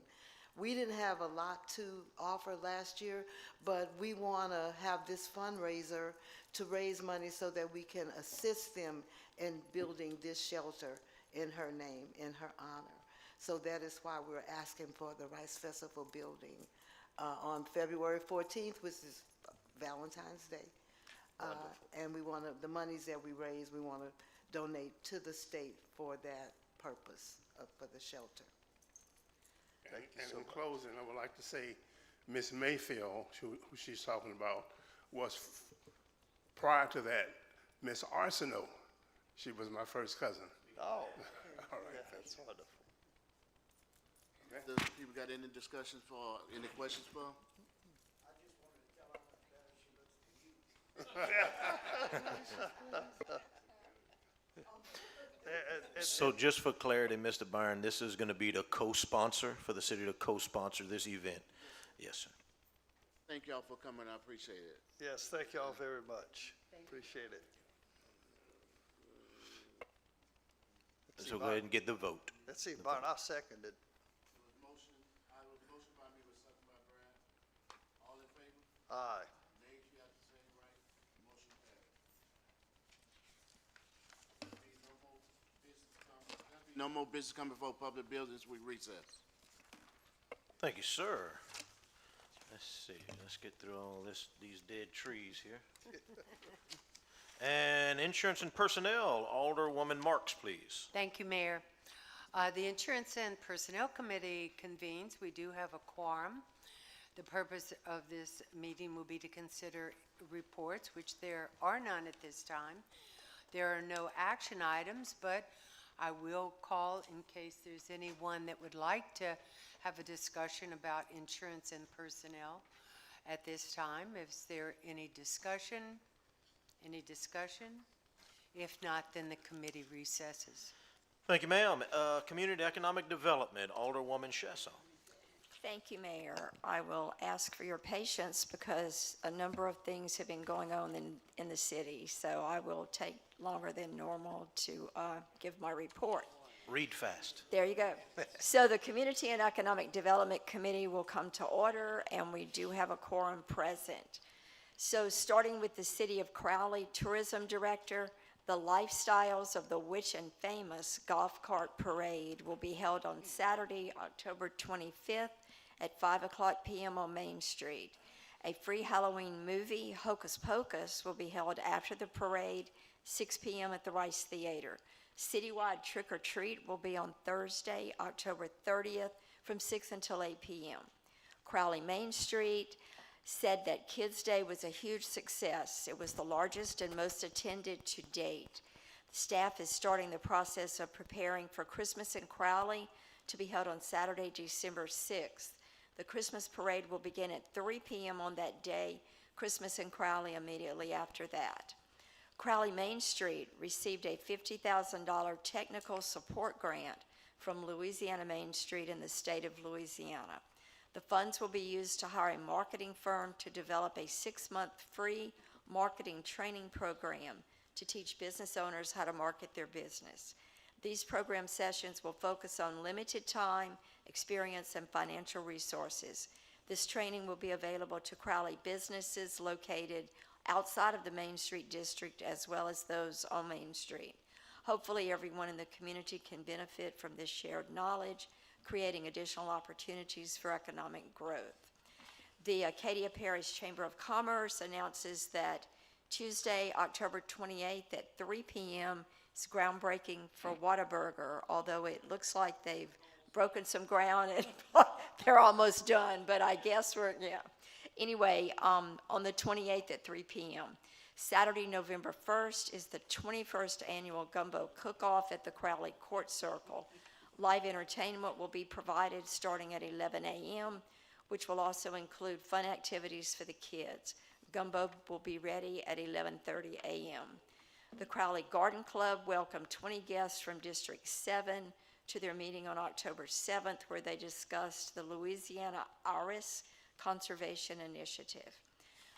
We didn't have a lot to offer last year, but we want to have this fundraiser to raise money so that we can assist them in building this shelter in her name, in her honor. So that is why we're asking for the Rice Festival building on February 14th, which is Valentine's Day. And we want to, the monies that we raise, we want to donate to the state for that purpose, for the shelter. And in closing, I would like to say Miss Mayfield, who she's talking about, was prior to that, Miss Arsenault. She was my first cousin. Oh, All right. that's wonderful. Does people got any discussions for, any questions for? So just for clarity, Mr. Byron, this is gonna be the co-sponsor, for the city to co-sponsor this event? Yes, sir. Thank y'all for coming, I appreciate it. Yes, thank y'all very much. Appreciate it. So go ahead and get the vote. Let's see, Byron, I seconded. Motion by me, was seconded by Brad. All in favor? Aye. Nays, you have the same right. Motion carried. No more business coming before public buildings, we recess. Thank you, sir. Let's see, let's get through all these dead trees here. And Insurance and Personnel, Alderwoman Marks, please. Thank you, Mayor. The Insurance and Personnel Committee convenes. We do have a quorum. The purpose of this meeting will be to consider reports, which there are none at this time. There are no action items, but I will call in case there's anyone that would like to have a discussion about insurance and personnel at this time. Is there any discussion? Any discussion? If not, then the committee recesses. Thank you, ma'am. Community Economic Development, Alderwoman Shesso. Thank you, Mayor. I will ask for your patience because a number of things have been going on in the city, so I will take longer than normal to give my report. Read fast. There you go. So the Community and Economic Development Committee will come to order, and we do have a quorum present. So starting with the City of Crowley Tourism Director, the Lifestyles of the Rich and Famous Golf Cart Parade will be held on Saturday, October 25th at 5:00 p.m. on Main Street. A free Halloween movie, Hocus Pocus, will be held after the parade, 6 p.m. at the Rice Theater. Citywide Trick or Treat will be on Thursday, October 30th from 6 until 8 p.m. Crowley Main Street said that Kids Day was a huge success. It was the largest and most attended to date. The staff is starting the process of preparing for Christmas in Crowley to be held on Saturday, December 6th. The Christmas parade will begin at 3 p.m. on that day, Christmas in Crowley immediately after that. Crowley Main Street received a $50,000 technical support grant from Louisiana Main Street in the state of Louisiana. The funds will be used to hire a marketing firm to develop a 6-month free marketing training program to teach business owners how to market their business. These program sessions will focus on limited time, experience, and financial resources. This training will be available to Crowley businesses located outside of the Main Street district as well as those on Main Street. Hopefully, everyone in the community can benefit from this shared knowledge, creating additional opportunities for economic growth. The Acadia Parish Chamber of Commerce announces that Tuesday, October 28th at 3 p.m. is groundbreaking for Whataburger, although it looks like they've broken some ground and they're almost done, but I guess Anyway, on the 28th at 3 p.m. Saturday, November 1st is the 21st annual Gumbo Cook-Off at the Crowley Court Circle. Live entertainment will be provided starting at 11 a.m., which will also include fun activities for the kids. Gumbo will be ready at 11:30 a.m. The Crowley Garden Club welcomed 20 guests from District 7 to their meeting on October 7th, where they discussed the Louisiana Iris Conservation Initiative.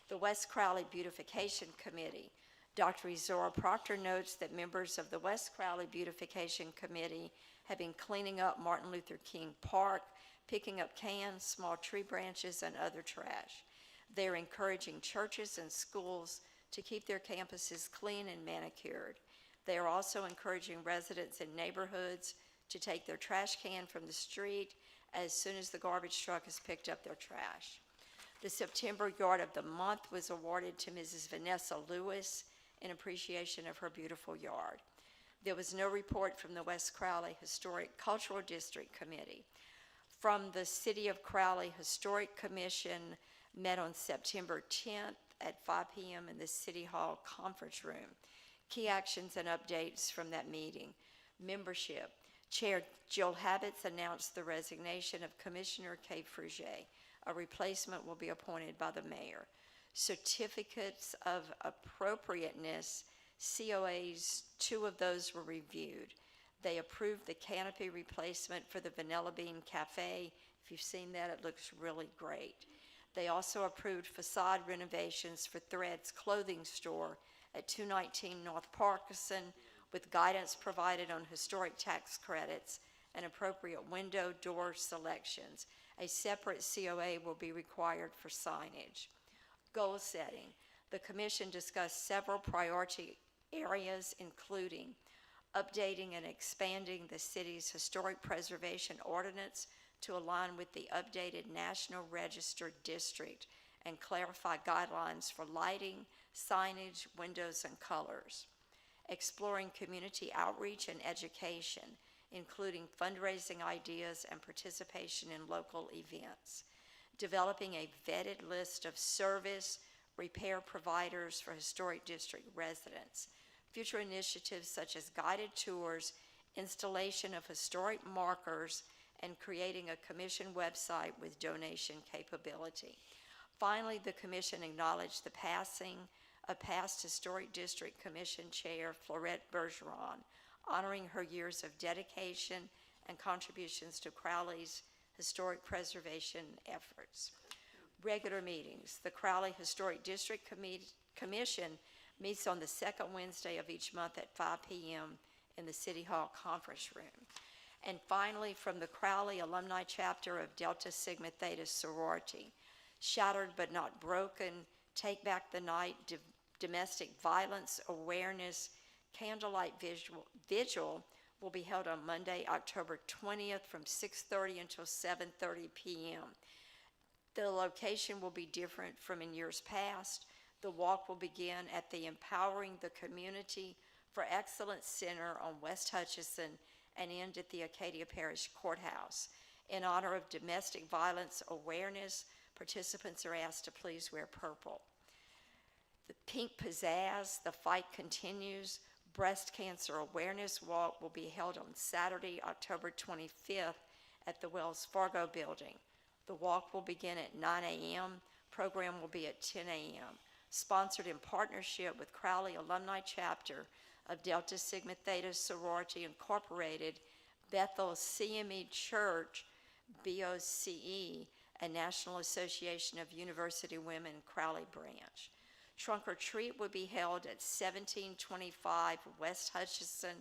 The West Crowley Beautification Committee. Dr. Izora Proctor notes that members of the West Crowley Beautification Committee have been cleaning up Martin Luther King Park, picking up cans, small tree branches, and other trash. They are encouraging churches and schools to keep their campuses clean and manicured. They are also encouraging residents in neighborhoods to take their trash can from the street as soon as the garbage truck has picked up their trash. The September Yard of the Month was awarded to Mrs. Vanessa Lewis in appreciation of her beautiful yard. There was no report from the West Crowley Historic Cultural District Committee. From the City of Crowley Historic Commission met on September 10th at 5 p.m. in the City Hall Conference Room. Key actions and updates from that meeting. Membership. Chair Jill Habits announced the resignation of Commissioner Kay Fruget. A replacement will be appointed by the mayor. Certificates of appropriateness. COAs, 2 of those were reviewed. They approved the canopy replacement for the Vanilla Bean Cafe. If you've seen that, it looks really great. They also approved facade renovations for Threads Clothing Store at 219 North Parkinson, with guidance provided on historic tax credits and appropriate window door selections. A separate COA will be required for signage. Goal setting. The commission discussed several priority areas, including updating and expanding the city's historic preservation ordinance to align with the updated National Register district and clarify guidelines for lighting, signage, windows, and colors. Exploring community outreach and education, including fundraising ideas and participation in local events. Developing a vetted list of service repair providers for historic district residents. Future initiatives such as guided tours, installation of historic markers, and creating a commission website with donation capability. Finally, the commission acknowledged the passing of past Historic District Commission Chair Florette Bergeron, honoring her years of dedication and contributions to Crowley's historic preservation efforts. Regular meetings. The Crowley Historic District Commission meets on the second Wednesday of each month at 5 p.m. in the City Hall conference room. And finally, from the Crowley Alumni Chapter of Delta Sigma Theta Sorority, Shattered but Not Broken, Take Back the Night, Domestic Violence Awareness Candlelight Vigil will be held on Monday, October 20th from 6:30 until 7:30 p.m. The location will be different from in years past. The walk will begin at the Empowering the Community for Excellence Center on West Hutchison and end at the Acadia Parish Courthouse. In honor of Domestic Violence Awareness, participants are asked to please wear purple. The Pink Pizzazz, The Fight Continues, Breast Cancer Awareness Walk will be held on Saturday, October 25th at the Wells Fargo Building. The walk will begin at 9 a.m. Program will be at 10 a.m. Sponsored in partnership with Crowley Alumni Chapter of Delta Sigma Theta Sorority Incorporated, Bethel CME Church, BOCE, and National Association of University Women Crowley Branch. Trunk or Treat will be held at 1725 West Hutchison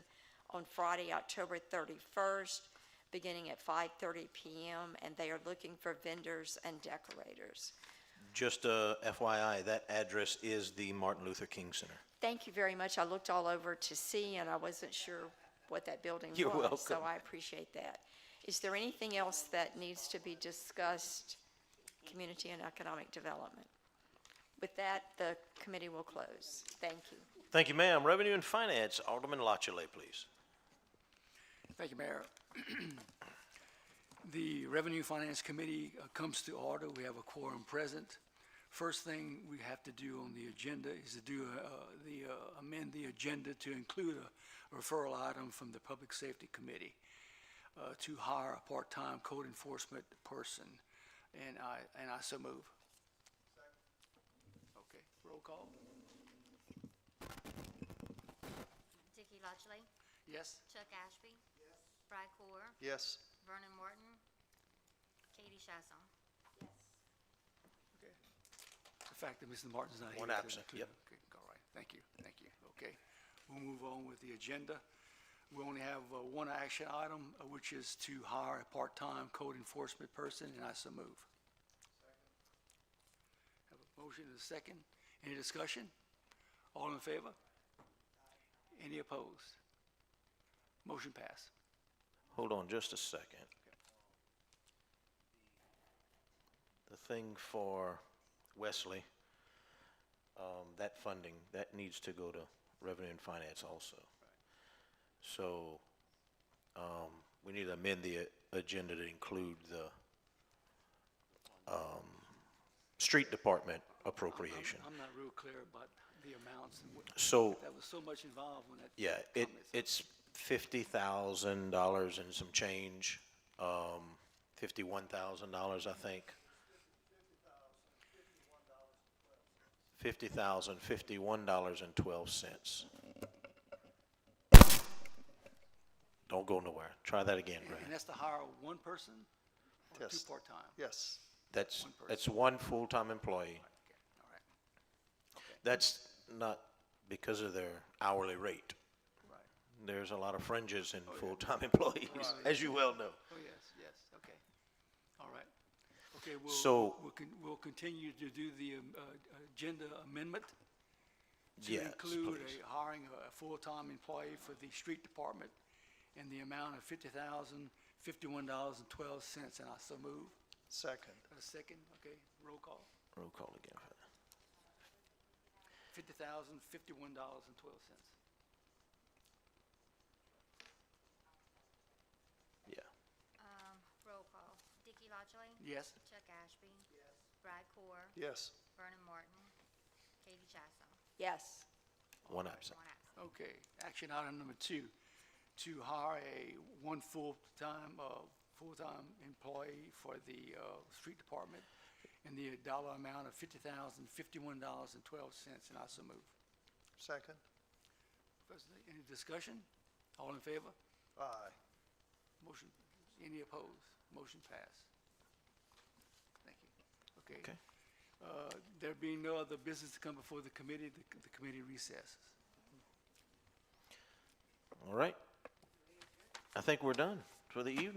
on Friday, October 31st, beginning at 5:30 p.m., and they are looking for vendors and decorators. Just FYI, that address is the Martin Luther King Center. Thank you very much. I looked all over to see, and I wasn't sure what that building was. You're welcome. So I appreciate that. Is there anything else that needs to be discussed, community and economic development? With that, the committee will close. Thank you. Thank you, ma'am. Revenue and Finance, Alderman Lachele, please. Thank you, Mayor. The Revenue Finance Committee comes to order. We have a quorum present. First thing we have to do on the agenda is to amend the agenda to include a referral item from the Public Safety Committee to hire a part-time code enforcement person, and I so move. Okay, roll call. Dickie Lodgley, Yes. Chuck Ashby. Yes. Brad Core, Yes. Vernon Morton, Katie Chasson. Okay. The fact that Mr. Martin's not here. One to- absent, to- yep. Okay, all right, thank you. Okay, we'll move on with the agenda. We only have one action item, which is to hire a part-time code enforcement person, and I so move. Have a motion and a second. Any discussion? All in favor? Any opposed? Motion passed. Hold on just a second. The thing for Wesley, that funding, that needs to go to Revenue and Finance also. So, we need to amend the agenda to include the, street department appropriation. I'm not real clear about the amounts and what. So- That was so much involved when that. Yeah, it's $50,000 and some change, $51,000, I think. $51.12. Don't go nowhere. Try that again, Brad. And that's to hire one person or two Yes. part-time? Yes. That's one full-time employee. All right. That's not because of their hourly rate. Right. There's a lot of fringes in full-time employees, as you well know. Oh, yes, okay. All right. Okay, So- we'll continue to do the agenda amendment to Yes, include please. hiring a full-time employee for the street department in the amount of $50,051.12, and I so move. Second. A second, okay, roll call. Roll call again. $50,051.12. Yeah. Roll call. Dickie Lodgley? Yes. Chuck Ashby? Yes. Brad Core? Yes. Vernon Martin? Katie Chasso? Yes. One absent. One absent. Okay, action item number 2, to hire one full-time employee for the street department in the dollar amount of $50,051.12, and I so move. Second. President, any discussion? All in favor? Aye. Motion, any opposed? Motion passed. Thank you. Okay. Okay. There being no other business to come before the committee, the committee recesses. All right. I think we're done for the evening.